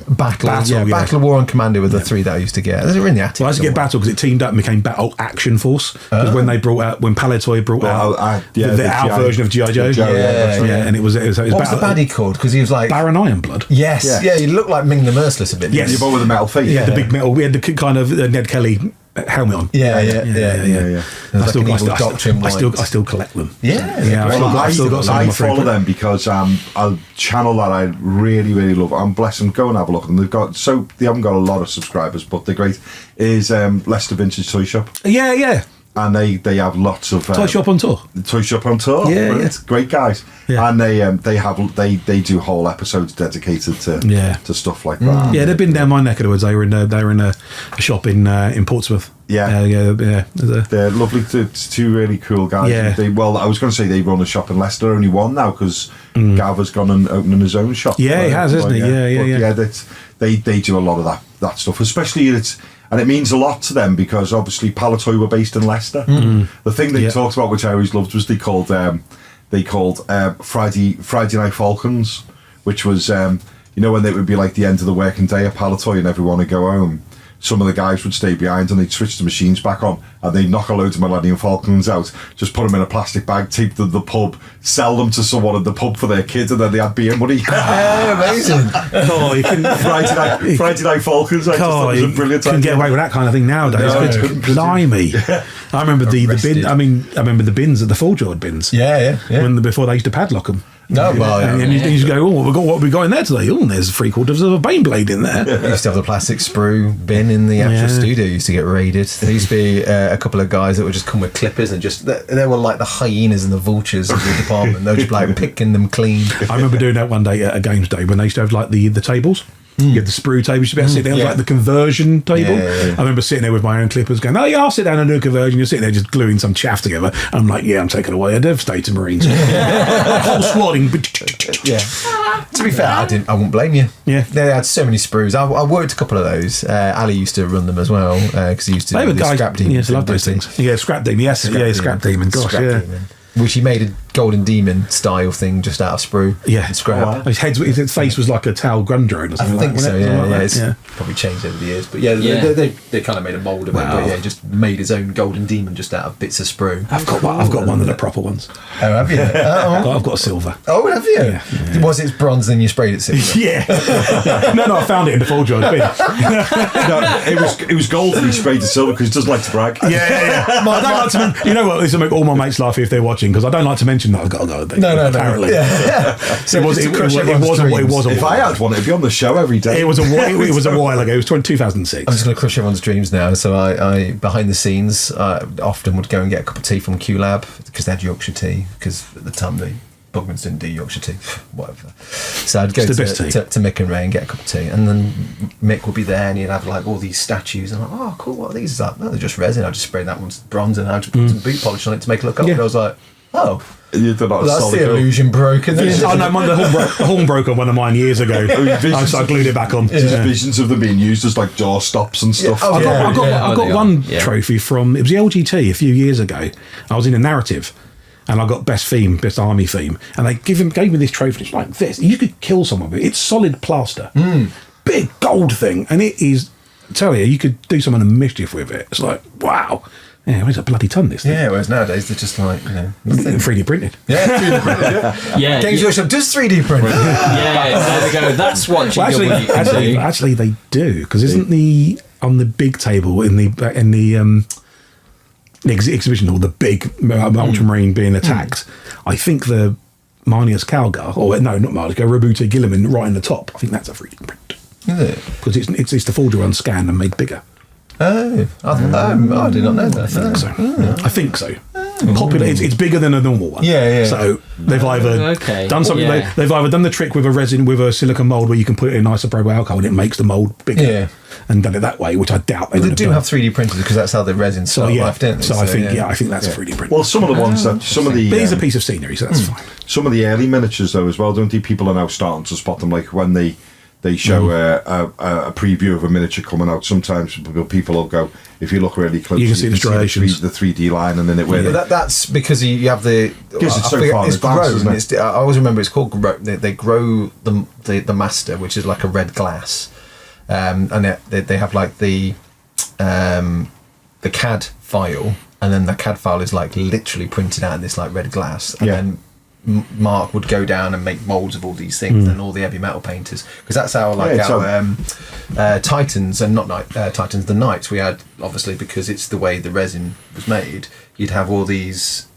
[SPEAKER 3] and
[SPEAKER 1] Battle.
[SPEAKER 4] yeah.
[SPEAKER 1] Battle of War and Commando were the three that I used to get. Those are in the attic.
[SPEAKER 4] Well, I used to get Battle because it teamed up and became Battle Action Force. Because when Palitoy brought out our version of G.I. Joe. And it was
[SPEAKER 1] what was the baddie called? Because he was like
[SPEAKER 4] Baron Ironblood.
[SPEAKER 1] Yes, he looked like Ming the Merciless a bit.
[SPEAKER 3] Yes, you're with the metal face.
[SPEAKER 4] Yeah, the big metal. We had the kind of Ned Kelly helmet on.
[SPEAKER 1] Yeah.
[SPEAKER 4] I still collect them.
[SPEAKER 3] I follow them because a channel that I really, really love. I'm blessed and go and have a look at them. They haven't got a lot of subscribers, but they're great. Is Leicester Vintage Toy Shop.
[SPEAKER 4] Yeah.
[SPEAKER 3] And they have lots of
[SPEAKER 4] Toy Shop on Tour.
[SPEAKER 3] Toy Shop on Tour.
[SPEAKER 4] Yeah.
[SPEAKER 3] Great guys.
[SPEAKER 4] Yeah.
[SPEAKER 3] And they do whole episodes dedicated to stuff like that.
[SPEAKER 4] Yeah, they've been down my neck of the woods. They were in a shop in Portsmouth.
[SPEAKER 3] They're lovely. Two really cool guys.
[SPEAKER 4] Yeah.
[SPEAKER 3] I was going to say they run a shop in Leicester, only one now because Gav has gone and opening his own shop.
[SPEAKER 4] Yeah, he has, hasn't he? Yeah.
[SPEAKER 3] They do a lot of that stuff, especially and it means a lot to them because obviously Palitoy were based in Leicester. The thing they talked about, which I always loved, was they called Friday Night Falcons, which was when it would be like the end of the working day at Palitoy and everyone would go home. Some of the guys would stay behind and they'd switch the machines back on and they'd knock a load of Millennium Falcons out, just put them in a plastic bag, take them to the pub, sell them to someone at the pub for their kids, and then they had beer money.
[SPEAKER 1] Amazing.
[SPEAKER 3] Friday Night Falcons. I just thought it was a brilliant idea.
[SPEAKER 4] You can get away with that kind of thing nowadays. Blimey. I remember the bin. I remember the bins at the full jawed bins.
[SPEAKER 1] Yeah.
[SPEAKER 4] Before they used to padlock them.
[SPEAKER 1] And
[SPEAKER 4] you just go, what have we got in there today? Oh, there's 3/4 of a Bane blade in there.
[SPEAKER 1] We used to have the plastic sprue bin in the actual studio. Used to get raided. There used to be a couple of guys that would just come with clippers and they were like the hyenas and the vultures of the department. They were just like picking them clean.
[SPEAKER 4] I remember doing that one day at a games day when they used to have like the tables. You had the sprue table. You used to be able to sit there like the conversion table. I remember sitting there with my own clippers going, I'll sit down and do a conversion. You're sitting there just gluing some chaff together. And I'm like, I'm taking away a devastator Marines. Whole swatting.
[SPEAKER 1] To be fair, I wouldn't blame you.
[SPEAKER 4] Yeah.
[SPEAKER 1] They had so many sprues. I worked a couple of those. Ali used to run them as well because he used to
[SPEAKER 4] do
[SPEAKER 1] the Scrap Demon.
[SPEAKER 4] Yes, I love those things. Yeah, Scrap Demon. Yes, Scrap Demon. Gosh, Demon.
[SPEAKER 1] Which he made a Golden Demon style thing just out of sprue.
[SPEAKER 4] Yeah.
[SPEAKER 1] And scrap.
[SPEAKER 4] His face was like a towel gun drone or something.
[SPEAKER 1] I think so, yeah. It's
[SPEAKER 4] Yeah.
[SPEAKER 1] probably changed over the years. But they kind of made a mould of it. But yeah, just made his own Golden Demon just out of bits of sprue.
[SPEAKER 4] I've got one of the proper ones.
[SPEAKER 1] Oh, have you?
[SPEAKER 4] I've got a silver.
[SPEAKER 1] Oh, have you?
[SPEAKER 4] Yeah.
[SPEAKER 1] Was it bronze and you sprayed it silver?
[SPEAKER 4] Yeah. No, I found it in the full jar bin.
[SPEAKER 3] It was gold and he sprayed the silver because he doesn't like to brag.
[SPEAKER 4] Yeah. I don't like to. You know what? This will make all my mates laugh if they're watching because I don't like to mention that I've got a gold.
[SPEAKER 1] No.
[SPEAKER 4] Apparently.
[SPEAKER 1] Yeah.
[SPEAKER 4] So it wasn't what it was.
[SPEAKER 3] If I had one, it'd be on the show every day.
[SPEAKER 4] It was a while ago. It was 2006.
[SPEAKER 1] I'm just going to crush everyone's dreams now. So I behind the scenes, often would go and get a cup of tea from Q Lab because they had Yorkshire tea. Because at the time the Bugmans didn't do Yorkshire tea, whatever. So I'd go to Mick and Ray and get a cup of tea, and then Mick would be there and he'd have like all these statues. And I'm like, oh, cool, what are these? Like, no, they're just resin. I just sprayed that one's bronze and I just put some boot polish on it to make it look up. And I was like, oh.
[SPEAKER 3] That's
[SPEAKER 1] the illusion broken.
[SPEAKER 4] Oh no, the horn broke on one of mine years ago. I glued it back on.
[SPEAKER 3] Visions of them being used as like door stops and stuff.
[SPEAKER 4] I got one trophy from, it was the LGT a few years ago. I was in a narrative and I got best army theme, and they gave me this trophy. It's like this. You could kill someone with it. It's solid plaster, big gold thing, and it is. I tell you could do someone a mischief with it. It's like wow. Yeah, where's a bloody ton this thing?
[SPEAKER 1] Yeah, whereas nowadays they're just like,
[SPEAKER 4] 3D printed.
[SPEAKER 1] Yeah, 3D printed. Yeah. Games Workshop does 3D print.
[SPEAKER 2] There we go. That's what
[SPEAKER 4] actually they do, because isn't on the big table in the exhibition hall, the big Ultramarine being attacked, I think the Marnius Calgar, or no, not Marnius, Rabute Gilliman right in the top, I think that's a 3D print.
[SPEAKER 1] Is it?
[SPEAKER 4] Because it's the folder unscanned and made bigger.
[SPEAKER 1] Oh, I did not know that.
[SPEAKER 4] I think so. Popular. It's bigger than a normal one.
[SPEAKER 1] Yeah.
[SPEAKER 4] So they've either done something. They've either done the trick with a resin with a silicone mold where you can put it in isopropyl alcohol and it makes the mold bigger. And done it that way, which I doubt they
[SPEAKER 1] do have 3D printers because that's how the resin start life, don't they?
[SPEAKER 4] So I think that's a 3D print.
[SPEAKER 3] Well, some of the ones that
[SPEAKER 4] but it's a piece of scenery, so that's fine.
[SPEAKER 3] Some of the early miniatures though as well, don't you? People are now starting to spot them, like when they they show a preview of a miniature coming out. Sometimes people will go, if you look really close,
[SPEAKER 4] you can see the striations,
[SPEAKER 3] the 3D line, and then it will.
[SPEAKER 1] That's because you have the.
[SPEAKER 3] Because it's so far in
[SPEAKER 1] it's
[SPEAKER 3] advance,
[SPEAKER 1] grown.
[SPEAKER 3] isn't it?
[SPEAKER 1] I always remember it's called grow. They grow the master, which is like a red glass, and they have like the CAD file, and then the CAD file is like literally printed out in this like red glass, and then Mark would go down and make molds of all these things, and all the heavy metal painters, because that's how Titans and not Titans, the Knights we had, obviously because it's the way the resin was made. You'd have all these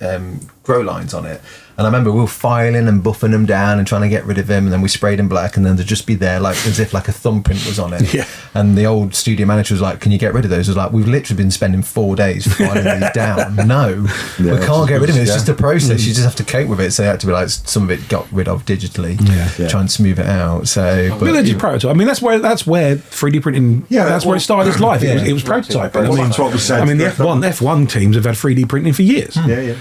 [SPEAKER 1] grow lines on it, and I remember we were filing and buffing them down and trying to get rid of them, and then we sprayed them black, and then they'd just be there like as if like a thumbprint was on it. And the old studio manager was like, "Can you get rid of those?" I was like, "We've literally been spending 4 days filing these down. No, we can't get rid of it. It's just a process. You just have to cope with it." So it had to be like some of it got rid of digitally, try and smooth it out. So,
[SPEAKER 4] but it's prototype. I mean, that's where 3D printing. That's where it started its life. It was prototyping. I mean,
[SPEAKER 3] that's what we said.
[SPEAKER 4] I mean, the F1 teams have had 3D printing for years.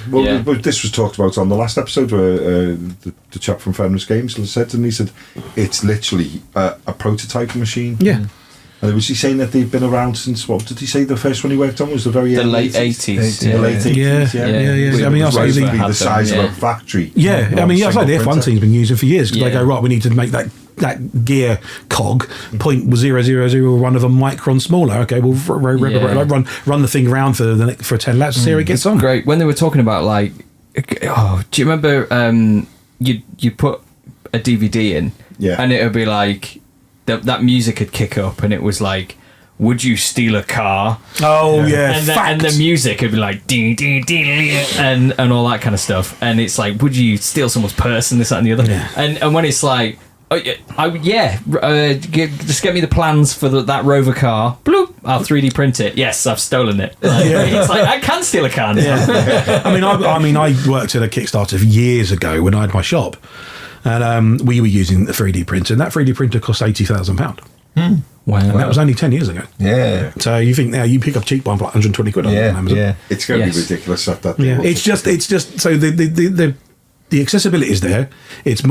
[SPEAKER 3] Well, this was talked about on the last episode where the chap from Feminist Games said, and he said it's literally a prototyping machine. And was he saying that they've been around since, what did he say the first one he worked on was the late
[SPEAKER 2] 80s?
[SPEAKER 3] The late 80s,
[SPEAKER 4] I mean, I say
[SPEAKER 3] the size of a factory.
[SPEAKER 4] I mean, I say the F1 team's been using for years, because they go, right, we need to make that gear cog 0.0001 of a micron smaller. Okay, we'll run the thing around for 10 laps and see how it gets on.
[SPEAKER 2] Great. When they were talking about like, do you remember you put a DVD in, and it would be like that music would kick up, and it was like, would you steal a car?
[SPEAKER 4] Oh yeah,
[SPEAKER 2] and the music would be like ding ding ding, and all that kind of stuff. And it's like, would you steal someone's purse and this, that, and the other? And when it's like, just get me the plans for that Rover car. Bloop, I'll 3D print it. Yes, I've stolen it. It's like, I can steal a car now.
[SPEAKER 4] I mean, I worked at a Kickstarter years ago when I had my shop, and we were using the 3D printer, and that 3D printer cost £80,000.
[SPEAKER 2] Wow.
[SPEAKER 4] And that was only 10 years ago. So you think now you pick up a cheap one for like 120 quid on Amazon.
[SPEAKER 3] It's going to be ridiculous at that.
[SPEAKER 4] It's just so the accessibility is there. It's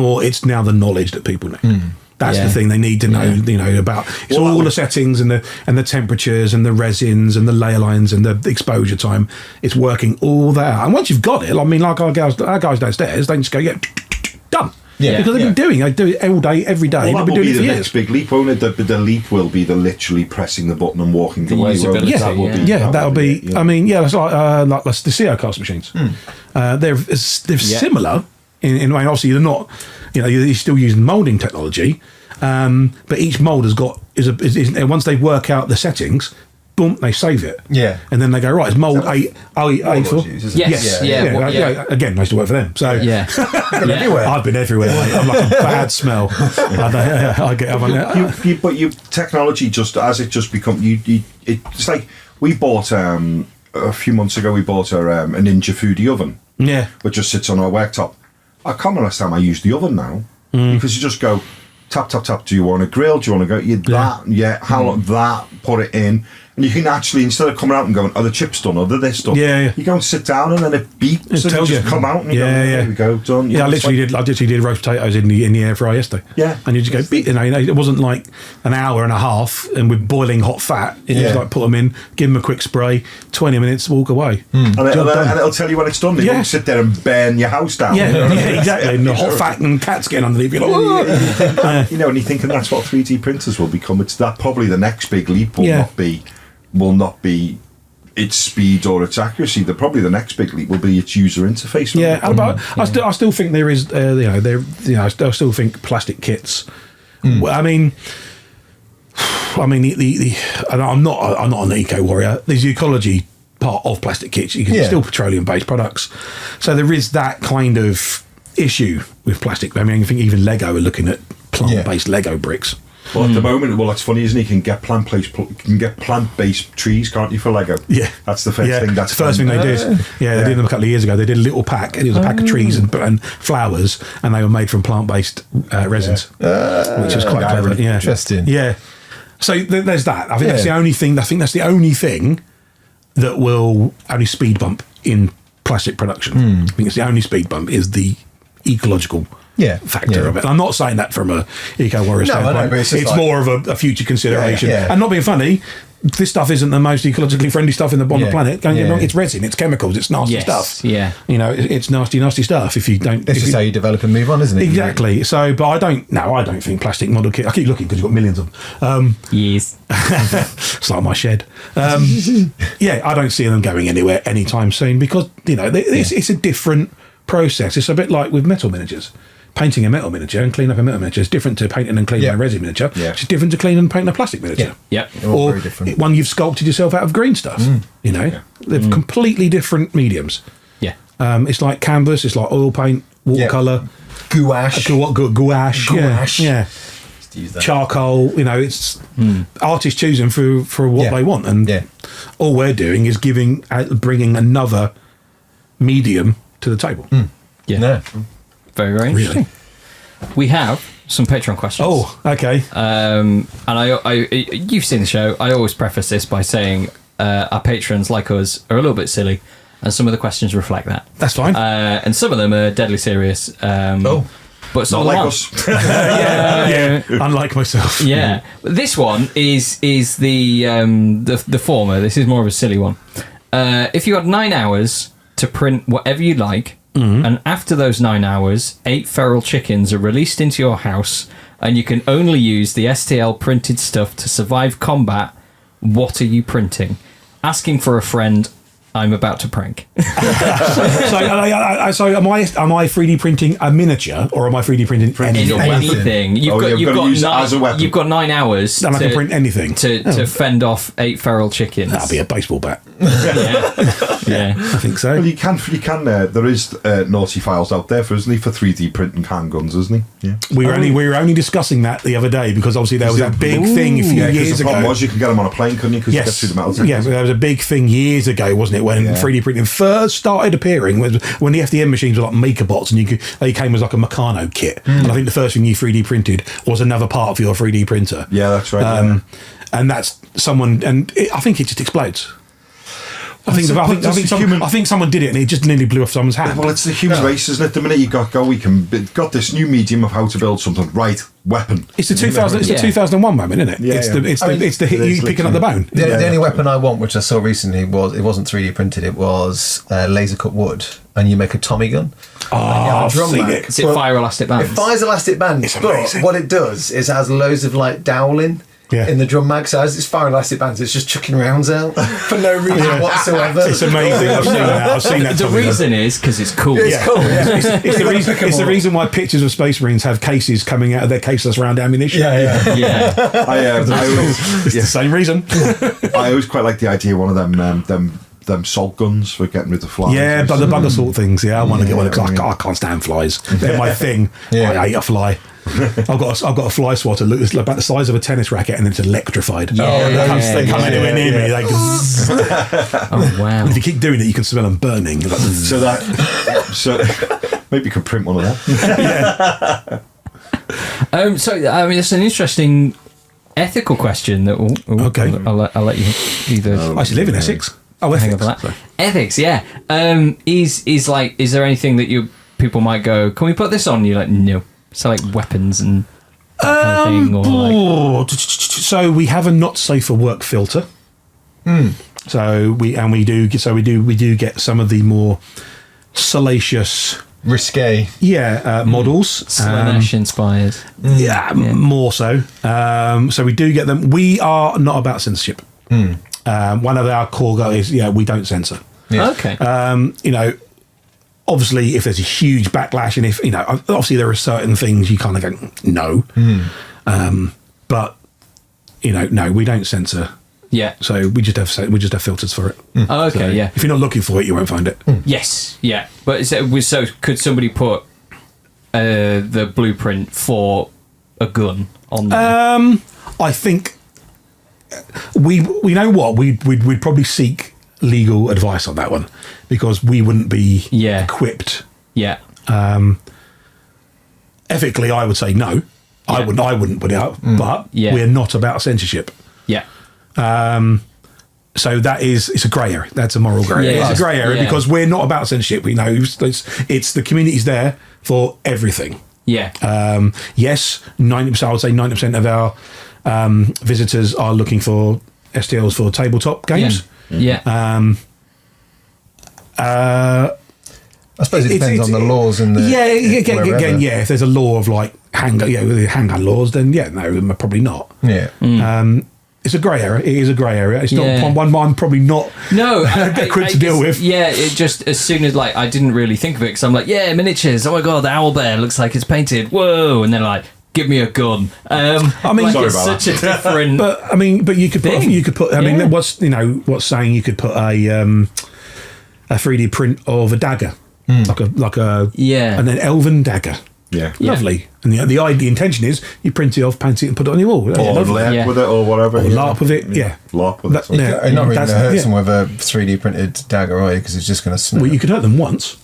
[SPEAKER 4] now the knowledge that people know. That's the thing they need to know. You know about all the settings and the temperatures and the resins and the layer lines and the exposure time. It's working all that out. And once you've got it, I mean, like our guys downstairs, they just go done. Because they've been doing it. They do it all day, every day.
[SPEAKER 3] Well,
[SPEAKER 4] they've been doing it for years.
[SPEAKER 3] Next big leap, won't it? The leap will be the literally pressing the button and walking away.
[SPEAKER 4] That'll be. I mean, it's like the CO cast machines. They're similar in way. Obviously, they're not. You're still using molding technology, but each mold has got is once they work out the settings. Boom! They save it. And then they go, right. It's mold 8A4.
[SPEAKER 2] Yes.
[SPEAKER 4] Again, I used to work for them. So
[SPEAKER 2] everywhere.
[SPEAKER 4] I've been everywhere. Mate. I'm like a bad smell.
[SPEAKER 3] But your technology just become it's like we bought a few months ago. We bought a Ninja Foodie oven. Which just sits on our worktop. I can't remember last time I used the oven now because you just go tap tap tap. Do you want a grill? Do you want to go? How long that? Put it in. And you can actually, instead of coming out and going, are the chips done, or are this done? You go and sit down, and then it beeps, and you just come out, and you go, there we go, done.
[SPEAKER 4] I literally did roast potatoes in the air fryer yesterday. And you just go, beat. It wasn't like an hour and a half, and with boiling hot fat. You just like put them in, give them a quick spray, 20 minutes, walk away.
[SPEAKER 3] And it'll tell you when it's done. You won't sit there and burn your house down.
[SPEAKER 4] Exactly. And the hot fat and cats getting underneath. You're like,
[SPEAKER 3] and you're thinking that's what 3D printers will become. It's that probably the next big leap will not be its speed or its accuracy. Probably the next big leap will be its user interface.
[SPEAKER 4] I still think there is. I still think plastic kits. I mean, I'm not an eco warrior. There's the ecology part of plastic kits. You can still petroleum-based products. So there is that kind of issue with plastic. I mean, I think even Lego are looking at plant-based Lego bricks.
[SPEAKER 3] Well, at the moment, that's funny, isn't it? You can get plant-based trees, can't you, for Lego? That's the first thing. That's
[SPEAKER 4] the first thing they did. They did them a couple of years ago. They did a little pack, and it was a pack of trees and flowers, and they were made from plant-based resins, which was quite clever.
[SPEAKER 1] Interesting.
[SPEAKER 4] So there's that. I think that's the only thing. I think that's the only thing that will only speed bump in plastic production. I think it's the only speed bump is the ecological factor of it. And I'm not saying that from a eco-warrior standpoint.
[SPEAKER 1] I know, but it's just
[SPEAKER 4] more of a future consideration.
[SPEAKER 1] Yeah.
[SPEAKER 4] And not being funny, this stuff isn't the most ecologically friendly stuff on the planet. Don't get me wrong, it's resin, it's chemicals, it's nasty stuff.
[SPEAKER 2] Yeah.
[SPEAKER 4] You know, it's nasty stuff if you don't...
[SPEAKER 1] It's just how you develop and move on, isn't it?
[SPEAKER 4] Exactly. So, but I don't think plastic model kit... I keep looking because you've got millions of them.
[SPEAKER 2] Yes.
[SPEAKER 4] It's like my shed. I don't see them going anywhere anytime soon because, you know, it's a different process. It's a bit like with metal miniatures. Painting a metal miniature and cleaning up a metal miniature is different to painting and cleaning a resin miniature.
[SPEAKER 3] Yeah.
[SPEAKER 4] It's different to cleaning and painting a plastic miniature.
[SPEAKER 1] All
[SPEAKER 4] Or
[SPEAKER 1] very different.
[SPEAKER 4] one you've sculpted yourself out of green stuff. You know, they're completely different mediums.
[SPEAKER 2] Yeah.
[SPEAKER 4] It's like canvas. It's like oil paint, watercolor,
[SPEAKER 1] Gouache.
[SPEAKER 4] gouache. Yeah.
[SPEAKER 1] Just use that.
[SPEAKER 4] Charcoal. You know, it's artists choosing for what they want, and all we're doing is bringing another medium to the table.
[SPEAKER 2] Yeah.
[SPEAKER 1] No.
[SPEAKER 2] Very, very interesting. We have some Patreon questions.
[SPEAKER 4] Oh, okay.
[SPEAKER 2] And you've seen the show. I always preface this by saying our patrons, like us, are a little bit silly, and some of the questions reflect that.
[SPEAKER 4] That's fine.
[SPEAKER 2] And some of them are deadly serious. But some
[SPEAKER 3] Not like
[SPEAKER 2] aren't.
[SPEAKER 3] us.
[SPEAKER 4] yeah, unlike myself.
[SPEAKER 2] Yeah. This one is the former. This is more of a silly one. If you had 9 hours to print whatever you like, and after those 9 hours, 8 feral chickens are released into your house, and you can only use the STL printed stuff to survive combat, what are you printing? Asking for a friend. I'm about to prank.
[SPEAKER 4] So am I 3D printing a miniature or am I 3D printing
[SPEAKER 2] Anything. You've got
[SPEAKER 3] use it as a weapon.
[SPEAKER 2] You've got 9 hours.
[SPEAKER 4] And I can print anything
[SPEAKER 2] to fend off 8 feral chickens.
[SPEAKER 4] That'll be a baseball bat.
[SPEAKER 2] Yeah.
[SPEAKER 4] I think so.
[SPEAKER 3] Well, you can. There is naughty files out there for 3D printing handguns, isn't he? Yeah.
[SPEAKER 4] We were only discussing that the other day because obviously there was that big thing a few years
[SPEAKER 3] the problem
[SPEAKER 4] ago.
[SPEAKER 3] was you can get them on a plane, couldn't you? Because you get through the metal detectors.
[SPEAKER 4] Yeah, there was a big thing years ago, wasn't it, when 3D printing first started appearing, when the FDM machines were like MakerBots and they came as like a Meccano kit. And I think the first thing you 3D printed was another part of your 3D printer.
[SPEAKER 3] Yeah, that's right.
[SPEAKER 4] And that's someone, I think it just explodes. I think someone did it and it just nearly blew off someone's hand.
[SPEAKER 3] Well, it's the human race, isn't it? The minute you got this new medium of how to build something. Right, weapon.
[SPEAKER 4] It's the 2001 moment, isn't it?
[SPEAKER 3] Yeah,
[SPEAKER 4] it's the hit you picking up the bone.
[SPEAKER 1] The only weapon I want, which I saw recently, it wasn't 3D printed. It was laser cut wood, and you make a Tommy gun.
[SPEAKER 4] I've seen it.
[SPEAKER 2] Is it fire elastic bands?
[SPEAKER 1] It fires elastic bands,
[SPEAKER 4] It's
[SPEAKER 1] but
[SPEAKER 4] amazing.
[SPEAKER 1] what it does is it has loads of like doweling.
[SPEAKER 4] Yeah.
[SPEAKER 1] In the drum mag, so as it's firing elastic bands, it's just chucking rounds out for no reason whatsoever.
[SPEAKER 4] It's amazing. I've seen that.
[SPEAKER 2] The reason is because it's cool.
[SPEAKER 1] It's cool. Yeah.
[SPEAKER 4] It's the reason why pictures of Space Marines have cases coming out of their caseless round ammunition.
[SPEAKER 1] Yeah.
[SPEAKER 4] It's the same reason.
[SPEAKER 3] I always quite like the idea of one of them salt guns for getting rid of flies.
[SPEAKER 4] Yeah, but the bug assault things. Yeah, I want to get one because I can't stand flies. They're my thing.
[SPEAKER 1] Yeah.
[SPEAKER 4] I hate a fly. I've got a fly swatter. Look, it's about the size of a tennis racket, and it's electrified. They come anywhere near me. They go.
[SPEAKER 2] Oh wow!
[SPEAKER 4] If you keep doing it, you can smell them burning.
[SPEAKER 3] So maybe you could print one of that.
[SPEAKER 2] So I mean, it's an interesting ethical question that.
[SPEAKER 4] Okay.
[SPEAKER 2] I'll let you either.
[SPEAKER 4] I used to live in Essex. Oh,
[SPEAKER 2] hang
[SPEAKER 4] ethics.
[SPEAKER 2] on for that. Ethics, yeah. Is there anything that people might go? Can we put this on? You're like, no. So like weapons and that kind of thing, or like.
[SPEAKER 4] So we have a not safe for work filter. So we do get some of the more salacious,
[SPEAKER 1] Risque.
[SPEAKER 4] models.
[SPEAKER 2] Slanesh inspired.
[SPEAKER 4] More so. So we do get them. We are not about censorship. One of our core goals is we don't censor.
[SPEAKER 1] Yeah.
[SPEAKER 2] Okay.
[SPEAKER 4] Obviously, if there's a huge backlash, and if obviously there are certain things you kind of go no, but no, we don't censor.
[SPEAKER 2] Yeah.
[SPEAKER 4] So we just have filters for it.
[SPEAKER 2] Oh, okay.
[SPEAKER 4] So
[SPEAKER 2] yeah.
[SPEAKER 4] if you're not looking for it, you won't find it.
[SPEAKER 2] Yes. Yeah. But so could somebody put the blueprint for a gun on there?
[SPEAKER 4] I think we know what we'd probably seek legal advice on that one because we wouldn't be equipped.
[SPEAKER 2] Yeah.
[SPEAKER 4] Ethically, I would say no. I wouldn't put it up, but we're not about censorship.
[SPEAKER 2] Yeah.
[SPEAKER 4] So it's a grey area. That's a moral grey area. It's a grey area because we're not about censorship. We know it's the community's there for everything.
[SPEAKER 2] Yeah.
[SPEAKER 4] Yes, 90%. I would say 90% of our visitors are looking for STLs for tabletop games.
[SPEAKER 2] Yeah.
[SPEAKER 1] I suppose it depends on the laws and the
[SPEAKER 4] again, if there's a law of like handgun laws, then no, probably not.
[SPEAKER 1] Yeah.
[SPEAKER 4] It's a grey area. It is a grey area. It's not one I'm probably not equipped to deal with.
[SPEAKER 2] Yeah, it just as soon as like I didn't really think of it because I'm like, yeah, miniatures. Oh my god, the owl bear looks like it's painted. Whoa, and then like, give me a gun.
[SPEAKER 4] I mean,
[SPEAKER 2] like it's such a different.
[SPEAKER 4] but you could put. I mean, what's saying you could put a 3D print of a dagger, like a and an elven dagger.
[SPEAKER 3] Yeah,
[SPEAKER 4] lovely. And the intention is you print it off, paint it, and put it on your wall.
[SPEAKER 3] Or LARP with it, or whatever.
[SPEAKER 4] Or LARP with it. Yeah,
[SPEAKER 3] LARP with it.
[SPEAKER 1] You're not really going to hurt someone with a 3D printed dagger, are you? Because it's just going to snap.
[SPEAKER 4] Well, you could hurt them once.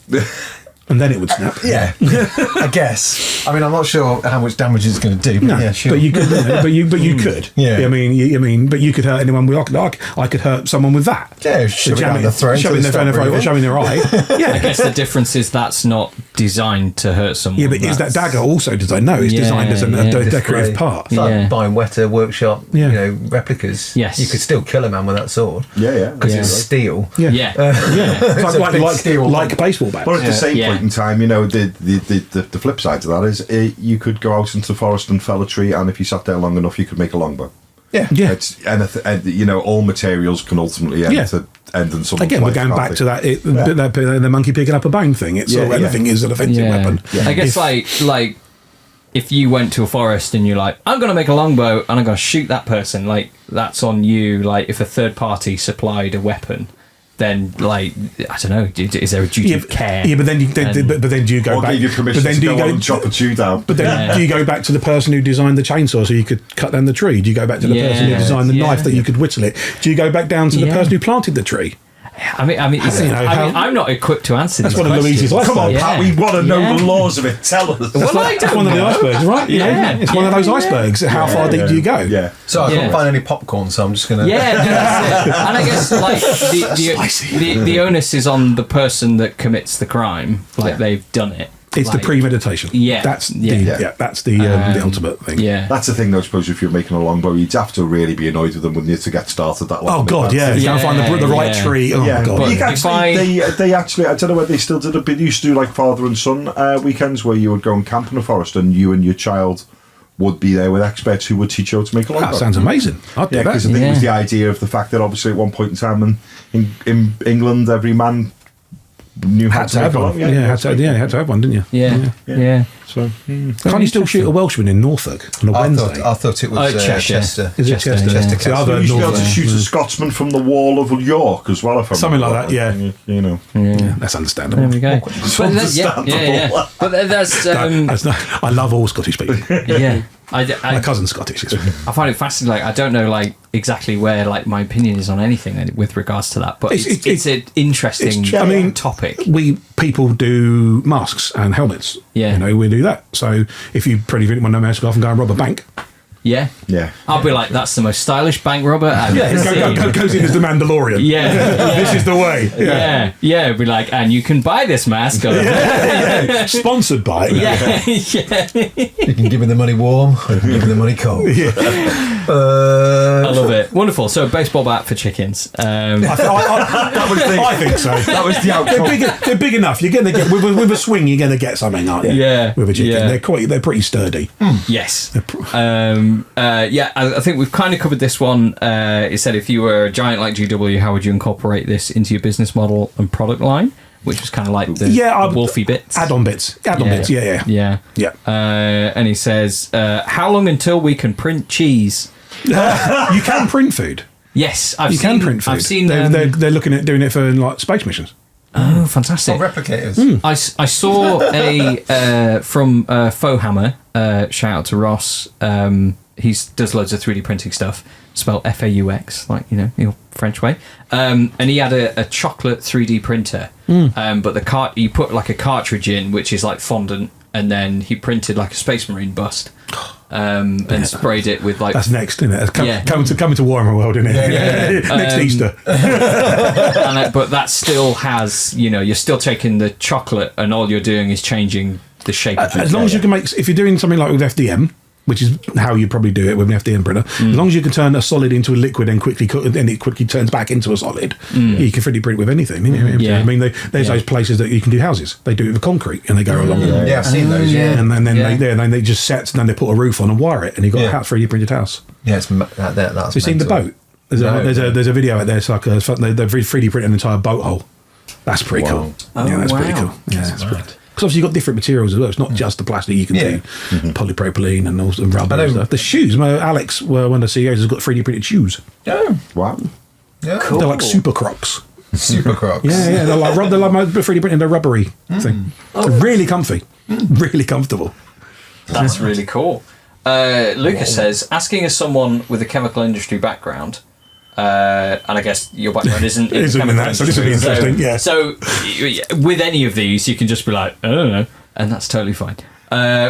[SPEAKER 4] And then it would snap.
[SPEAKER 1] Yeah, I guess. I mean, I'm not sure how much damage it's going to do. But
[SPEAKER 4] no,
[SPEAKER 1] yeah, sure.
[SPEAKER 4] But you could. You could.
[SPEAKER 1] Yeah.
[SPEAKER 4] I mean, but you could hurt anyone with. I could hurt someone with that.
[SPEAKER 1] Yeah, shoving their throat,
[SPEAKER 4] shoving their eye. Yeah.
[SPEAKER 2] I guess the difference is that's not designed to hurt someone.
[SPEAKER 4] Yeah, but is that dagger also designed? No, it's designed as a decorative part.
[SPEAKER 1] It's like buying Weta Workshop, replicas.
[SPEAKER 2] Yes.
[SPEAKER 1] You could still kill a man with that sword.
[SPEAKER 3] Yeah.
[SPEAKER 1] Because it's steel.
[SPEAKER 2] Yeah.
[SPEAKER 4] It's like baseball bats.
[SPEAKER 3] But at the same point in time, the flip side to that is you could go out into the forest and fell a tree, and if you sat there long enough, you could make a longbow.
[SPEAKER 1] Yeah.
[SPEAKER 3] It's all materials can ultimately end in someone's
[SPEAKER 4] Again, we're
[SPEAKER 3] life,
[SPEAKER 4] going
[SPEAKER 3] can't
[SPEAKER 4] back
[SPEAKER 3] they?
[SPEAKER 4] to that the monkey picking up a bone thing. It's anything is an offensive weapon.
[SPEAKER 2] Yeah. I guess like if you went to a forest and you're like, I'm going to make a longbow and I'm going to shoot that person, like that's on you. Like if a third party supplied a weapon, then like I don't know, is there a duty of care?
[SPEAKER 4] Yeah, but then do you go back?
[SPEAKER 3] Give you permission to go and chop a tree down?
[SPEAKER 4] But then do you go back to the person who designed the chainsaw so you could cut down the tree? Do you go back to the person who designed the knife that you could whittle it? Do you go back down to the person who planted the tree?
[SPEAKER 2] I mean, I'm not equipped to answer
[SPEAKER 4] that's
[SPEAKER 2] these
[SPEAKER 4] one
[SPEAKER 2] questions.
[SPEAKER 4] of Louise's
[SPEAKER 3] Come on, Pat, we want to know the laws of it. Tell us.
[SPEAKER 4] That's one of the icebergs, right? It's one of those icebergs. How far deep do you go?
[SPEAKER 3] Yeah.
[SPEAKER 1] So I couldn't find any popcorn, so I'm just going to...
[SPEAKER 2] Yeah, that's it. And I guess like the onus is on the person that commits the crime. Like they've done it.
[SPEAKER 4] It's the premeditation.
[SPEAKER 2] Yeah.
[SPEAKER 4] That's the ultimate thing.
[SPEAKER 2] Yeah.
[SPEAKER 3] That's the thing, though, I suppose, if you're making a longbow, you'd have to really be annoyed with them, wouldn't you, to get started that way.
[SPEAKER 4] Oh, God, yeah. You can't find the right tree. Oh, my God.
[SPEAKER 3] But they actually, I don't know whether they still did it, but they used to do like father and son weekends where you would go and camp in a forest and you and your child would be there with experts who would teach you how to make a longbow.
[SPEAKER 4] That sounds amazing. I'd do that.
[SPEAKER 3] Because I think it was the idea of the fact that obviously at one point in time in England, every man knew how to make one.
[SPEAKER 4] Had to have one, didn't you?
[SPEAKER 2] Yeah.
[SPEAKER 4] So can't you still shoot a Welshman in Norfolk on a Wednesday?
[SPEAKER 1] I thought it was
[SPEAKER 2] Chester.
[SPEAKER 1] Is it Chester?
[SPEAKER 3] You used to be able to shoot a Scotsman from the wall of York as well, if I
[SPEAKER 4] something like that. Yeah,
[SPEAKER 2] Yeah,
[SPEAKER 4] that's understandable.
[SPEAKER 2] There we go.
[SPEAKER 3] Understandable.
[SPEAKER 2] But that's
[SPEAKER 4] I love all Scottish people.
[SPEAKER 2] yeah.
[SPEAKER 4] My cousin's Scottish.
[SPEAKER 2] I find it fascinating. Like I don't know like exactly where like my opinion is on anything with regards to that, but it's an interesting topic.
[SPEAKER 4] People do masks and helmets.
[SPEAKER 2] Yeah,
[SPEAKER 4] we do that. So if you pretty want to mask off and go and rob a bank.
[SPEAKER 2] Yeah. I'll be like, that's the most stylish bank robber I've ever seen.
[SPEAKER 4] Goes in as the Mandalorian.
[SPEAKER 2] Yeah.
[SPEAKER 4] This is the way.
[SPEAKER 2] Yeah. Be like, and you can buy this mask.
[SPEAKER 4] Sponsored by.
[SPEAKER 1] You can give me the money warm, or you can give me the money cold.
[SPEAKER 2] I love it. Wonderful. So baseball bat for chickens.
[SPEAKER 4] I think so.
[SPEAKER 3] That was the outcome.
[SPEAKER 4] They're big enough. You're going to get with a swing. You're going to get something, aren't you?
[SPEAKER 2] Yeah.
[SPEAKER 4] With a chicken, they're pretty sturdy.
[SPEAKER 2] Yes. I think we've kind of covered this one. It said if you were a giant like GW, how would you incorporate this into your business model and product line? Which was kind of like the Wolfie bits.
[SPEAKER 4] Add-on bits. Yeah.
[SPEAKER 2] And he says, how long until we can print cheese?
[SPEAKER 4] You can print food.
[SPEAKER 2] Yes,
[SPEAKER 4] you can print food.
[SPEAKER 2] I've seen
[SPEAKER 4] they're looking at doing it for like space missions.
[SPEAKER 2] Oh, fantastic!
[SPEAKER 1] Replicators.
[SPEAKER 2] I saw a from Faux Hammer. Shout out to Ross. He does loads of 3D printing stuff. Spelled FAUX, like your French way. And he had a chocolate 3D printer. But you put like a cartridge in, which is like fondant, and then he printed like a Space Marine bust. And sprayed it with like...
[SPEAKER 4] That's next, isn't it? Coming to Warhammer World, isn't it? Next Easter.
[SPEAKER 2] But that still has, you're still taking the chocolate and all you're doing is changing the shape of it.
[SPEAKER 4] As long as you can make, if you're doing something like with FDM, which is how you probably do it with an FDM printer, as long as you can turn a solid into a liquid and it quickly turns back into a solid, you can 3D print with anything.
[SPEAKER 2] Yeah.
[SPEAKER 4] I mean, there's those places that you can do houses. They do it with concrete and they go along.
[SPEAKER 1] Yeah, I've seen those. Yeah,
[SPEAKER 4] And then they just set, and then they put a roof on and wire it, and you've got a 3D printed house.
[SPEAKER 1] yeah. That's.
[SPEAKER 4] Have you seen the
[SPEAKER 1] mental.
[SPEAKER 4] boat? There's a video out there. It's like they've 3D printed an entire boat hole. That's pretty cool.
[SPEAKER 2] Oh,
[SPEAKER 4] Yeah, that's pretty
[SPEAKER 2] wow.
[SPEAKER 4] cool. Yeah, that's pretty. Because obviously you've got different materials as well. It's not just the plastic. You can do polypropylene and also rubber and stuff. The shoes. Alex, one of the CEOs, has got 3D printed shoes.
[SPEAKER 1] Yeah,
[SPEAKER 3] Wow.
[SPEAKER 1] yeah.
[SPEAKER 2] Cool.
[SPEAKER 4] They're like super Crocs.
[SPEAKER 1] Super Crocs.
[SPEAKER 4] Yeah, they're like 3D printed. They're rubbery thing. They're really comfy, really comfortable.
[SPEAKER 2] That's really cool. Lucas says, asking as someone with a chemical industry background, and I guess your background isn't in the
[SPEAKER 4] Isn't in
[SPEAKER 2] chemical
[SPEAKER 4] that, so this would be
[SPEAKER 2] industry,
[SPEAKER 4] interesting, yeah.
[SPEAKER 2] So with any of these, you can just be like, I don't know, and that's totally fine.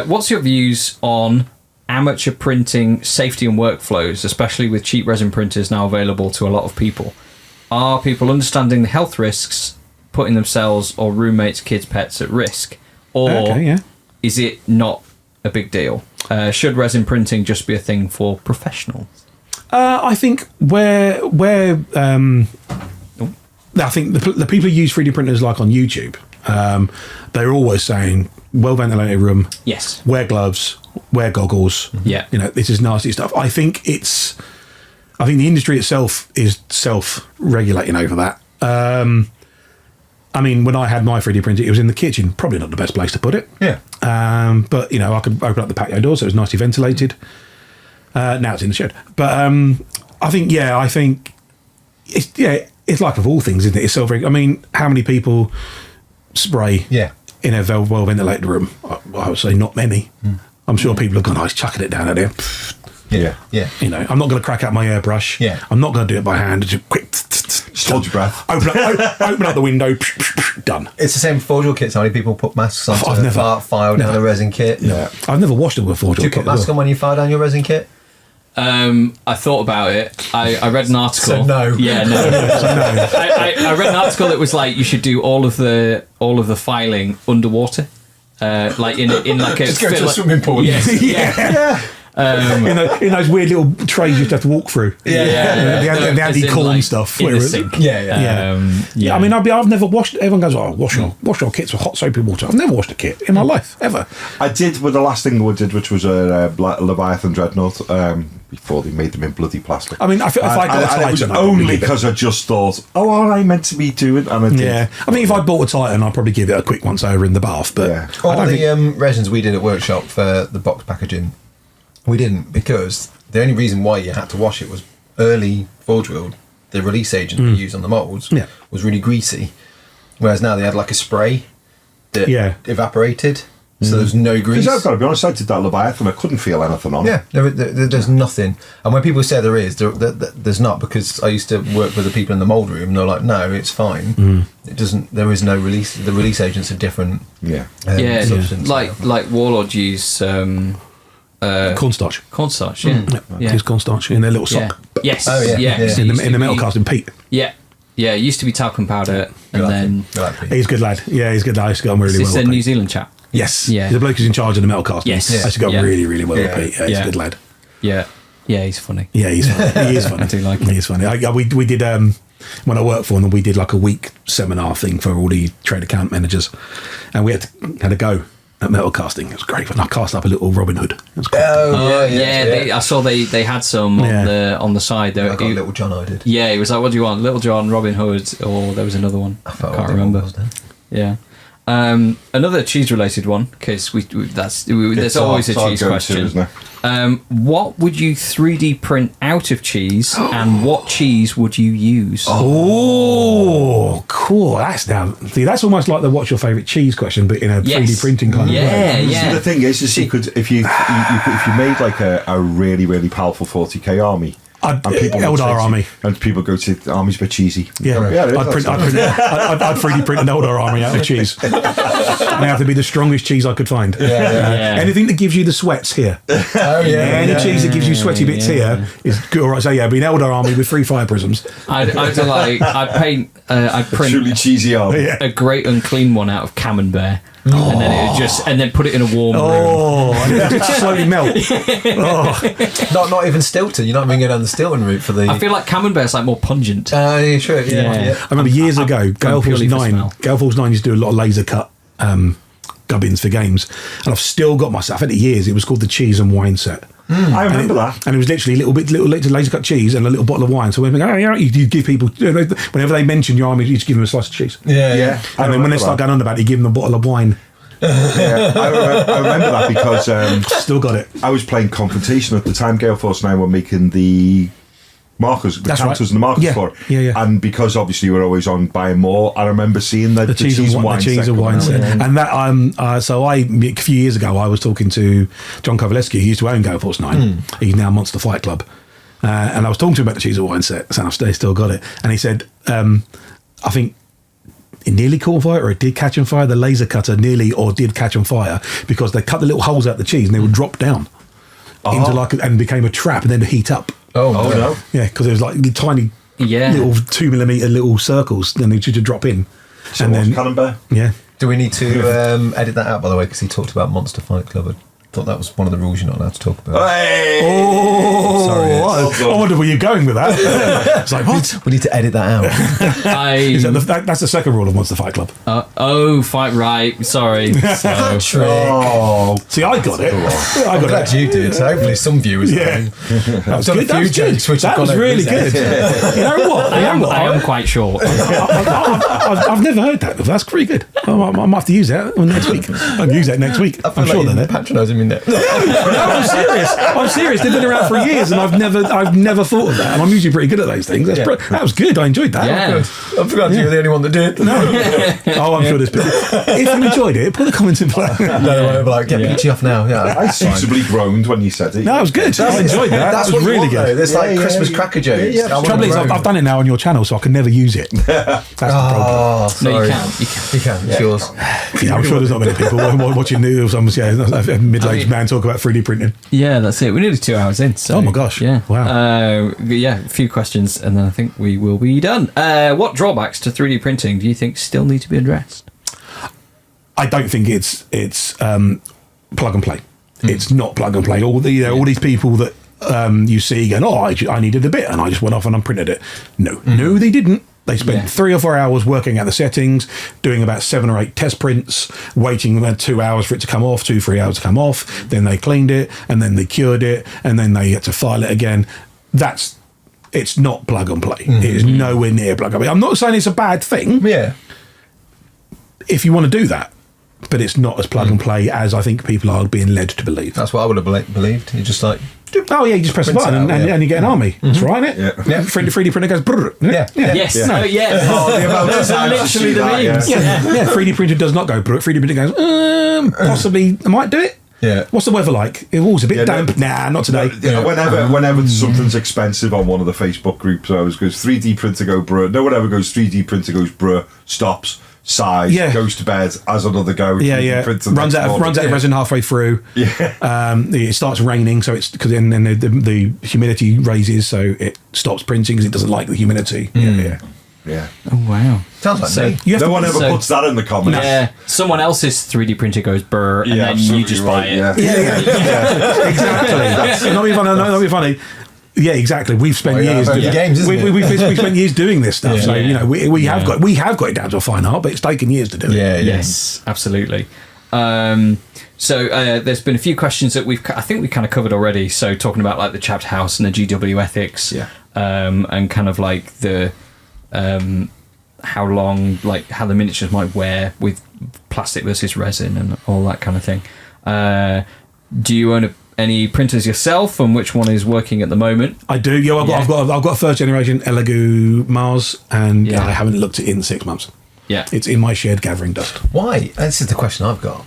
[SPEAKER 2] What's your views on amateur printing safety and workflows, especially with cheap resin printers now available to a lot of people? Are people understanding the health risks, putting themselves or roommates, kids, pets at risk? Or is it not a big deal? Should resin printing just be a thing for professionals?
[SPEAKER 4] I think I think the people who use 3D printers, like on YouTube, they're always saying well ventilated room.
[SPEAKER 2] Yes.
[SPEAKER 4] Wear gloves. Wear goggles.
[SPEAKER 2] Yeah.
[SPEAKER 4] This is nasty stuff. I think the industry itself is self-regulating over that. I mean, when I had my 3D printer, it was in the kitchen. Probably not the best place to put it.
[SPEAKER 1] Yeah.
[SPEAKER 4] But I could open up the patio door, so it was nicely ventilated. Now it's in the shed. But I think it's like of all things, isn't it? It's self-regulating. I mean, how many people spray in a well ventilated room? I would say not many. I'm sure people have gone, he's chucking it down at there.
[SPEAKER 1] Yeah. Yeah.
[SPEAKER 4] I'm not going to crack out my airbrush.
[SPEAKER 1] Yeah.
[SPEAKER 4] I'm not going to do it by hand. Just quick.
[SPEAKER 3] Just hold your breath.
[SPEAKER 4] Open up the window. Done.
[SPEAKER 1] It's the same with Forge Your kits. How many people put masks on
[SPEAKER 4] I've never-
[SPEAKER 1] file down a resin kit?
[SPEAKER 3] Yeah.
[SPEAKER 4] I've never washed it with a Forge
[SPEAKER 1] Do you put mask on when you file down your resin kit?
[SPEAKER 2] I thought about it. I read an article.
[SPEAKER 1] So no.
[SPEAKER 2] Yeah, no. I read an article that was like you should do all of the filing underwater, like in like a
[SPEAKER 1] Just go to a swimming pool.
[SPEAKER 2] Yes.
[SPEAKER 4] Yeah. In those weird little trays you have to walk through.
[SPEAKER 2] The
[SPEAKER 4] Andy Corn stuff.
[SPEAKER 2] in the
[SPEAKER 4] where it-
[SPEAKER 2] sink.
[SPEAKER 4] Yeah. I mean, I've never washed. Everyone goes, wash your kits with hot soapy water. I've never washed a kit in my life ever.
[SPEAKER 3] I did with the last thing we did, which was a Leviathan Dreadnought, before they made them in bloody plastic.
[SPEAKER 4] I mean, if I got a
[SPEAKER 3] and it was
[SPEAKER 4] Titan, I'd probably
[SPEAKER 3] only
[SPEAKER 4] leave it.
[SPEAKER 3] because I just thought, what am I meant to be doing? And I did.
[SPEAKER 4] Yeah, I mean, if I bought a Titan, I'd probably give it a quick once over in the bath. But
[SPEAKER 3] Yeah.
[SPEAKER 1] All
[SPEAKER 4] I don't
[SPEAKER 1] the
[SPEAKER 4] think,
[SPEAKER 1] resins we did at workshop for the box packaging, we didn't, because the only reason why you had to wash it was early Forge World, the release agent we used on the molds was really greasy, whereas now they had like a spray that evaporated, so there's no grease.
[SPEAKER 3] Because I've got to be honest, I did that Leviathan, I couldn't feel anything on it.
[SPEAKER 1] Yeah, there's nothing. And when people say there is, there's not, because I used to work with the people in the mould room and they're like, no, it's fine. It doesn't, there is no release. The release agents are different.
[SPEAKER 3] Yeah.
[SPEAKER 1] Substance.
[SPEAKER 2] Like Warlord use
[SPEAKER 4] cornstarch.
[SPEAKER 2] cornstarch.
[SPEAKER 4] Use cornstarch in their little sock.
[SPEAKER 2] Yes.
[SPEAKER 1] Oh, yeah.
[SPEAKER 2] Yeah.
[SPEAKER 1] Yeah.
[SPEAKER 2] So
[SPEAKER 4] In
[SPEAKER 2] it used
[SPEAKER 4] the
[SPEAKER 2] to
[SPEAKER 4] metal
[SPEAKER 2] be-
[SPEAKER 4] casting Pete.
[SPEAKER 2] Yeah. Yeah. It used to be talcum powder,
[SPEAKER 1] We
[SPEAKER 2] and
[SPEAKER 1] like
[SPEAKER 2] then
[SPEAKER 1] him. We like Pete.
[SPEAKER 4] He's a good lad. Yeah, he's a good lad. I used to get on really
[SPEAKER 2] is
[SPEAKER 4] well
[SPEAKER 2] this
[SPEAKER 4] with
[SPEAKER 2] a New
[SPEAKER 4] Pete.
[SPEAKER 2] Zealand chap?
[SPEAKER 4] Yes.
[SPEAKER 2] Yeah.
[SPEAKER 4] The bloke who's in charge of the metal casting.
[SPEAKER 2] Yes.
[SPEAKER 4] I used to go
[SPEAKER 2] Yeah.
[SPEAKER 4] really, really well
[SPEAKER 1] Yeah.
[SPEAKER 4] with Pete. Yeah, he's
[SPEAKER 2] Yeah.
[SPEAKER 4] a good lad.
[SPEAKER 2] Yeah. Yeah. He's funny.
[SPEAKER 4] Yeah, he's funny. He is funny.
[SPEAKER 2] I do like him.
[SPEAKER 4] He is funny. We did when I worked for them, we did like a week seminar thing for all the trade account managers, and we had a go at metal casting. It was great. And I cast up a little Robin Hood. It was cool.
[SPEAKER 2] Oh yeah. I saw they had some on the side there.
[SPEAKER 1] I got Little John I did.
[SPEAKER 2] Yeah, he was like, "What do you want, Little John, Robin Hood, or there was another one? I
[SPEAKER 1] forgot
[SPEAKER 2] can't
[SPEAKER 1] what
[SPEAKER 2] remember."
[SPEAKER 1] it was then.
[SPEAKER 2] Yeah. Another cheese-related one, because there's always a cheese question.
[SPEAKER 3] Isn't it?
[SPEAKER 2] What would you 3D print out of cheese, and what cheese would you use?
[SPEAKER 4] Oh, cool. That's almost like the what's your favourite cheese question, but in a 3D printing kind of way.
[SPEAKER 2] Yeah.
[SPEAKER 3] So the thing is you could, if you made like a really, really powerful 40k army,
[SPEAKER 4] Eldar army.
[SPEAKER 3] and people go to the army's a bit cheesy.
[SPEAKER 4] Yeah,
[SPEAKER 3] it is,
[SPEAKER 4] I'd 3D print an Eldar army out of cheese. And it have to be the strongest cheese I could find.
[SPEAKER 2] Yeah.
[SPEAKER 4] Anything that gives you the sweats here.
[SPEAKER 1] Oh yeah.
[SPEAKER 4] Any cheese that gives you sweaty bits here is good. All right, so it'd be an Eldar army with 3 fire prisms.
[SPEAKER 2] I'd print
[SPEAKER 3] Truly cheesy army.
[SPEAKER 4] Yeah.
[SPEAKER 2] a great unclean one out of camembert. and then it would just and then put it in a warm room.
[SPEAKER 4] Oh, and it just slowly melt. Oh.
[SPEAKER 1] Not even Stilton. You're not even going down the Stilton route for the.
[SPEAKER 2] I feel like Camembert's like more pungent.
[SPEAKER 1] Yeah, sure. Yeah.
[SPEAKER 4] I remember years ago, Gale Force
[SPEAKER 2] purely for
[SPEAKER 4] 9.
[SPEAKER 2] smell.
[SPEAKER 4] Gale Force 9 used to do a lot of laser cut gubbins for games, and I've still got myself. I've had it years. It was called the cheese and wine set.
[SPEAKER 3] I remember that.
[SPEAKER 4] And it was literally little laser cut cheese and a little bottle of wine. So when you give people, whenever they mention your army, you just give them a slice of cheese.
[SPEAKER 3] Yeah.
[SPEAKER 4] And then when they start going on about it, you give them a bottle of wine.
[SPEAKER 3] Yeah, I remember that because
[SPEAKER 4] Still got it.
[SPEAKER 3] I was playing Confrontation at the time. Gale Force 9 were making the markers, the
[SPEAKER 4] That's
[SPEAKER 3] counters
[SPEAKER 4] right.
[SPEAKER 3] and the markers
[SPEAKER 4] Yeah.
[SPEAKER 3] for it.
[SPEAKER 4] Yeah.
[SPEAKER 3] And because obviously we're always on buying more, I remember seeing the cheese and wine
[SPEAKER 4] the cheese
[SPEAKER 3] set
[SPEAKER 4] and wine
[SPEAKER 3] coming
[SPEAKER 4] set.
[SPEAKER 3] out.
[SPEAKER 4] And that so a few years ago I was talking to John Kovaleski, who used to own Gale Force 9. He's now Monster Fight Club. And I was talking to him about the cheese and wine set, and I've still got it. And he said, I think it nearly caught on fire, or it did catch on fire. The laser cutter nearly or did catch on fire because they cut the little holes out the cheese and they would drop down into and became a trap and then heat up.
[SPEAKER 1] Oh
[SPEAKER 3] no.
[SPEAKER 4] Yeah, because it was like tiny little 2mm little circles, then they should drop in.
[SPEAKER 3] So
[SPEAKER 4] and
[SPEAKER 3] what's
[SPEAKER 4] then
[SPEAKER 3] Camembert?
[SPEAKER 4] yeah.
[SPEAKER 1] Do we need to edit that out, by the way? Because he talked about Monster Fight Club. I thought that was one of the rules you're not allowed to talk about.
[SPEAKER 3] Hey!
[SPEAKER 4] Oh,
[SPEAKER 1] Sorry,
[SPEAKER 4] I wonder where you're going with that. It's like, what?
[SPEAKER 1] We need to edit that out.
[SPEAKER 4] Is that's the second rule of Monster Fight Club.
[SPEAKER 2] Fight right. Sorry. So,
[SPEAKER 3] Oh,
[SPEAKER 4] See, I got it. I
[SPEAKER 1] I'm
[SPEAKER 4] got
[SPEAKER 1] glad
[SPEAKER 4] it.
[SPEAKER 1] you did. So hopefully some viewers.
[SPEAKER 4] Yeah. That was
[SPEAKER 1] done a
[SPEAKER 4] good. That
[SPEAKER 1] few
[SPEAKER 4] was good.
[SPEAKER 1] jokes which have
[SPEAKER 4] That
[SPEAKER 1] gone
[SPEAKER 4] was
[SPEAKER 1] over
[SPEAKER 4] really
[SPEAKER 1] his
[SPEAKER 4] good.
[SPEAKER 1] head.
[SPEAKER 4] You know what?
[SPEAKER 2] I am quite short.
[SPEAKER 4] I've never heard that before. That's pretty good. I might have to use that next week. I'll use that next week. I'm sure
[SPEAKER 1] they're
[SPEAKER 4] they're there.
[SPEAKER 1] patronising me now.
[SPEAKER 4] No, I'm serious. I'm serious. They've been around for years, and I've never thought of that. And I'm usually pretty good at those things. That was good. I enjoyed that.
[SPEAKER 2] Yeah.
[SPEAKER 1] I forgot you were the only one that did.
[SPEAKER 4] Oh, I'm sure there's people. If you enjoyed it, put a comment in below.
[SPEAKER 1] No, like, get Peachy off now. Yeah,
[SPEAKER 3] I suitably groaned when you said it.
[SPEAKER 4] No, it was good. I enjoyed that.
[SPEAKER 1] That's
[SPEAKER 4] That was
[SPEAKER 1] what
[SPEAKER 4] really
[SPEAKER 1] you want,
[SPEAKER 4] good.
[SPEAKER 1] though. There's like Christmas cracker jokes.
[SPEAKER 3] Yeah,
[SPEAKER 1] I want
[SPEAKER 4] Trouble is,
[SPEAKER 1] to
[SPEAKER 4] I've done it now on your channel, so I can never use it. That's the problem.
[SPEAKER 1] Oh, sorry.
[SPEAKER 2] No, you can.
[SPEAKER 1] You can. It's yours.
[SPEAKER 4] Yeah, I'm sure there's not many people watching news. A middle-aged man talk about 3D printing.
[SPEAKER 2] Yeah, that's it. We're nearly 2 hours in. So,
[SPEAKER 4] Oh my gosh.
[SPEAKER 2] Yeah.
[SPEAKER 4] Wow.
[SPEAKER 2] A few questions, and then I think we will be done. What drawbacks to 3D printing do you think still need to be addressed?
[SPEAKER 4] I don't think it's plug and play. It's not plug and play. All these people that you see going, I needed a bit, and I just went off and unprinted it. No, they didn't. They spent 3 or 4 hours working out the settings, doing about 7 or 8 test prints, waiting about 2 hours for it to come off, 2-3 hours to come off. Then they cleaned it, and then they cured it, and then they had to file it again. It's not plug and play. It is nowhere near plug and play. I'm not saying it's a bad thing.
[SPEAKER 1] Yeah.
[SPEAKER 4] If you want to do that, but it's not as plug and play as I think people are being led to believe.
[SPEAKER 1] That's what I would have believed. You're just like,
[SPEAKER 4] Oh yeah, you just press a
[SPEAKER 1] Print
[SPEAKER 4] button
[SPEAKER 1] it out,
[SPEAKER 4] and you get an army. That's right, isn't it?
[SPEAKER 3] Yeah.
[SPEAKER 4] 3D printer goes. Brrr.
[SPEAKER 1] Yeah.
[SPEAKER 2] Yes.
[SPEAKER 4] No.
[SPEAKER 2] Those are literally the memes.
[SPEAKER 4] Yeah. 3D printer does not go. 3D printer goes. Possibly, I might do it.
[SPEAKER 1] Yeah.
[SPEAKER 4] What's the weather like? It was a bit damp. Nah, not today.
[SPEAKER 3] Whenever something's expensive on one of the Facebook groups, I always goes 3D printer go bruh. No one ever goes 3D printer goes bruh. Stops. Sighs.
[SPEAKER 4] Yeah.
[SPEAKER 3] Goes to bed. Has another go. 3D
[SPEAKER 4] Yeah.
[SPEAKER 3] printer
[SPEAKER 4] Runs
[SPEAKER 3] next
[SPEAKER 4] out
[SPEAKER 3] morning.
[SPEAKER 4] of resin halfway through.
[SPEAKER 3] Yeah.
[SPEAKER 4] It starts raining, so it's because then the humidity raises, so it stops printing because it doesn't like the humidity.
[SPEAKER 3] Yeah.
[SPEAKER 2] Oh wow.
[SPEAKER 1] sounds like me.
[SPEAKER 4] You have
[SPEAKER 3] No
[SPEAKER 4] to-
[SPEAKER 3] one ever
[SPEAKER 2] so-
[SPEAKER 3] puts that in the comments.
[SPEAKER 2] Yeah. Someone else's 3D printer goes brr, and
[SPEAKER 3] Yeah,
[SPEAKER 2] then you
[SPEAKER 3] absolutely
[SPEAKER 2] just
[SPEAKER 3] right,
[SPEAKER 2] buy it.
[SPEAKER 3] yeah.
[SPEAKER 4] Exactly. Not be funny. Yeah, exactly. We've spent years
[SPEAKER 1] over games, isn't it?
[SPEAKER 4] we've spent years doing this stuff. So
[SPEAKER 2] Yeah.
[SPEAKER 4] we have got it down to a fine art, but it's taken years to do it.
[SPEAKER 1] Yeah.
[SPEAKER 2] Yes, absolutely. So there's been a few questions that I think we kind of covered already. So talking about like the chapter house and the GW ethics, and kind of like the how long, like how the miniatures might wear with plastic versus resin and all that kind of thing. Do you own any printers yourself, and which one is working at the moment?
[SPEAKER 4] I do. Yeah, I've got a first generation Elegoo Mars, and
[SPEAKER 2] Yeah.
[SPEAKER 4] I haven't looked at it in 6 months.
[SPEAKER 2] Yeah.
[SPEAKER 4] It's in my shed gathering dust.
[SPEAKER 1] Why? This is the question I've got.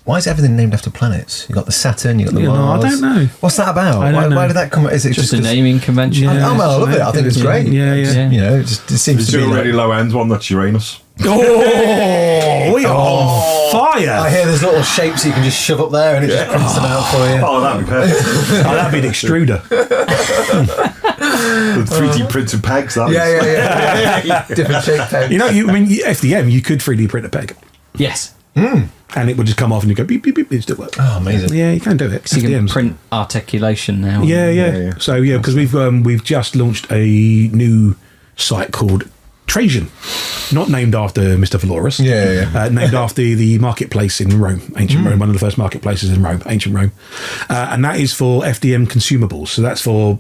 [SPEAKER 1] Why is everything named after planets? You got the Saturn, you got the Mars.
[SPEAKER 4] I don't know.
[SPEAKER 1] What's that about?
[SPEAKER 4] I don't know.
[SPEAKER 1] Why did that come? Is it
[SPEAKER 2] Just
[SPEAKER 1] just
[SPEAKER 2] a
[SPEAKER 1] 'cause-
[SPEAKER 2] naming convention.
[SPEAKER 1] I love it. I think it's great.
[SPEAKER 4] Yeah.
[SPEAKER 1] You know, it seems
[SPEAKER 3] There's
[SPEAKER 1] to be
[SPEAKER 3] a really
[SPEAKER 1] like,
[SPEAKER 3] low end one that's Uranus.
[SPEAKER 4] Oh, we are on fire.
[SPEAKER 1] I hear there's little shapes you can just shove up there and it just prints them out for you.
[SPEAKER 3] Oh, that'd be perfect.
[SPEAKER 4] Oh, that'd be an extruder.
[SPEAKER 3] The 3D printed pegs, that is.
[SPEAKER 1] Yeah. Different shape pegs.
[SPEAKER 4] FDM, you could 3D print a peg.
[SPEAKER 2] Yes.
[SPEAKER 4] and it would just come off and you go beep beep beep. It still works.
[SPEAKER 1] Oh, amazing.
[SPEAKER 4] Yeah, you can do it.
[SPEAKER 2] So you can
[SPEAKER 4] FDMs.
[SPEAKER 2] print articulation now.
[SPEAKER 4] Yeah. So because we've just launched a new site called Trajan, not named after Mr. Valorous. Named after the marketplace in Rome, ancient Rome, one of the first marketplaces in Rome, ancient Rome, and that is for FDM consumables. So that's for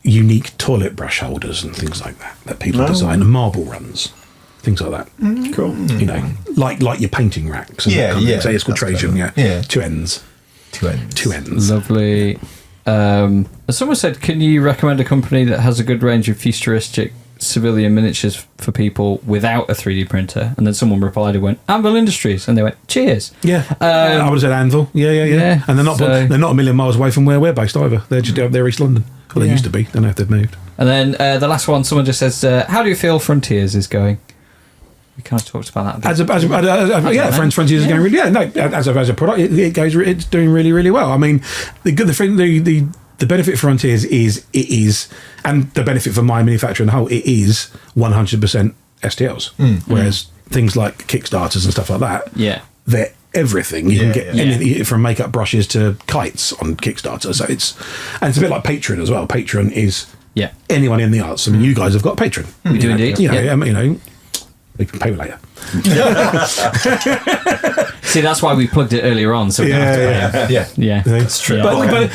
[SPEAKER 4] unique toilet brush holders and things like that people design, and marble runs, things like that.
[SPEAKER 3] Cool.
[SPEAKER 4] You know, like your painting racks. And that kind of thing. So it's called Trajan. Yeah. Two ends.
[SPEAKER 2] Lovely. Someone said, can you recommend a company that has a good range of futuristic civilian miniatures for people without a 3D printer? And then someone replied and went, Anvil Industries, and they went, cheers.
[SPEAKER 4] I would have said Anvil. Yeah. And they're not a million miles away from where we're based either. They're just out there, East London. Well, they used to be. Don't know if they've moved.
[SPEAKER 2] And then the last one, someone just says, how do you feel Frontiers is going? We kind of talked about that a bit.
[SPEAKER 4] Frontiers is going really. As a product, it's doing really, really well. I mean, the benefit for Frontiers is it is, and the benefit for my manufacturer in the whole, it is 100% STLs. Whereas things like Kickstarters and stuff like that, they're everything. You can get anything from makeup brushes to kites on Kickstarter. So it's a bit like Patreon as well. Patreon is anyone in the arts. I mean, you guys have got Patreon.
[SPEAKER 2] We do indeed.
[SPEAKER 4] You know. We can pay me later.
[SPEAKER 2] See, that's why we plugged it earlier on. So we don't have to pay.
[SPEAKER 1] Yeah.
[SPEAKER 2] That's
[SPEAKER 1] true.
[SPEAKER 4] Sorry, I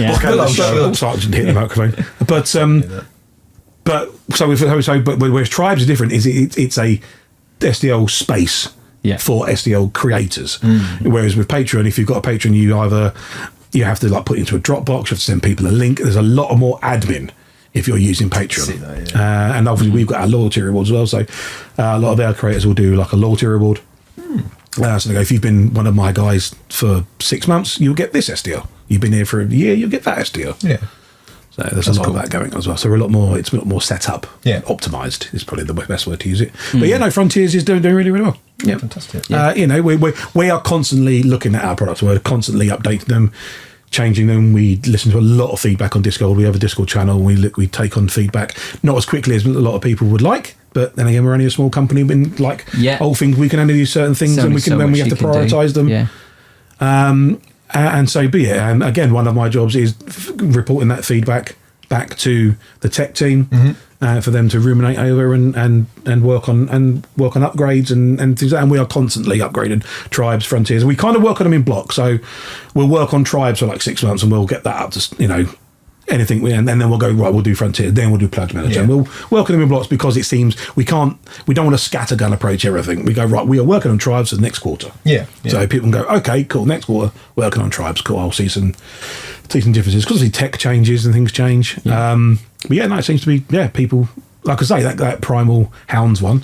[SPEAKER 4] didn't hit the microphone. But whereas Tribes are different, is it's a SDL space for SDL creators. Whereas with Patreon, if you've got a Patreon, you have to like put it into a Dropbox. You have to send people a link. There's a lot more admin if you're using Patreon. And obviously we've got our loyalty rewards as well, so a lot of our creators will do like a loyalty reward. So they go, if you've been one of my guys for 6 months, you'll get this SDL. You've been here for a year, you'll get that SDL. So there's a lot of that going on as well. So it's a lot more set up, optimized is probably the best word to use it. But Frontiers is doing really, really well. Yeah,
[SPEAKER 1] fantastic.
[SPEAKER 4] We are constantly looking at our products. We're constantly updating them, changing them. We listen to a lot of feedback on Discord. We have a Discord channel. We take on feedback, not as quickly as a lot of people would like, but then again, we're only a small company. And old things, we can only do certain things, and we have to prioritise them. And so be it. And again, one of my jobs is reporting that feedback back to the tech team for them to ruminate over and work on upgrades and things. And we are constantly upgrading Tribes, Frontiers. We kind of work on them in blocks. So we'll work on Tribes for like 6 months, and we'll get that up to anything, and then we'll go right. We'll do Frontier, then we'll do Pledge Manager. And we'll work on them in blocks because it seems we don't want to scattergun approach everything. We go right. We are working on Tribes for the next quarter. So people can go, okay, cool. Next quarter, working on Tribes. Cool. I'll see some differences because the tech changes and things change. But it seems to be people. Like I say, that Primal Hounds one,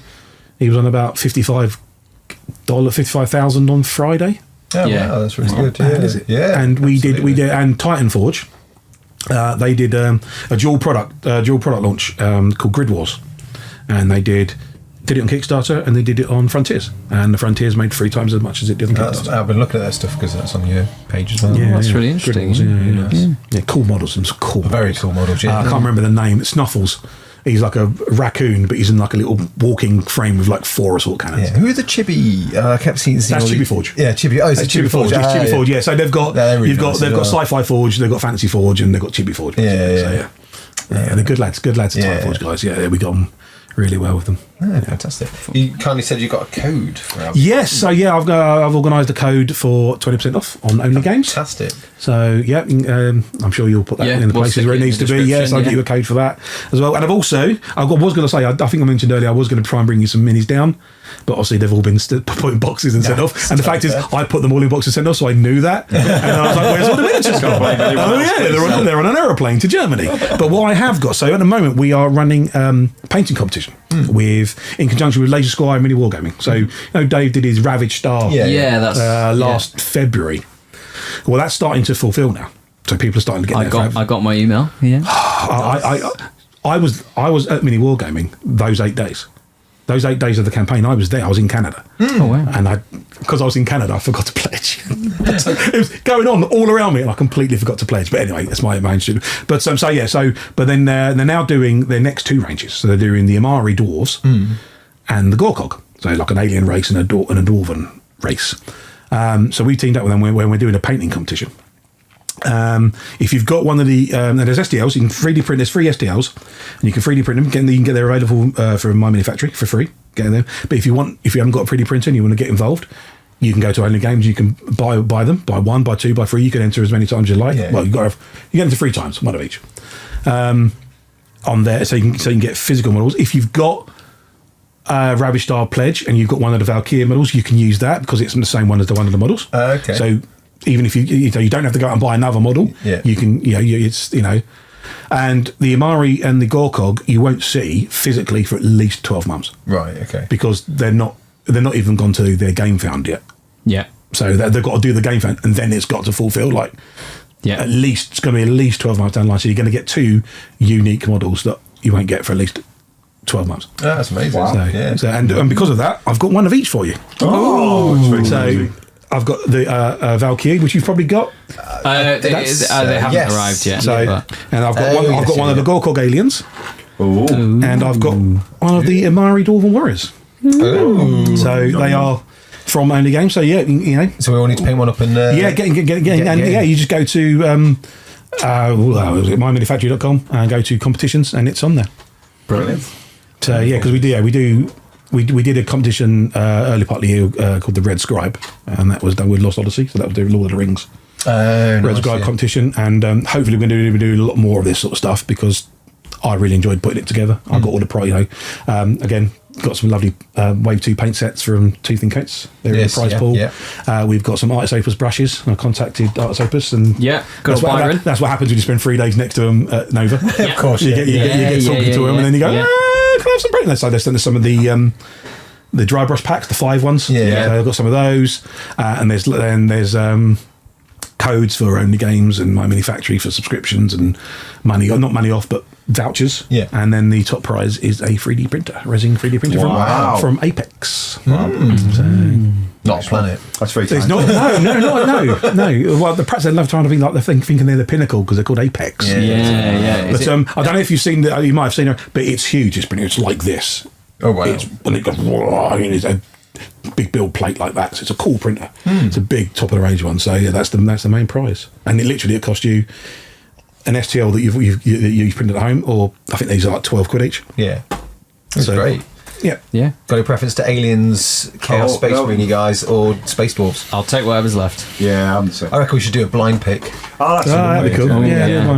[SPEAKER 4] he was on about $55,000 on Friday.
[SPEAKER 1] Oh, wow, that's really good.
[SPEAKER 4] Is it? And we did, and Titan Forge. They did a dual product launch called Grid Wars, and they did it on Kickstarter and they did it on Frontiers, and the Frontiers made 3 times as much as it did on Kickstarter.
[SPEAKER 1] I've been looking at that stuff because that's on your page as well.
[SPEAKER 2] That's really interesting.
[SPEAKER 4] Cool models, some cool,
[SPEAKER 1] very cool models.
[SPEAKER 4] I can't remember the name. It's Snuffles. He's like a raccoon, but he's in like a little walking frame with like 4 assault cannons.
[SPEAKER 1] Who are the Chibi? I kept seeing.
[SPEAKER 4] That's Chibi Forge.
[SPEAKER 1] Yeah, Chibi. Oh, it's Chibi Forge.
[SPEAKER 4] Chibi Forge. Yeah. So they've got they've got Sci-Fi Forge, they've got Fantasy Forge, and they've got Chibi Forge. Yeah. They're good lads. Good lads. Titan Forge guys. Yeah, we got on really well with them.
[SPEAKER 1] Fantastic. You kindly said you got a code for our.
[SPEAKER 4] Yes. So I've organised a code for 20% off on Only Games.
[SPEAKER 1] Fantastic.
[SPEAKER 4] So I'm sure you'll put that in the places where it needs to be. Yes, I'll get you a code for that as well. And I was going to say, I think I mentioned earlier, I was going to try and bring you some minis down, but obviously they've all been put in boxes and sent off. And the fact is, I put them all in boxes and sent off, so I knew that. And I was like, where's all the miniatures gone? They're on an aeroplane to Germany. But what I have got, so at the moment we are running painting competition in conjunction with Laser Squire and Mini Wargaming. So Dave did his Ravage Star last February. Well, that's starting to fulfil now. So people are starting to get
[SPEAKER 2] I got my email. Yeah.
[SPEAKER 4] I was at Mini Wargaming those 8 days. Those 8 days of the campaign, I was there. I was in Canada. Oh wow! And because I was in Canada, I forgot to pledge. So it was going on all around me, and I completely forgot to pledge. But anyway, that's my main student. But but then they're now doing their next 2 ranges. So they're doing the Amari Dwarves and the Gorkog. So like an alien race and a dwarven race. So we teamed up with them when we're doing a painting competition. If you've got one of the there's STLs, you can 3D print. There's free STLs, and you can 3D print them. You can get them available for My Mini Factory for free. Get them. But if you haven't got a 3D printer and you want to get involved, you can go to Only Games. You can buy them, buy 1, buy 2, buy 3. You can enter as many times as you like.
[SPEAKER 1] Yeah.
[SPEAKER 4] Well, you get into 3 times, one of each. On there, so you can get physical models. If you've got Ravish Star Pledge and you've got one of the Valkyrie models, you can use that because it's the same one as the one of the models.
[SPEAKER 1] Okay.
[SPEAKER 4] So even if you don't have to go out and buy another model, you can and the Amari and the Gorkog you won't see physically for at least 12 months.
[SPEAKER 1] Right. Okay.
[SPEAKER 4] Because they're not even gone to their game found yet.
[SPEAKER 2] Yeah.
[SPEAKER 4] So they've got to do the game found and then it's got to fulfill at least it's going to be at least 12 months down the line. So you're going to get 2 unique models that you won't get for at least 12 months.
[SPEAKER 1] Oh, that's amazing.
[SPEAKER 3] Wow.
[SPEAKER 4] So, and because of that, I've got one of each for you.
[SPEAKER 3] So
[SPEAKER 4] I've got the Valkyrie, which you've probably got.
[SPEAKER 2] They haven't
[SPEAKER 1] yes.
[SPEAKER 2] arrived yet.
[SPEAKER 4] So,
[SPEAKER 2] but-
[SPEAKER 4] and I've got one of the Gorkog aliens,
[SPEAKER 3] Ooh.
[SPEAKER 4] and I've got one of the Amari Dwarven Warriors.
[SPEAKER 1] Ooh.
[SPEAKER 4] So they are from Only Games. So yeah, you know.
[SPEAKER 1] So we all need to paint one up and
[SPEAKER 4] You just go to mymanyfactory.com and go to competitions, and it's on there.
[SPEAKER 3] Brilliant.
[SPEAKER 4] So yeah, because we did a competition early part of the year called the Red Scribe, and that was done with Lost Odyssey. So that was the Lord of the Rings Red Scribe competition, and hopefully we're going to do a lot more of this sort of stuff because I really enjoyed putting it together. I got all the again. Got some lovely Wave 2 paint sets from Tooth and Coats. They're in the prize pool. Yeah. We've got some Artis Opus brushes. I contacted Artis Opus, and
[SPEAKER 2] good Byron.
[SPEAKER 4] that's what happens when you spend 3 days next to them at Nova.
[SPEAKER 1] Of course,
[SPEAKER 4] you get talking to them, and then you go, can I have some paint? So there's some of the dry brush packs, the 5 ones.
[SPEAKER 1] Yeah.
[SPEAKER 4] So I've got some of those, and there's codes for Only Games and My Mini Factory for subscriptions and money, not money off, but vouchers.
[SPEAKER 1] Yeah.
[SPEAKER 4] And then the top prize is a 3D printer, resin 3D printer from Apex.
[SPEAKER 1] Not a planet.
[SPEAKER 3] That's very
[SPEAKER 4] There's
[SPEAKER 3] tiny.
[SPEAKER 4] no. Well, the press love trying to think like they're thinking they're the pinnacle because they're called Apex.
[SPEAKER 2] Yeah.
[SPEAKER 4] But I don't know if you've seen you might have seen it, but it's huge. It's like this.
[SPEAKER 1] Oh wow.
[SPEAKER 4] And it goes, it's a big build plate like that. So it's a cool printer. It's a big top of the range one. So yeah, that's the main prize. And it cost you an STL that you've printed at home, or I think these are like 12 quid each.
[SPEAKER 1] Yeah. That's great.
[SPEAKER 4] Yeah.
[SPEAKER 1] Got a preference to Aliens, Chaos Space Marine guys, or Space Dwarves?
[SPEAKER 2] I'll take whatever's left.
[SPEAKER 3] Yeah, I'm the same.
[SPEAKER 1] I reckon we should do a blind pick.
[SPEAKER 4] That'd be cool.
[SPEAKER 2] Yeah.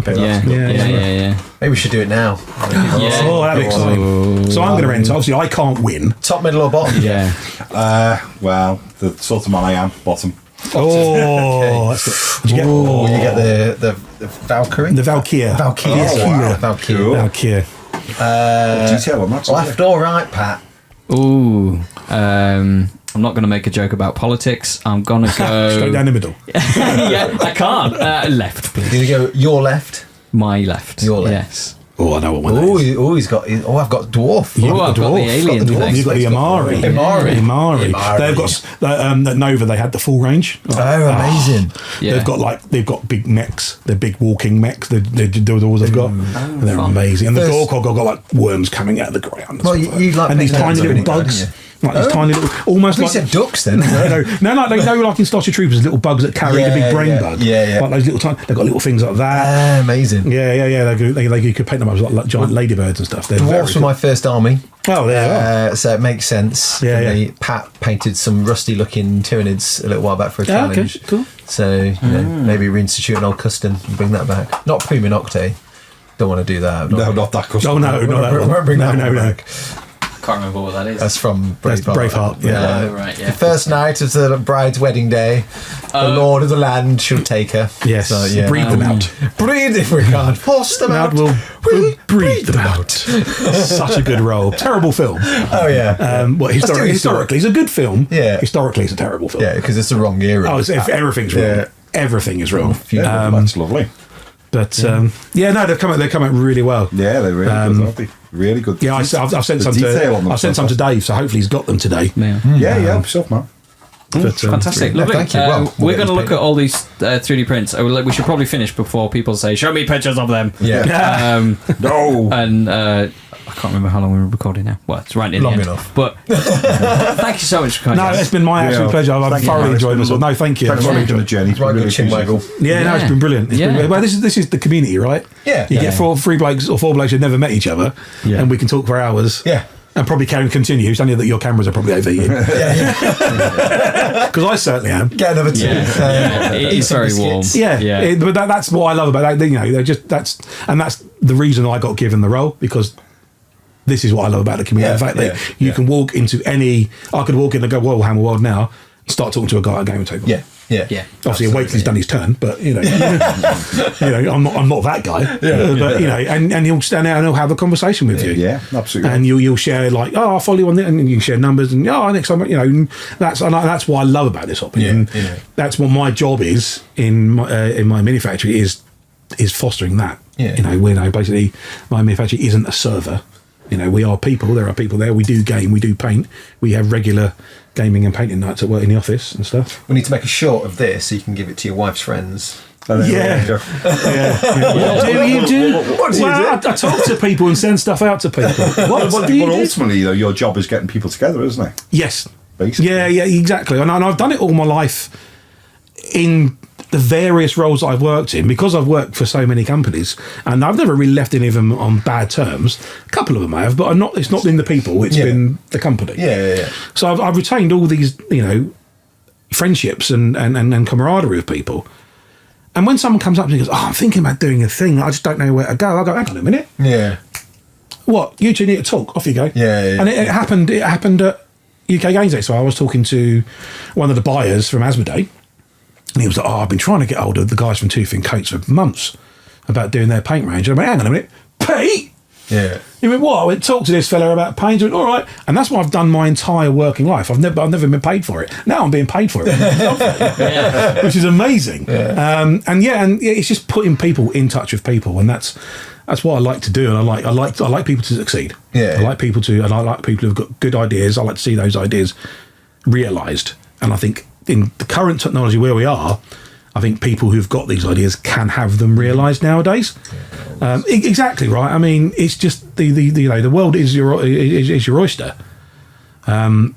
[SPEAKER 1] Maybe we should do it now.
[SPEAKER 4] Oh, that'd be exciting. So I'm going to enter. Obviously, I can't win.
[SPEAKER 1] Top, middle, or bottom?
[SPEAKER 2] Yeah.
[SPEAKER 3] Well, the sort of man I am, bottom.
[SPEAKER 4] Oh, that's good.
[SPEAKER 1] You get the Valkyrie?
[SPEAKER 4] The Valkyrie. Valkyrie.
[SPEAKER 3] Detail on that.
[SPEAKER 1] Left or right, Pat?
[SPEAKER 2] Ooh. I'm not going to make a joke about politics. I'm going to go...
[SPEAKER 4] Straight down the middle.
[SPEAKER 2] Yeah, I can't. Left, please.
[SPEAKER 1] You're going to go your left?
[SPEAKER 2] My left.
[SPEAKER 1] Your left.
[SPEAKER 2] Yes.
[SPEAKER 4] Oh, I know what one that is.
[SPEAKER 1] I've got dwarf.
[SPEAKER 2] Oh, I've got the alien thing.
[SPEAKER 4] You've got the Amari. They've got at Nova. They had the full range.
[SPEAKER 1] Amazing!
[SPEAKER 2] Yeah.
[SPEAKER 4] They've got big mechs. They're big walking mechs. The ones they've got. They're amazing. And the Gorkog got like worms coming out of the ground.
[SPEAKER 1] Well, you like
[SPEAKER 4] and these tiny little bugs. Like these tiny little, almost like...
[SPEAKER 1] You said ducks then.
[SPEAKER 4] No, like in Starship Troopers, little bugs that carry the big brain bug.
[SPEAKER 1] Yeah.
[SPEAKER 4] Like those little tiny... They've got little things like that.
[SPEAKER 1] Amazing.
[SPEAKER 4] Yeah. You could paint them up as like giant ladybirds and stuff. They're
[SPEAKER 1] Dwarfs were my first army.
[SPEAKER 4] Oh, yeah.
[SPEAKER 1] So it makes sense.
[SPEAKER 4] Yeah.
[SPEAKER 1] Pat painted some rusty-looking Tyranids a little while back for a challenge.
[SPEAKER 4] Okay, cool.
[SPEAKER 1] So maybe reinstitute an old custom and bring that back. Not Prima Nocte. Don't want to do that.
[SPEAKER 3] No, not that custom.
[SPEAKER 4] Oh, no, not that one.
[SPEAKER 1] Bring that one back.
[SPEAKER 2] Can't remember what that is.
[SPEAKER 1] That's from Braveheart.
[SPEAKER 4] That's Braveheart, yeah.
[SPEAKER 2] Right, yeah.
[SPEAKER 1] The first night of the bride's wedding day, the Lord of the land shall take her.
[SPEAKER 4] Yes,
[SPEAKER 1] So, yeah.
[SPEAKER 4] breathe them out.
[SPEAKER 1] Breathe if we can't. Force them out.
[SPEAKER 4] We'll breathe them out. Such a good role. Terrible film.
[SPEAKER 1] Oh, yeah.
[SPEAKER 4] Historically, it's a good film.
[SPEAKER 1] Yeah.
[SPEAKER 4] Historically, it's a terrible film.
[SPEAKER 1] Yeah, because it's the wrong era.
[SPEAKER 4] Everything's wrong.
[SPEAKER 1] Yeah.
[SPEAKER 4] Everything is wrong.
[SPEAKER 3] That's lovely.
[SPEAKER 4] But they've come out really well.
[SPEAKER 3] Yeah, they're really good, aren't they? Really good.
[SPEAKER 4] Yeah, I've sent some to Dave, so hopefully he's got them today.
[SPEAKER 3] Yeah, yourself, man.
[SPEAKER 4] But,
[SPEAKER 2] Fantastic, lovely.
[SPEAKER 1] thank you. Well,
[SPEAKER 2] we're going to look at all these 3D prints. We should probably finish before people say, "Show me pictures of them."
[SPEAKER 1] Yeah.
[SPEAKER 3] No.
[SPEAKER 2] And I can't remember how long we were recording now. Well, it's right near
[SPEAKER 1] Long
[SPEAKER 2] the end.
[SPEAKER 1] enough.
[SPEAKER 2] But thank you so much for coming.
[SPEAKER 4] No, it's been my absolute pleasure. I've
[SPEAKER 3] Thank you,
[SPEAKER 4] thoroughly
[SPEAKER 3] Harris.
[SPEAKER 4] enjoyed myself. No, thank you.
[SPEAKER 3] Thanks for
[SPEAKER 4] Really
[SPEAKER 3] making the
[SPEAKER 4] enjoyed-
[SPEAKER 3] journey.
[SPEAKER 1] Right,
[SPEAKER 3] Really
[SPEAKER 1] good chin
[SPEAKER 3] appreciate it.
[SPEAKER 1] waggle.
[SPEAKER 4] Yeah, no, it's been brilliant. It's
[SPEAKER 2] Yeah.
[SPEAKER 4] been, well, this is the community, right?
[SPEAKER 1] Yeah.
[SPEAKER 4] You
[SPEAKER 1] Yeah.
[SPEAKER 4] get three blokes or four blokes who've never met each other,
[SPEAKER 2] Yeah.
[SPEAKER 4] and we can talk for hours.
[SPEAKER 1] Yeah.
[SPEAKER 4] And probably can continue. It's only that your cameras are probably overheating. Because I certainly am.
[SPEAKER 1] Get another two.
[SPEAKER 2] Yeah, it
[SPEAKER 1] eat
[SPEAKER 2] is
[SPEAKER 1] some
[SPEAKER 2] very
[SPEAKER 1] biscuits.
[SPEAKER 2] warm.
[SPEAKER 4] Yeah,
[SPEAKER 2] Yeah.
[SPEAKER 4] but that's what I love about that. You know, that's the reason I got given the role, because this is what I love about the community.
[SPEAKER 1] Yeah,
[SPEAKER 4] the fact that
[SPEAKER 1] yeah,
[SPEAKER 4] you
[SPEAKER 1] yeah.
[SPEAKER 4] can walk into any. I could walk in and go, "Whoa, Hammer World now." Start talking to a guy at a gaming table.
[SPEAKER 1] Yeah. Yeah.
[SPEAKER 2] Yeah.
[SPEAKER 4] Obviously, Wakely's done his turn, but you know, I'm not that guy. But you know, and he'll stand there and he'll have a conversation with you.
[SPEAKER 3] Yeah, absolutely.
[SPEAKER 4] And you'll share like, oh, I'll follow you on this, and you can share numbers, and next time, you know, and that's what I love about this hobby.
[SPEAKER 1] Yeah,
[SPEAKER 4] And
[SPEAKER 1] yeah.
[SPEAKER 4] that's what my job is in my mini factory is fostering that.
[SPEAKER 1] Yeah.
[SPEAKER 4] You know, basically my mini factory isn't a server. You know, we are people. There are people there. We do game. We do paint. We have regular gaming and painting nights at work in the office and stuff.
[SPEAKER 1] We need to make a short of this so you can give it to your wife's friends.
[SPEAKER 4] Yeah. What do you do?
[SPEAKER 1] What do you
[SPEAKER 4] Well,
[SPEAKER 1] do?
[SPEAKER 4] I talk to people and send stuff out to people. What do you
[SPEAKER 3] But
[SPEAKER 4] do?
[SPEAKER 3] ultimately, though, your job is getting people together, isn't it?
[SPEAKER 4] Yes.
[SPEAKER 3] Basically.
[SPEAKER 4] Yeah, exactly. And I've done it all my life in the various roles that I've worked in, because I've worked for so many companies, and I've never really left any of them on bad terms. A couple of them I have, but it's not been the people, it's
[SPEAKER 1] Yeah.
[SPEAKER 4] been the company.
[SPEAKER 1] Yeah.
[SPEAKER 4] So I've retained all these, you know, friendships and camaraderie with people. And when someone comes up to me and goes, "Oh, I'm thinking about doing a thing, I just don't know where to go," I go, "Hang on a minute.
[SPEAKER 1] Yeah.
[SPEAKER 4] What? You two need to talk." Off you go.
[SPEAKER 1] Yeah.
[SPEAKER 4] And it happened at UK Games Day. So I was talking to one of the buyers from Asmodee, and he was like, "Oh, I've been trying to get hold of the guys from Tooth and Coats for months about doing their paint range." And I went, "Hang on a minute, Pete?"
[SPEAKER 1] Yeah.
[SPEAKER 4] He went, "What?" I went, "Talk to this fella about paint." He went, "All right." And that's what I've done my entire working life. I've never been paid for it. Now I'm being paid for it, which is amazing. Yeah. And it's just putting people in touch with people, and that's what I like to do. And I like people to succeed.
[SPEAKER 1] Yeah.
[SPEAKER 4] I like people who've got good ideas. I like to see those ideas realised. And I think in the current technology where we are, I think people who've got these ideas can have them realised nowadays. Exactly right. I mean, it's just the world is your oyster, and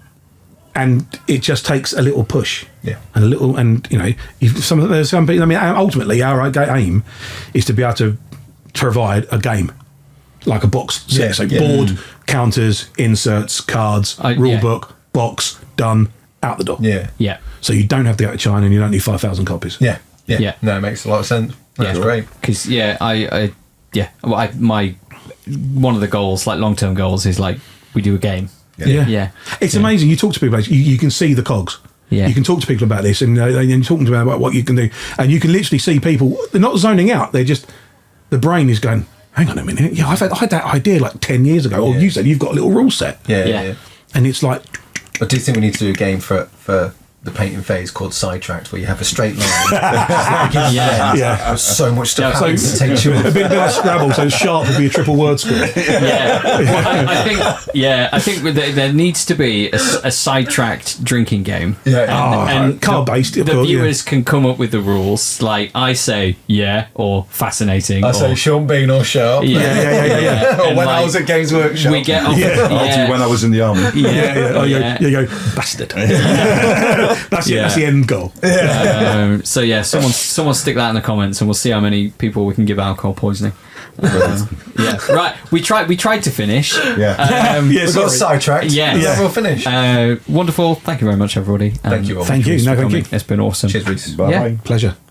[SPEAKER 4] it just takes a little push, and a little, and you know, there's some people. I mean, ultimately, our aim is to be able to provide a game, like a box set, so board, counters, inserts, cards, rule book, box, done, out the door.
[SPEAKER 2] Yeah.
[SPEAKER 4] So you don't have to go to China, and you don't need 5,000 copies.
[SPEAKER 1] Yeah.
[SPEAKER 2] Yeah.
[SPEAKER 1] No, it makes a lot of sense. That's great.
[SPEAKER 2] Because my one of the goals, like long-term goals, is like we do a game. Yeah.
[SPEAKER 4] It's amazing. You talk to people, you can see the cogs.
[SPEAKER 2] Yeah.
[SPEAKER 4] You can talk to people about this, and you're talking to them about what you can do, and you can literally see people. They're not zoning out. They're just, the brain is going, "Hang on a minute. Yeah, I had that idea like 10 years ago. Or you said you've got a little rule set."
[SPEAKER 1] Yeah.
[SPEAKER 4] And it's like,
[SPEAKER 1] I do think we need to do a game for the painting phase called Sidetracked, where you have a straight line.
[SPEAKER 2] Yeah.
[SPEAKER 1] There's so much stuff
[SPEAKER 2] So-
[SPEAKER 1] happens to take you
[SPEAKER 4] a
[SPEAKER 1] off.
[SPEAKER 4] bit like Scrabble, so sharp would be a triple word square.
[SPEAKER 2] I think there needs to be a sidetracked drinking game.
[SPEAKER 1] Yeah.
[SPEAKER 4] Card-based, of
[SPEAKER 2] The
[SPEAKER 4] course,
[SPEAKER 2] viewers can come up with the rules. Like I say, or fascinating.
[SPEAKER 1] I say Sean Bean or Sharp.
[SPEAKER 2] Yeah.
[SPEAKER 1] Or
[SPEAKER 2] And,
[SPEAKER 1] when I
[SPEAKER 2] like,
[SPEAKER 1] was at Games Workshop.
[SPEAKER 2] we get off.
[SPEAKER 3] I'll do when I was in the army.
[SPEAKER 4] Oh, you go, bastard. That's the end goal.
[SPEAKER 2] Someone stick that in the comments, and we'll see how many people we can give alcohol poisoning. Right. We tried to finish.
[SPEAKER 3] Yeah.
[SPEAKER 1] We got sidetracked.
[SPEAKER 2] Yeah.
[SPEAKER 1] We'll finish.
[SPEAKER 2] Wonderful. Thank you very much, everybody.
[SPEAKER 1] Thank you all.
[SPEAKER 4] Thank you. No, thank you.
[SPEAKER 2] It's been awesome.
[SPEAKER 1] Cheers, Reese.
[SPEAKER 3] Bye.
[SPEAKER 2] Yeah.
[SPEAKER 4] Pleasure.